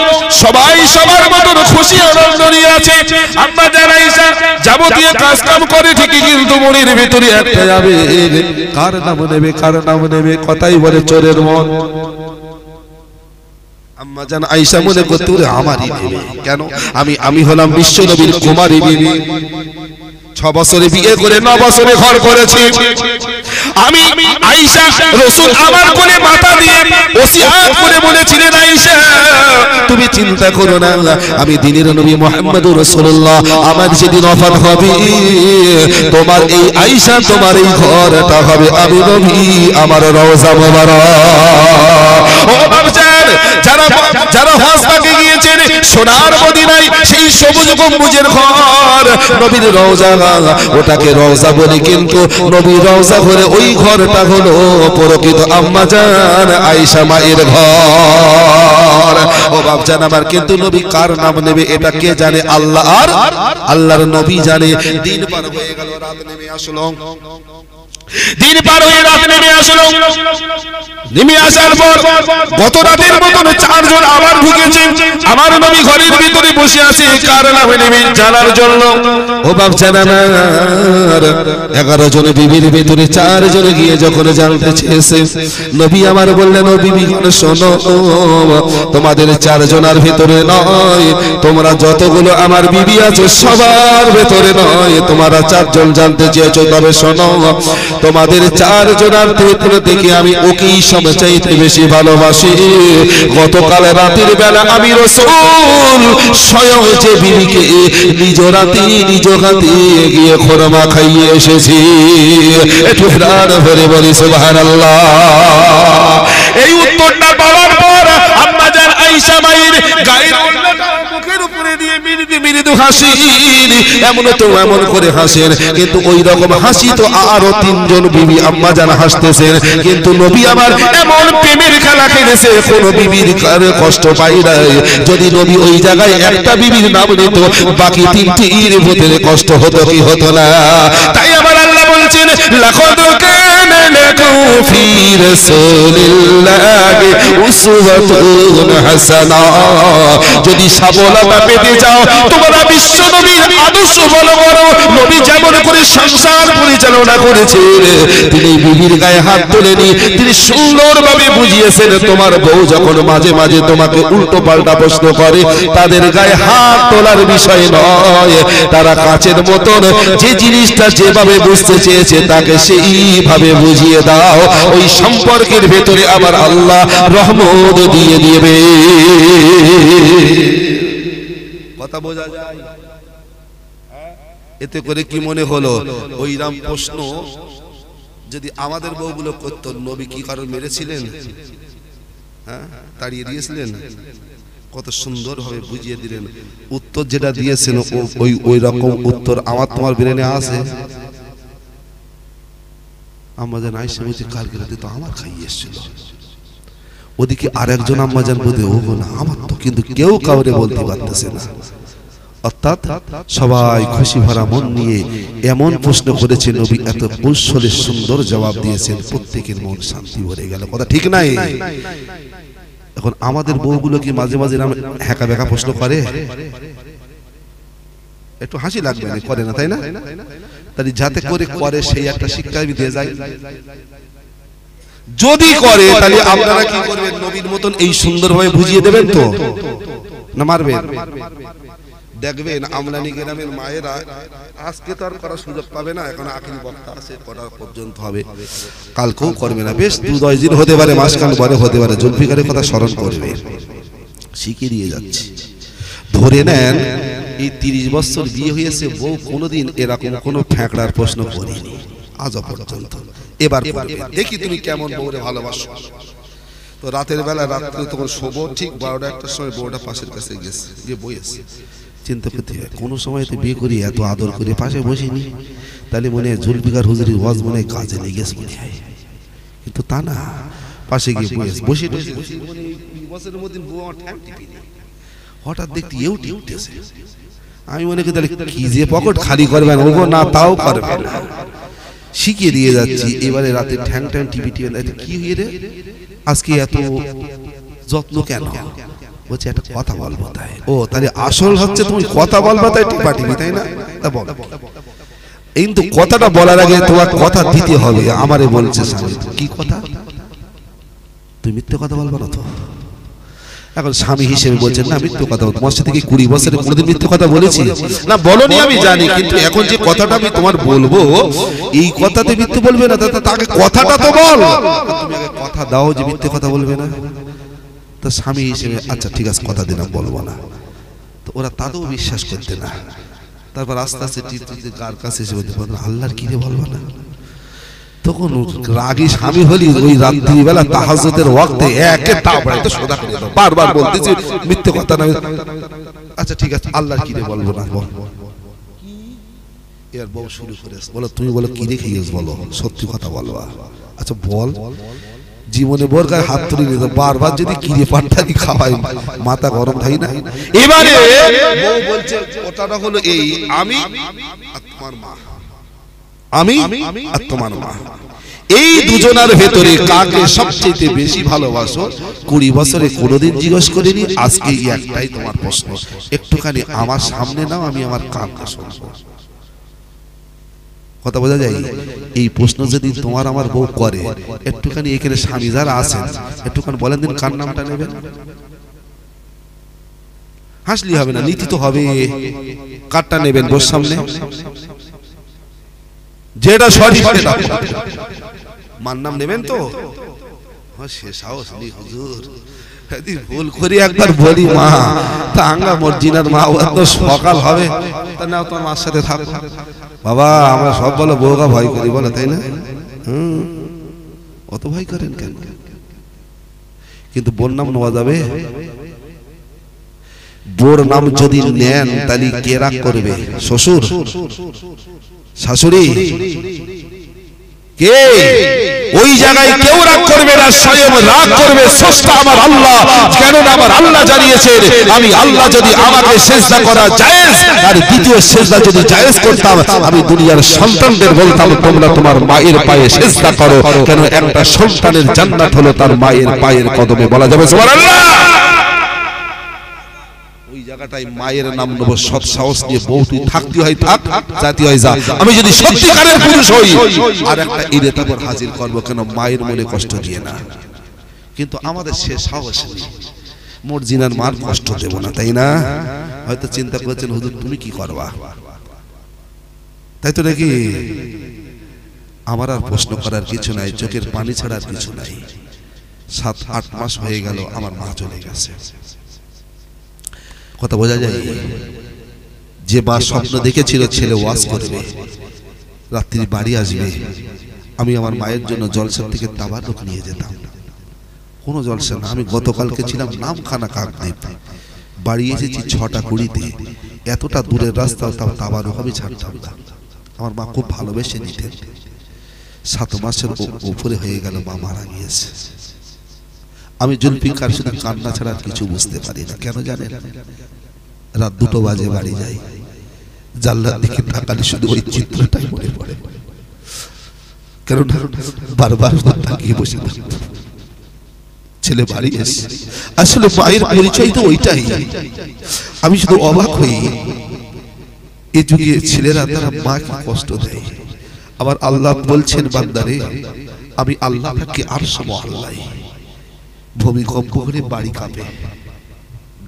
সবাই সবার মতন খুশি আনন্দ নিয়ে আছে। আম্মা জান আয়েশা যাবতীয় কাজ কাম করে ঠিকই, কিন্তু মনের ভিতরে একটা যাবে, কার নাম নেবে, কার নাম নেবে, কথাই বলে চোরের মন। আম্মা জান আয়েশা মনে করতে বলে, আমারই নেবে কেন? আমি হলাম বিশ্ব নবীর কুমারী বিবি, 6 বছরে বিয়ে করে 9 বছরে ঘর করেছি। আমি আয়েশা, রাসূল আমার কোলে মাথা দিয়ে ওসিয়াত করে বলেছিলেন, আয়েশা, তুমি চিন্তা করো না, আমি দিনের নবী মুহাম্মদুর রাসূলুল্লাহ, আমার যেদিন ওফাত হবে, তোমার এই আয়েশা, তোমার এই ঘরটা হবে আমি নবী আমার রওজা মোবারক। ও বাপজান, যারা হজ পাকে গিয়েছেন সোনার মদিনায়, সেই সবুজ গম্বুজের ঘর নবীর রওজা, ওটাকে রওজা বলে, কিন্তু নবীর রওজা ঘরে ওই ঘরটা হলো প্রকৃত আম্মা জান আয়েশা মায়ের ঘর। ও বাপজান আমার, কিন্তু নবী কার নাম নেবে এটা কে জানে? আল্লাহ আর আল্লাহর নবী জানে। দিন পার হয়ে গেল, রাত নেমে আসলো, দিন পার হয়ে রাত নেমে আসলো। নেমে আসার পর গত রাতের মতন 4 জন আবার ঢুকেছে। আমার নবী ঘরের ভিতরে বসে আছে, কার নামে নেমে জানার জন্য। ও বাপ জানার 11 জন বিবির ভিতরে 4 জন গিয়ে যখন জানতে চেয়েছে, নবী আমার বললেন, ও বিবি শোনো, তোমাদের 4 জনের ভিতরে নয়, তোমরা যতগুলো আমার বিবি আছে সবার ভিতরে নয়, তোমরা 4 জন জানতে চেয়েছো, তবে শোনো, তোমাদের 4 জনের ভিতরে থেকে আমি ওকেই সবচাইতে বেশি ভালোবাসি। গতকাল রাতের বেলা আমি রাসূল স্বয়ং যে বিবিকে নিজ রাতে নিজ হাতে গিয়ে খোরমা খাইয়ে এসেছি। একটু প্রাণ ভরে বলি সুবহানাল্লাহ। এই উত্তরটা পাওয়ার পর আম্মা জান আয়েশা মায়ের গায়ের ওড়নাটা মুখের উপরে দিয়ে বিড়ি মৃদু হাসি, এমন তো এমন করে হাসেন, কিন্তু ওই রকম হাসি তো আরো তিনজন বিবি আম্মা জান হাসতেছেন, কিন্তু নবী আমার এমন প্রেমের খেলা খেলেছে কোন বিবির কষ্ট পাই নাই। যদি নবী ওই জায়গায় একটা বিবির নাম নিত, বাকি তিনটির ভিতরে কষ্ট হতো কি হতো না? তাই আমার আল্লাহ বলছেন লাকাদ কানা লাকুম ফি রাসূলিল্লাহি উসওয়াতুন হাসানা। যদি সফলতা পেতে চাও তোমরা বিশ্ব নবীর আদর্শ ফলো করো। নবী যেমন করে সংসার পরিচালনা করেছেন, তিনি বিবির গায়ে হাত তোলেনি, তিনি সুন্দরভাবে বুঝিয়েছেন তোমার বউ যখন মাঝে মাঝে তোমাকে উল্টো পাল্টা প্রশ্ন করে, তাদের গায়ে হাত তোলার বিষয় নয়, তারা কাচের মতন যে জিনিসটা যেভাবে বুঝতে চেয়েছে তাকে সেইভাবে বুঝিয়ে দাও। ওই সম্পর্কের ভেতরে আবার আল্লাহ রহমত দিয়ে দিবে। কথা বোঝা যায়? এতে করে কি মনে হলো ওই রাম প্রশ্ন যদি আমাদের বউগুলো করতো, নবী কি কারণ মেরেছিলেন? হ্যাঁ, তাড়িয়ে দিয়েছিলেন? কত সুন্দর ভাবে বুঝিয়ে দিলেন। উত্তর যেটা দিয়েছেন ওই রকম উত্তর আমার তোমার ব্রেনে আছে? আম্মাজান আয়েশা বলছে কালকে রাতে তো আমার খাইয়ে এসেছিল। ওদিকে আরেকজন আম্মাজান বলতে ও না আমার তো, কিন্তু কেউ কাউরে বলতে পারতেছে না। অর্থাৎ সবাই খুশি ভরা মন নিয়ে এমন প্রশ্ন করেছে, নবী এত কৌশলে সুন্দর জবাব দিয়েছেন, প্রত্যেকের মন শান্তি ভরে গেল। কথা ঠিক নাই? এখন আমাদের বউগুলো কি মাঝে মাঝে হ্যাকা বেকা প্রশ্ন করে? একটু হাসি লাগবে না, করে না তাই না? তাই যাতে করে সেই একটা শিক্ষা আমি দিয়ে যাই। যদি করে তাহলে আপনারা কি করবেন? নবীর মতন এই সুন্দরভাবে বুঝিয়ে দেবেন তো না মারবেন? দেখবেন আমলানি গ্রামের মায়েরা আজকে তো আর করার সুযোগ পাবে না, এখন আখিরি বক্তা আছে, করার পর্যন্ত হবে, কালকেও করবে না, বেশ 2-10 দিন হতে পারে, মাসখান পরে হতে পারে, জুলফিকারের কথা স্মরণ করবে। শিখিয়ে দিয়ে যাচ্ছে। ধরে নেন এই 30 বছর বিয়ে হয়েছে, বউ কোনোদিন এরকম কোনো ফ্যাঁকড়ার প্রশ্ন করেনি আজ পর্যন্ত। এবার দেখি তুমি কেমন বউরে ভালোবাসো। তো রাতের বেলা, রাত্রে তখন শোবো ঠিক 12-1টার সময়, বউটা পাশের কাছে গেছে, গিয়ে বসেছে। চিন্তা করতে হয় কোনো সময় তো বিয়ে করি এত আদর করে পাশে বসিনি, তাহলে মনে হয় জুলফিকার হুজুরির ওয়াজ মনে হয় কাজে লেগেছে মনে হয়, কিন্তু তা না। পাশে গিয়ে বসে বছরের মধ্যে বউ আমার ঠ্যাং টিপি, হঠাৎ দেখতে এও টিপতেছে। আমি মনে করি তাহলে কি যে পকেট খালি করবেন, ওগো না তাও করবে না, শিখিয়ে দিয়ে যাচ্ছি। এবারে রাতে ঠ্যাং ঠ্যাং টিপি টিপি, কি হয়ে রে আজকে এত যত্ন কেন? বলছে একটা কথা বলবো তাই। ও তাহলে আসল হচ্ছে তুমি কথা বলবা তাই টিপা টিপি, তাই না? তা বল। কিন্তু কথাটা বলার আগে তোমার কথা দিতে হবে। আমারে বলছে স্বামী, কি কথা? তুমি মিথ্যে কথা বলবা না তো? এখন স্বামী হিসেবে বলছেন না মিথ্যে কথা। তোমার সাথে কি 20 বছরে কোনোদিন মিথ্যে কথা বলেছি? না বলনি, আমি জানি, কিন্তু এখন যে কথাটা আমি তোমার বলবো এই কথাতে মিথ্যে বলবে না, তাকে কথাটা তো বল। তুমি আগে কথা দাও যে মিথ্যে কথা বলবে না। তো স্বামী হিসেবে আচ্ছা ঠিক আছে কথা দিলাম বলবো না। তো ওরা তাতেও বিশ্বাস করতে না। তারপর আস্তে আস্তে টিপতে গার কাছে এসে বলতে পারবে আল্লাহর কি রে বলবো না। তখন রাগী স্বামী হলি ওই রাত্রিবেলা তাহাজ্জুদের ওয়াক্তে একে টাবড়াইতে সোজা করে দাও, বারবার বলতেছি মিথ্যে কথা না। আচ্ছা ঠিক আছে আল্লাহর কি রে বলবো না, বল। এর বউ শুরু করে বলো, তুমি বলো কি রে খেয়েছ, বলো সত্যি কথা বলবা। আচ্ছা বল। জীবনে বোর গায়ে হাত তুলে নিত, বারবার যদি কিরে পাট্টারি খাওয়াই মাথা গরম থাকে না। এবারে বউ বলছে ওটাটা হলো এই, আমি আর তোমার মা, আমি আর তোমার মা, এই দুজনের ভেতরে কাকে সবচেয়ে বেশি ভালোবাসো? 20 বছরে কোনোদিন জিজ্ঞেস করিনি, আজকে একটাই তোমার প্রশ্ন। একটুখানি আমার সামনে নাও, আমি আমার কানটা শুনবো। কথা বোঝা যায়? এই প্রশ্ন যদি তোমার আমার বউ করে, একটুখানি এখানে স্বামী যারা আছেন একটুখানি বলেন দিন কার নামটা নেবেন। হাসলি হবে না, নীতি তো হবে। কারটা নেবেন বউর সামনে? যেটা সঠিক সেটা। মার নাম নেবেন তো? সে সাহস নেই হুজুর, ভুল করে একবার বলি মা, তা আঙ্গা মর্জিনার মা, এত সকাল হবে তা না তোমার মার সাথে থাকো। বাবা আমরা সব বলো বউকা ভয় করি বলো, তাই না? অত ভয় করেন কেন? কিন্তু বোন নাম নেওয়া যাবে? বোর নাম যদি নেন তাহলে কে রাগ করবে? শ্বশুর, শাশুড়ি, কে? ওই জায়গায় কেউ রাগ করবে না, স্বয়ং রাগ করবে স্রষ্টা আমার আল্লাহ। কেননা আমার আল্লাহ জানিয়েছেন, আমি আল্লাহ যদি আমাকে সিজদা করা জায়েজ আর দ্বিতীয় সিজদা যদি জায়েজ করতাম, আমি দুনিয়ার সন্তানদের বলতাম তোমরা তোমার মায়ের পায়ে সিজদা করো। কেন? একটা সন্তানের জান্নাত হলো তার মায়ের পায়ের কদমে। বলা যাবে সুবহানাল্লাহ। জায়গাটায় মায়ের নাম নেব, সৎ সাহস নিয়ে বউটি থাকতে হয় থাক, জাতি হয় যা। আমি যদি সত্যিকারের পুরুষ হই আর একটা ঈদে তারপর হাজির করবো, কেন? মায়ের মনে কষ্ট দিয়ে না। কিন্তু আমাদের সে সাহস নেই, মোর জিনার মার কষ্ট দেব না, তাই না? হয়তো চিন্তা করছেন হুজুর তুমি কি করবা, তাই তো নাকি? আমার আর প্রশ্ন করার কিছু নাই, চোখের পানি ছাড়া আর কিছু নাই। 7-8 মাস হয়ে গেল আমার মা চলে গেছে। কথা বোঝা যায়? যে মা স্বপ্ন দেখেছিল ছেলে ওয়াজ করবে, রাত্রি বাড়ি আসবে, আমি আমার মায়ের জন্য জলসার থেকে তাবারুক নিয়ে যেতাম। কোনো জলসা না, আমি গতকালকে ছিলাম নামখানা কাকদ্বীপ, বাড়ি এসেছি 6টা 20-তে। এতটা দূরের রাস্তা, তাবারুক আমি ছাড়তাম না। আমার মা খুব ভালোবেসে নিতেন। 7 মাসের উপরে হয়ে গেল মা মারা গিয়েছে। আমি জুলফিকার শুধু কান্না ছাড়া আর কিছু বুঝতে পারি না। কেন জানেন? রাত 2টো বাজে বাড়ি যাই, জানলার দিকে তাকালে শুধু ওই চিত্রটাই মনে পড়ে। কারণ বারবার তাকিয়ে বসে থাকতাম। ছেলে বাড়ি এসে, আসলে মায়ের পরিচয় তো ওইটাই। আমি শুধু অবাক হই, এই যুগে ছেলেরা তারা মাকে কষ্ট দেয়। আবার আল্লাহ বলছেন বান্দারে, আমি আল্লাহ তাকে আর সুবহানাল্লাহ। ভূমিকম্প করে বাড়ি কাঁপে,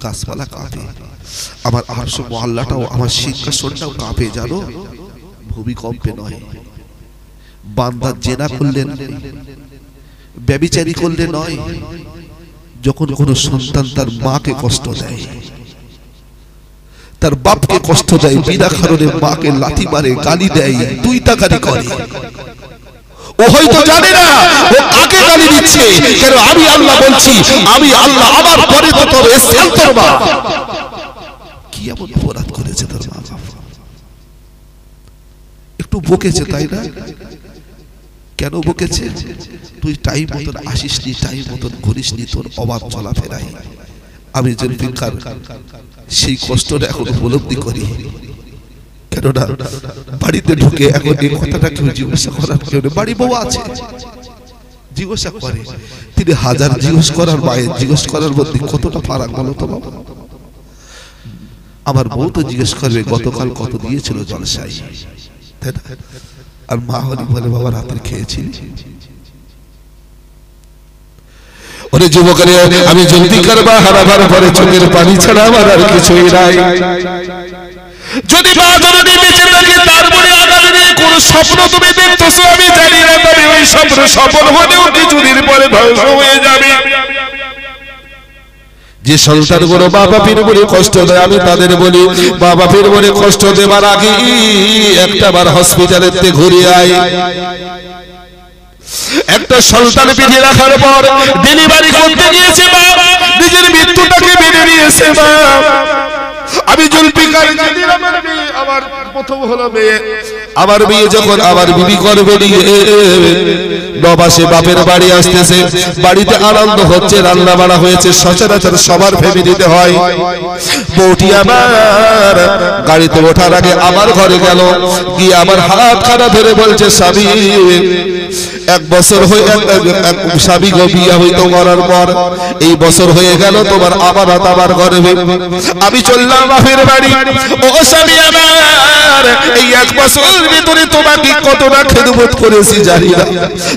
গাছপালা কাঁপে, আমার আরশ মহল্লাটাও, আমার সিংহাসনটাও কাঁপে, জানো? ভূমিকম্পে নয়। বান্দা জেনা করলে, ব্যভিচারী করলে নয়। যখন কোন সন্তান তার মাকে কষ্ট দেয়, তার বাপকে কষ্ট দেয়, বিনা কারণে মাকে লাথি মারে, গালি দেয়, 2 টাকারি করে, ও হয়তো জানে না ও কাকে গালি দিচ্ছে। কেন? আমি আল্লাহ বলছি, আমি আল্লাহ, আমার পরে তো তোর স্থান তোর মা। কি এমন অপরাধ করেছে তোর মা? একটু বকেছে, তাই না? কেন বকেছে? তুই টাইম মতন আসিস নি, টাইম মতন ঘুরিস নি, তোর অভাব চলাফেরাই। আমি জুলফিকার সেই কষ্টটা এখন উপলব্ধি করি। কেননা বাড়িতে ঢুকে এখন এই কথাটা কেউ জিজ্ঞাসা করার কেউ নেই। বাড়ি বউ আছে, জিজ্ঞাসা করে, তিনি হাজার জিজ্ঞেস করার মায়ের জিজ্ঞেস করার মধ্যে কতটা ফারাক বলো তো বাবা? আমার বউ তো জিজ্ঞেস করবে গতকাল কত দিয়েছিল জলসাই, তাই না? আর মা হলি বলে বাবা রাতে খেয়েছিলি। ওরে যুবকের, আমি জুলফিকার বা হারাবার পরে চোখের পানি ছাড়া আমার আর কিছুই নাই। যদি মা জননী বেঁচে থাকে, তারপরে আগামী কোন স্বপ্ন তুমি দেখতেছো আমি জানি না, তবে ওই স্বপ্ন সফল হলেও কিছুদিন পরে ধ্বংস হয়ে যাবে। যে সন্তানগুলো বাবা পীর বলে কষ্ট দেয়, আমি তাদের বলি বাবা পীর বলে কষ্ট দেবার আগে একটাবার হসপিটালেতে ঘুরে আয়। একটা সন্তান পেটে রাখার পর ডেলিভারি করতে গিয়েছে মা, নিজের মৃত্যুটাকে মেনে নিয়েছে মা। আমি জুলফিকার, আমার প্রথম হলো মেয়ে, আমার মেয়ে যখন আমার বিবি করবে নিয়ে 9 মাসে বাপের বাড়ি আসতেছে, বাড়িতে আনন্দ হচ্ছে, রান্না বাড়া হয়েছে, সচরাচর সবার ফ্যামিলিতে হয়। বউটি আমার গাড়িতে ওঠার আগে আমার ঘরে গেল, গিয়ে আমার হাত খানা ধরে বলছে, স্বামী 1 বছর হয়ে স্বামী গো বিয়ে হইতো করার পর এই বছর হয়ে গেল তোমার আমানত আমার গর্ভে, আমি চললাম বাপের বাড়ি। ও স্বামী আমার, এই 1 বছরের ভিতরে তোমাকে কতটা খেদমত করেছি জানি না,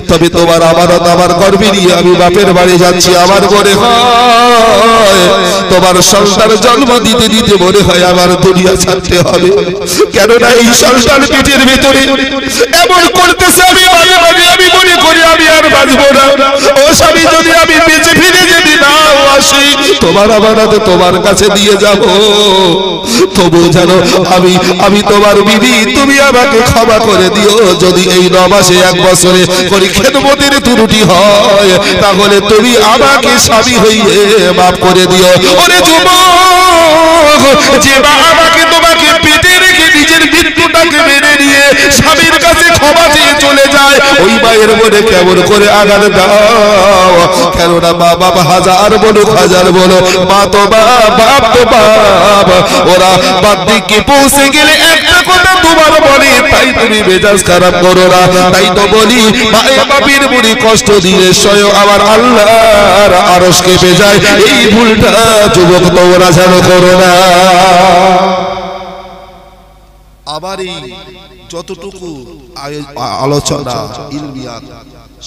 তবে তোমার আমানত আমার গর্ভে নিয়ে আমি বাপের বাড়ি যাচ্ছি। আমার মনে হয় তোমার সন্তান জন্ম দিতে দিতে মনে হয় আমার দুনিয়া ছাড়তে হবে। কেননা এই সন্তান পেটের ভিতরে এমন করতেছে, আমি মাঝে মাঝে আমি মনে করি আমি আর বাঁচবো না। ও স্বামী, যদি আমি বেঁচে ফিরে যদি নাও আসি, তোমার আমানত তোমার কাছে দিয়ে যাব। তবু জানো আমি তোমার বিবি, তুমি আমাকে ক্ষমা করে দিও। যদি এই 9 মাসে 1 বছরে করি খেদমতের ত্রুটি হয়, তাহলে তুমি আমাকে স্বামী হইয়ে মাফ করে দিও। ওরে যুবক, যে মা আমাকে তোমাকে পেটে রেখে নিজের মৃত্যুটাকে মেনে নিয়ে স্বামীর কাছে ক্ষমা চেয়ে চলে যায়, ওই মায়ের মনে কেমন করে আঘাত দাও। কেননা মা বাবা হাজার বলো মা তো বাপ তো বাপ, ওরা বাদ দিকে পৌঁছে গেলে একটা কথা তোমার বলে, তাই তুমি মেজাজ খারাপ করো না। তাই তো বলি মায়ের বাপের মনে কষ্ট দিলে স্বয়ং আমার আল্লাহর আরশ কেঁপে যায়। এই ভুলটা যুবক তোমরা যেন করো না। আবার এই যতটুকু আলোচনা ইলমিয়াত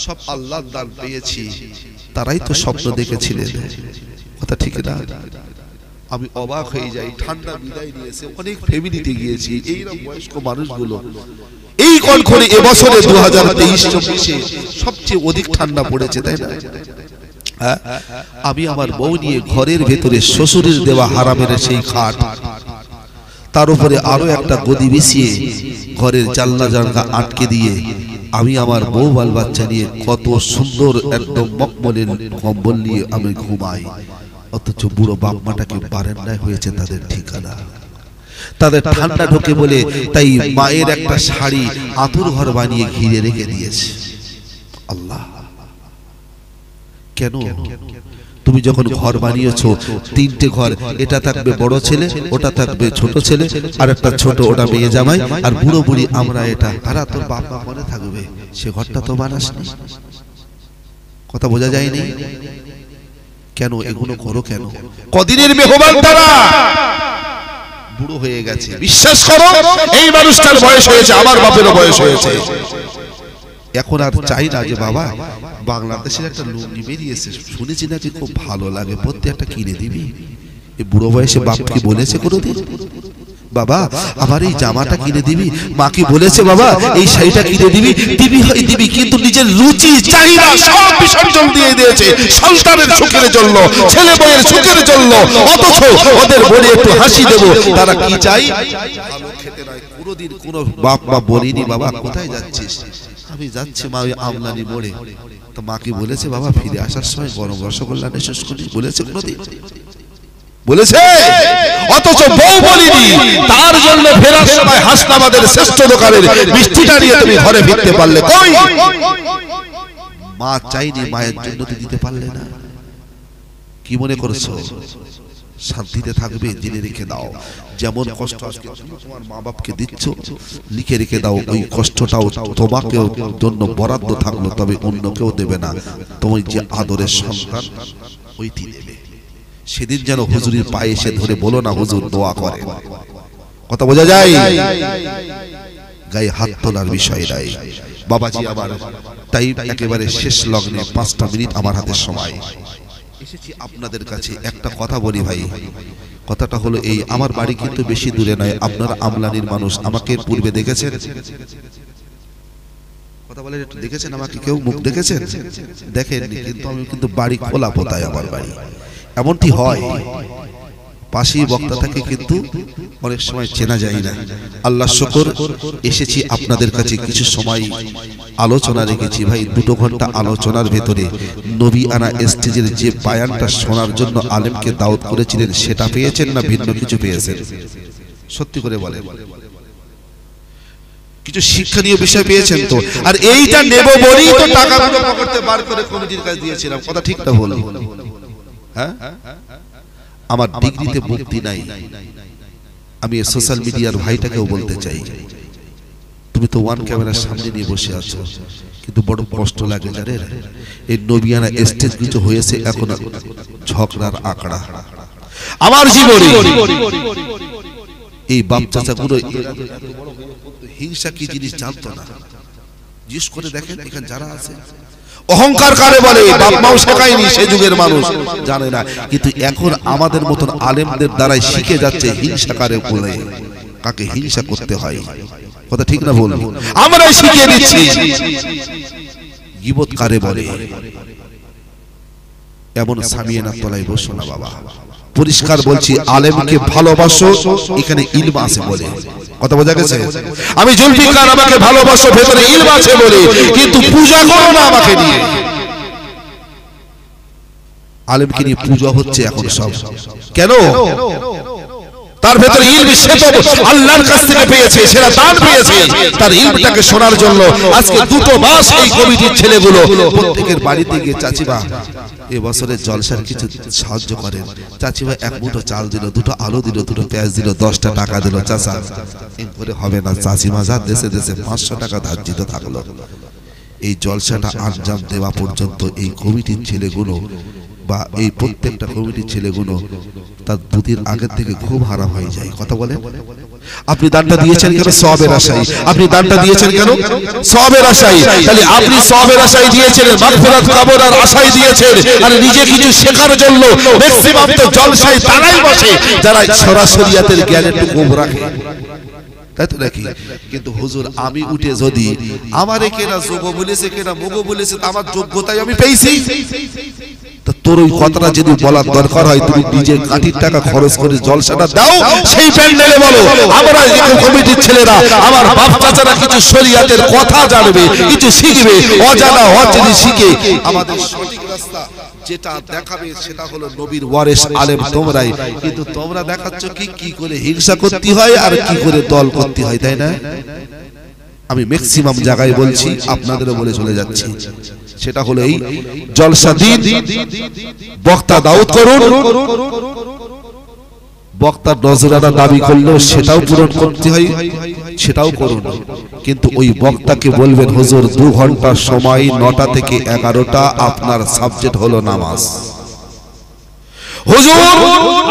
সব আল্লাহর দান পেয়েছি, তারাই তো স্বপ্ন দেখেছিলেন, কথা ঠিক না? আমি অবাক হয়ে যাই, ঠান্ডা বিদায় নিয়েছে, অনেক ফ্যামিলিতে গিয়েছি, এইরকম বয়স্ক মানুষগুলো এই কনকনে এবছরে 2023-24 সবচেয়ে অধিক ঠান্ডা পড়েছে, তাই না? আমি আমার বউ নিয়ে ঘরের ভেতরে শ্বশুরের দেওয়া হারামের সেই খাট, তার উপরে আরো একটা গদি বিছিয়ে ঘরের জানলা জানলা আটকে দিয়ে আমি আমার বউ বাল বাচ্চা নিয়ে কত সুন্দর একদম মকমলের কম্বল নিয়ে আমি ঘুমাই। অথচ বুড়ো বাপ মাটাকে বারান্দায় হয়েছে তাদের ঠিকানা, তাদের ঠান্ডা ঢোকে বলে তাই মায়ের একটা শাড়ি আতুর ঘর বানিয়ে ঘিরে রেখে দিয়েছে। আল্লাহ, কেন? তুমি যখন ঘর বানিয়েছো, তিনটে ঘর, এটা থাকবে বড় ছেলে, ওটা থাকবে ছোট ছেলে, আর একটা ছোট ওটা মেয়ে জামাই, আর বুড়ো বুড়ি আমরা এটা, তারা তোর বাপ মা মনে থাকবে, সে ঘরটা তো বানাসনি। কথা বোঝা যায়নি? কেন এগুলো করো কেন? কদিনের মেহমান তারা, বুড়ো হয়ে গেছে। বিশ্বাস করো, এই মানুষটার বয়স হয়েছে, আমার বাপেরও বয়স হয়েছে। এখন আর চাই না যে বাবা বাংলাদেশের একটা লুঙ্গি বেরিয়েছে, শুনেছি নাকি খুব ভালো লাগে, প্রত্যেকটা কিনে দিবি। এই বুড়ো বয়সে বাপ কি বলেছে কোনোদিন বাবা আমার এই জামাটা কিনে দিবি? মা কি বলেছে বাবা এই শাড়িটা কিনে দিবি? দিবি হয় দিবি, কিন্তু নিজের রুচি চাহিদা সব বিসর্জন দিয়ে দিয়েছে সন্তানের সুখের জন্য, ছেলে মেয়ের সুখের জন্য। অথচ ওদের বলে একটু হাসি দেবো, তারা কি চাই? ভালো খেতে নয়। কোনোদিন কোনো বাপ মা বলিনি বাবা কোথায় যাচ্ছিস? আমি যাচ্ছি মা ওই আমলানি মোড়ে। তো মা কি বলেছে বাবা ফিরে আসার সময় গরম রসগোল্লা নিয়ে শেষ করি? বলেছে কোনোদিন? বলেছে? অথচ বউ বলিনি, তার জন্য ফেরার সময় হাসনাবাদের শ্রেষ্ঠ দোকানের মিষ্টিটা নিয়ে তুমি ঘরে ফিরতে পারলে। কই মা চাইনি, মায়ের জন্য তো দিতে পারলে না। কি মনে করছো শান্তিতে থাকবে? জেনে রেখে দাও, যেমন কষ্ট আজকে তোমার মা বাপকে দিচ্ছ, লিখে রেখে দাও ওই কষ্টটাও তোমাকে জন্য বরাদ্দ থাকলো, তবে অন্য কেউ দেবে না। তুমি যে আদরের সন্তান ওইটি দেবে। সেদিন যেন হুজুরের পায়ে এসে ধরে বলো না হুজুর দোয়া করেন। কথা বোঝা যায়? গায়ে হাত তোলার বিষয় নাই বাবাজি আমার। তাই একেবারে শেষ লগ্নে 5টা মিনিট আমার হাতে সময় এসেছি আপনাদের কাছে। একটা কথা বলি ভাই, কথাটা হলো এই, আমার বাড়ি কিন্তু বেশি দূরে নয়। আপনারা আমলানির মানুষ, আমাকে পূর্বে দেখেছেন? কথা বলে একটু দেখেছেন আমাকে? কেউ মুখ দেখেছেন? দেখেননি, কিন্তু আমি কিন্তু বাড়ি খোলা পোতায় আমার বাড়ি। এমনটি হয় পাশেই বক্তা থাকে কিন্তু অনেক সময় চেনা যায় না। আল্লাহ শুকর এসেছি আপনাদের কাছে কিছু সময় আলোচনা রেখেছি ভাই। 2 ঘন্টা আলোচনার ভেতরে নবী আনা স্টেজের যে বায়ানটা শোনার জন্য আলেমকে দাওয়াত করেছিলেন সেটা পেয়েছেন না ভিন্ন কিছু পেয়েছেন? সত্যি করে বলেন, কিছু শিক্ষণীয় বিষয় পেয়েছেন তো? আর এইটা নেব বলেই তো টাকাগুলো পকেটে বার করে কমিটির কাছে দিয়েছিলাম। কথা ঠিক না বল? হ্যাঁ, আমার ডিগ্রিতে মুক্তি নাই। আমি সোশ্যাল মিডিয়ার ভাইটাকেও বলতে চাই, তুমি তো ওয়ান ক্যামেরার সামনে নিয়ে বসে আছো, কিন্তু বড় কষ্ট লাগে জানেন? এই নবিয়ানা স্টেজ কিছু হয়েছে এখন ঝগড়ার আঁকড়া। আমার জীবনে এই বাপ চাচাগুলো হিংসা কি জিনিস জানতো না। জিজ্ঞেস করে দেখেন এখানে যারা আছে, অহংকার কারে বলে বাপ মাও শেখায়নি, সে যুগের মানুষ জানে না। কিন্তু এখন আমাদের মতন আলেমদের দ্বারাই শিখে যাচ্ছে হিংসা কারে বলে, কাকে হিংসা করতে হয়। কথা ঠিক না বলবো? আমরাই শিখিয়ে দিচ্ছি গীবত কারে বলে। এমন সামিয়ানার তলায় বসো না বাবা। পরিষ্কার বলছি, আলেমকে ভালোবাসো, এখানে ইলম আছে বলে। কথা বোঝা গেছে? আমি জুলফিকার আমাকে ভালোবাসো, ভেতরে ইলম আছে বলে, কিন্তু পূজা করো না আমাকে নিয়ে। আলেমকে নিয়ে পূজা হচ্ছে এখন সব। কেন? তার ভেতরে ইলম সে তো আল্লাহর কাছ থেকে পেয়েছে, সেটা দান পেয়েছে। তার ইলমটাকে শোনার জন্য আজকে 2 মাস এই কমিটির ছেলেগুলো প্রত্যেকের বাড়িতে গিয়ে চাচিবা এবছরের জলসার কিছু সাহায্য করেন, চাচিবা 1 মুঠো চাল দিল, 2টো আলু দিল, 2টো পেঁয়াজ দিল, 10টা টাকা দিল। চাচা এরপরে হবে না, চাচিমা যা দেশে দেশে 500 টাকা ধার্যিত থাকলো। এই জলসাটা আঞ্জাম দেওয়া পর্যন্ত এই কমিটির ছেলেগুলো বা এই প্রত্যেকটা কমিটির ছেলেগুলো তার দুদিন আগে থেকে খুব হারাম হয়ে যায়। কথা বলেন, আপনি দানটা দিয়েছেন কেন? সওয়াবের আশায়। আপনি দানটা দিয়েছেন কেন? সওয়াবের আশায়। তাহলে আপনি সওয়াবের আশায় দিয়েছেন, মাগফিরাত কামনার আশায় দিয়েছেন, আর নিজে কিছু শেখার জন্য ম্যাক্সিমাম তো জলসায় তারাই বসে যারা সরাসরিয়াতের জ্ঞান একটু কম রাখে, তাই তো নাকি? কিন্তু হুজুর আমি উঠে যদি আমারে কেনা যোগ্য বলেছে, কেনা মুগ বলেছে, আমার যোগ্যতাই আমি পেয়েছি, তো তোর ওই কথাটা যদি বলার দরকার হয়, তুমি নিজের কাঠির টাকা খরচ করে জলসাটা দাও, সেই প্যান্ডেলে বলো আমরা এই কমিটির ছেলেরা, আমার বাপ চাচারা কিছু শরীয়তের কথা জানবে, কিছু শিখবে, অজানা অজানি শিখে আমাদের সঠিক রাস্তা যেটা দেখাবে সেটা হলো নবীর ওয়ারিস আলেম তোমরাই। কিন্তু তোমরা দেখাচ্ছ কি করে হিংসা করতে হয় আর কি করে দল করতে হয়, তাই না? আমি ম্যাক্সিমাম জায়গায় বলছি, আপনাদেরও বলে চলে যাচ্ছি, সেটা হলো এই জলসা দিন বক্তা দাউদ করুন, বক্তার নজরানা দাবি করলেও সেটাও পূরণ করতে হয়, সেটাও করুন। কিন্তু ওই বক্তাকে বলবেন হুজুর 2 ঘন্টা সময়, 9টা থেকে 11টা আপনার সাবজেক্ট হলো নামাজ। হুজুর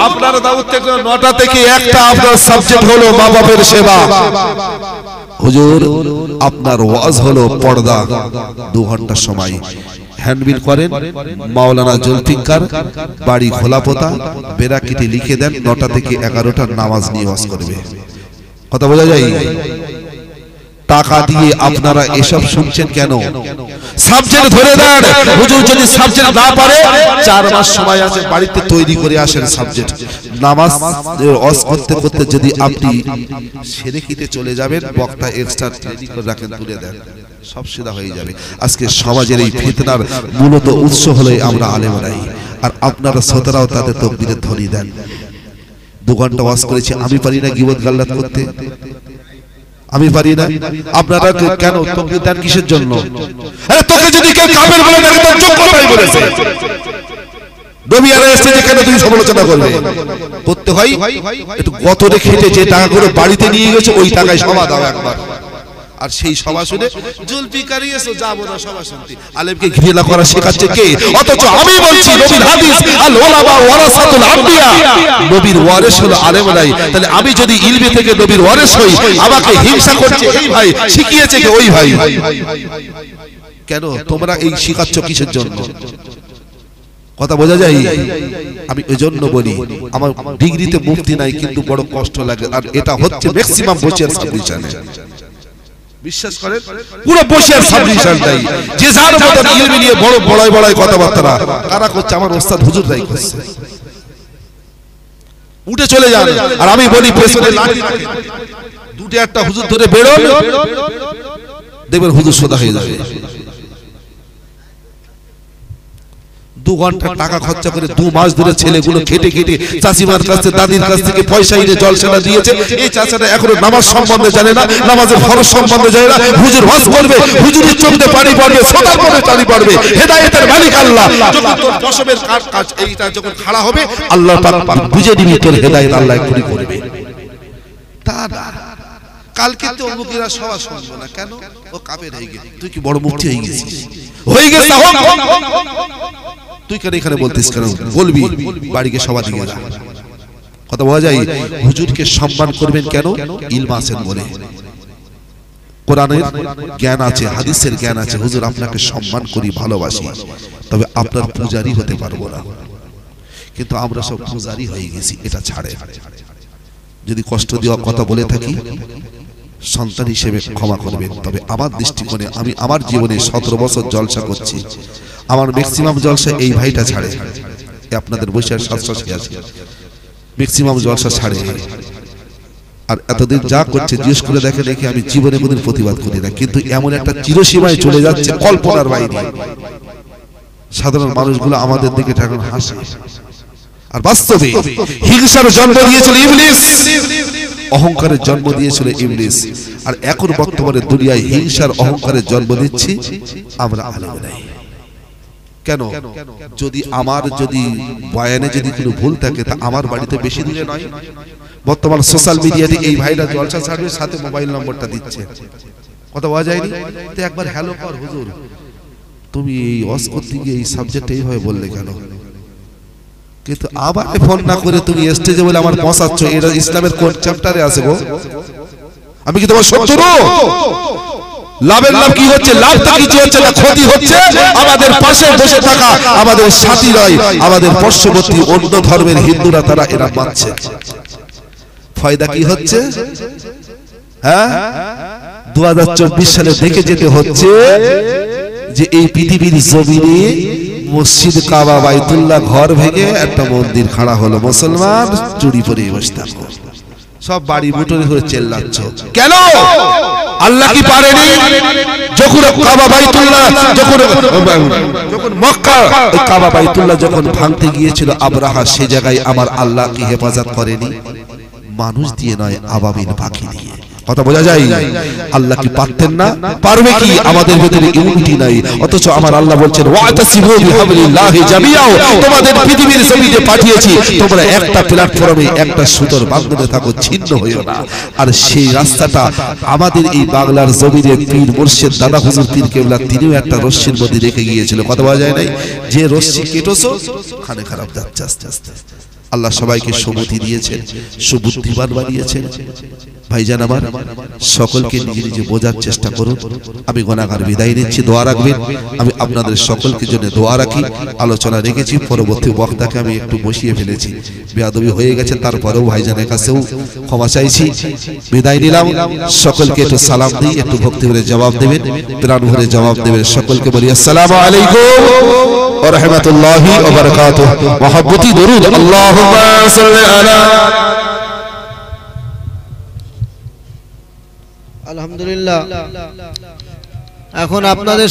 আপনার দাউদ থেকে 9টা থেকে 1টা আপনার সাবজেক্ট হলো মা বাবার সেবা। হুজুর আপনার ওয়াজ হলো পর্দা, 2 ঘন্টা সময়। হ্যান্ডবিল করেন মাওলানা জুলফিকার, বাড়ি খোলাপোতা, বেরাকিটি লিখে দেন, 9টা থেকে 11টার নামাজ নিয়ে ওয়াজ করবে। কথা বোঝা যায়? টাকা দিয়ে আপনারা এসব শুনছেন কেন? সাবজেক্ট ধরে দেন। হুজুর যদি সাবজেক্ট না পারে 4 মাস সময় আছে, বাড়িতে তৈরি করে আসেন সাবজেক্ট। নামাজ ওয়াজ করতে করতে যদি আপনি সেরেকিতে চলে যাবেন, বক্তা এক্সট্রা রেডি করে রাখেন, তুলে দেন, সব সিধা হয়ে যাবে। আজকে সমাজের এই ফিতনার মূলত উৎস হলো আমরা আলেমরাই, আর আপনারা শ্রোতারাও তাদের তাকবীরের ধ্বনি দেন। 2 ঘন্টা ওয়াজ করেছি, আমি পারি না গীবত গাল্লাত করতে, আমি পারি না। আপনারা কেন তাকবীর দেন কিসের জন্য? আরে তোকে যদি কেউ কাফের বলে থাকে তোর যোগ্যতাই বলেছে, নবী আলাইহিস সালাম কেন তুমি সমালোচনা করবে? করতে হয় একটু গতরে খেটে যে টাকাগুলো বাড়িতে নিয়ে গেছে ওই টাকায় সভা দাও একবার। আর সেই সভা শুনে জুলফিকার এসো যাবো না সভা শুনতে, আলেমকে ঘৃণা করা শেখাচ্ছে কে? অথচ আমি বলছি নবীর হাদিস আল উলামা ওয়ারাসাতুল আম্বিয়া, নবীর ওয়ারিস হলো আলেমরাই। তাহলে আমি যদি ইলমে থেকে নবীর ওয়ারিস হই, আমাকে হিংসা করছে এই ভাই, শিখিয়েছে কে? ওই ভাই। কেন তোমরা এই শিখাচ্ছ কিসের জন্য? কথা বোঝা যায়? আমি এজন্য বলি আমার ডিগ্রিতে মুফতি নাই, কিন্তু বড় কষ্ট লাগে, আর এটা হচ্ছে ম্যাক্সিমাম বসিয়ার সাবমিশনে। বিশ্বাস করেন পুরো বসিয়ার সাবমিশন নাই, যে যার মতন ইলম নিয়ে বড় বড়াই বড়াই কথাবার্তা কারা করছে, আমার ওস্তাদ হুজুর রাই করছে। উঠে চলে যান, আর আমি বলি পেছনে লাঠি রাখেন, 2টা হুজুর ধরে বেরোন, দেখবেন হুজুর সোজা হয়ে যাবে। 2 ঘন্টা টাকা খরচা করে 2 মাস ধরে ছেলেগুলো খেটে খেটে চাচিমার কাছে দাদির কাছ থেকে পয়সা এনে জলসাটা দিয়েছে। এই চাচাটা এখনো নামাজ সম্বন্ধে জানে না, নামাজের ফরজ সম্বন্ধে জানে না। হুজুর ওয়াজ করবে, হুজুরের চোখে পানি পড়বে, সোনার মনে পানি পড়বে। হেদায়েতের মালিক আল্লাহ। যখন তোর প্রসবের কাজ এইটা যখন খাড়া হবে, আল্লাহ পাক বুঝে দিবে তোর হেদায়েত আল্লাহ করে করবে। তারা কালকে তো অমুকেরা সভা শুনবো না, কেন? ও কাফের হয়ে গেছে। তুই কি বড় মুফতি হয়ে গেছিস? হয়ে গেছে হোক, তুই কেন এখানে বলতিস? কেন বলবি বাড়িকে সভা দিয়ে যা। কথা বলা যায়? হুজুরকে সম্মান করবেন কেন? ইলম আছেন বলে, কোরআনের জ্ঞান আছে, হাদিসের জ্ঞান আছে। হুজুর আপনাকে সম্মান করি, ভালোবাসি, তবে আপনার পূজারি হতে পারবো না। কিন্তু আমরা সব পূজারি হয়ে গেছি, এটা ছাড়ে। যদি কষ্ট দেওয়া কথা বলে থাকি সন্তান হিসেবে ক্ষমা করবেন। তবে আমার দৃষ্টিকোণে আমি আমার জীবনে 17 বছর জলসা করছি, আমার ম্যাক্সিমাম জলসা এই ভাইটা ছাড়ে। আপনাদের বৈশাখ শাস্ত্রী আছে, ম্যাক্সিমাম জলসা ছাড়ে। আর এতদিন যা করছে জিজ্ঞেস করে দেখে দেখে আমি জীবনে কোনদিন প্রতিবাদ করি না, কিন্তু এমন একটা চিরসীমায় চলে যাচ্ছে কল্পনার বাইরে। সাধারণ মানুষগুলো আমাদের দিকে এখন হাসে, আর বাস্তবে হিংসার জন্ম দিয়েছিল ইবলিস, অহংকারের জন্ম দিয়েছিল ইবলিস। আর এখন বর্তমানে দুনিয়ায় হিংসার অহংকারের জন্ম দিচ্ছি আমরা আলেম নাই। কেন? যদি আমার যদি বয়ানে যদি কোনো ভুল থাকে তা আমার বাড়িতে বেশি দূরে নয়। বর্তমান সোশ্যাল মিডিয়াতে এই ভাইরা জলসা ছাড়বে, সাথে মোবাইল নম্বরটা দিচ্ছে, কথা বলা যায়নি তো একবার হ্যালো কর হুজুর, তুমি এই ওয়াজ করতে গিয়ে এই সাবজেক্ট এইভাবে বললে কেন? কিন্তু আবার ফোন না করে তুমি স্টেজে বলে আমার পৌঁছাচ্ছ, এটা ইসলামের কোন চ্যাপ্টারে আছে গো? আমি কি তোমার শত্রু? লাভের লাভ কি হচ্ছে? লাভটা কিছু হচ্ছে না, ক্ষতি হচ্ছে আমাদের পাশে বসে থাকা আমাদের সাথী নয়, আমাদের পার্শ্ববর্তী অন্য ধর্মের হিন্দুরা, তারা এরা মানছে। ফায়দা কি হচ্ছে? হ্যাঁ, 2024 সালে দেখে যেতে হচ্ছে যে এই পৃথিবীর জমিনে মসজিদ কাবা বাইতুল্লাহ ঘর ভেঙে একটা মন্দির খাড়া হলো, মুসলমান চুরি পরে বসে থাকো, সব বাড়ি মুঠোরে করে চেল্লাচ্ছ কেন? আল্লাহ কি পারেনি? যখন কাবা বাইতুল্লাহ যখন মক্কা কাবা বাইতুল্লাহ যখন ভাঙতে গিয়েছিল আবরাহা, সে জায়গায় আমার আল্লাহ কি হেফাজত করেনি? মানুষ দিয়ে নয়, আবাবিল পাখি দিয়ে। কথা বোঝা যায়? আল্লাহ কি পারতেন না? পারবে কি? আমাদের ভিতরে ইউনিটি নাই, অথচ আমার আল্লাহ বলছেন ওয়াতাসিমু বিহাবলিল্লাহি জামিআও, তোমাদের পৃথিবীর জমিনে পাঠিয়েছি, তোমরা একটা প্ল্যাটফর্মে একটা সুতোর বাঁধনে থাকো, ছিন্ন হইও না। আর সেই রাস্তাটা আমাদের এই বাংলার জমিনে পীর মুর্শিদ দাদা হুজুর পীর কেবলা তিনিও একটা রশ্মির মধ্যে রেখে গিয়েছিল, কথা বলা যায় নাই? যে রশ্মি কেটেছো খানে খারাপ যাচ্ছে আস্তে আস্তে। আল্লাহ সবাইকে সুবুদ্ধি দিয়েছেন, সুবুদ্ধিমান বানিয়েছেন। ভাইজান আমার, সকলকে নিজে নিজে বোঝার চেষ্টা করুন। আমি গুনাহগার বিদায় নিচ্ছি, দোয়া রাখবেন। আমি আপনাদের সকলকে জন্য দোয়া রাখি। আলোচনা রেখেছি, পরবর্তী বক্তাকে আমি একটু বসিয়ে ফেলেছি, বেয়াদবি হয়ে গেছে, তারপরেও ভাইজানের কাছেও ক্ষমা চাইছি। বিদায় নিলাম। সকলকে একটু সালাম দিই, একটু ভক্তি ভরে জবাব দেবেন, প্রাণ ভরে জবাব দেবেন। সকলকে বলি আসসালামু আলাইকুম ওয়া রাহমাতুল্লাহি ওয়া বারাকাতুহু। মহব্বতি দরুদ আল্লাহুম্মা সাল্লি আলা। আলহামদুলিল্লাহ। এখন আপনাদের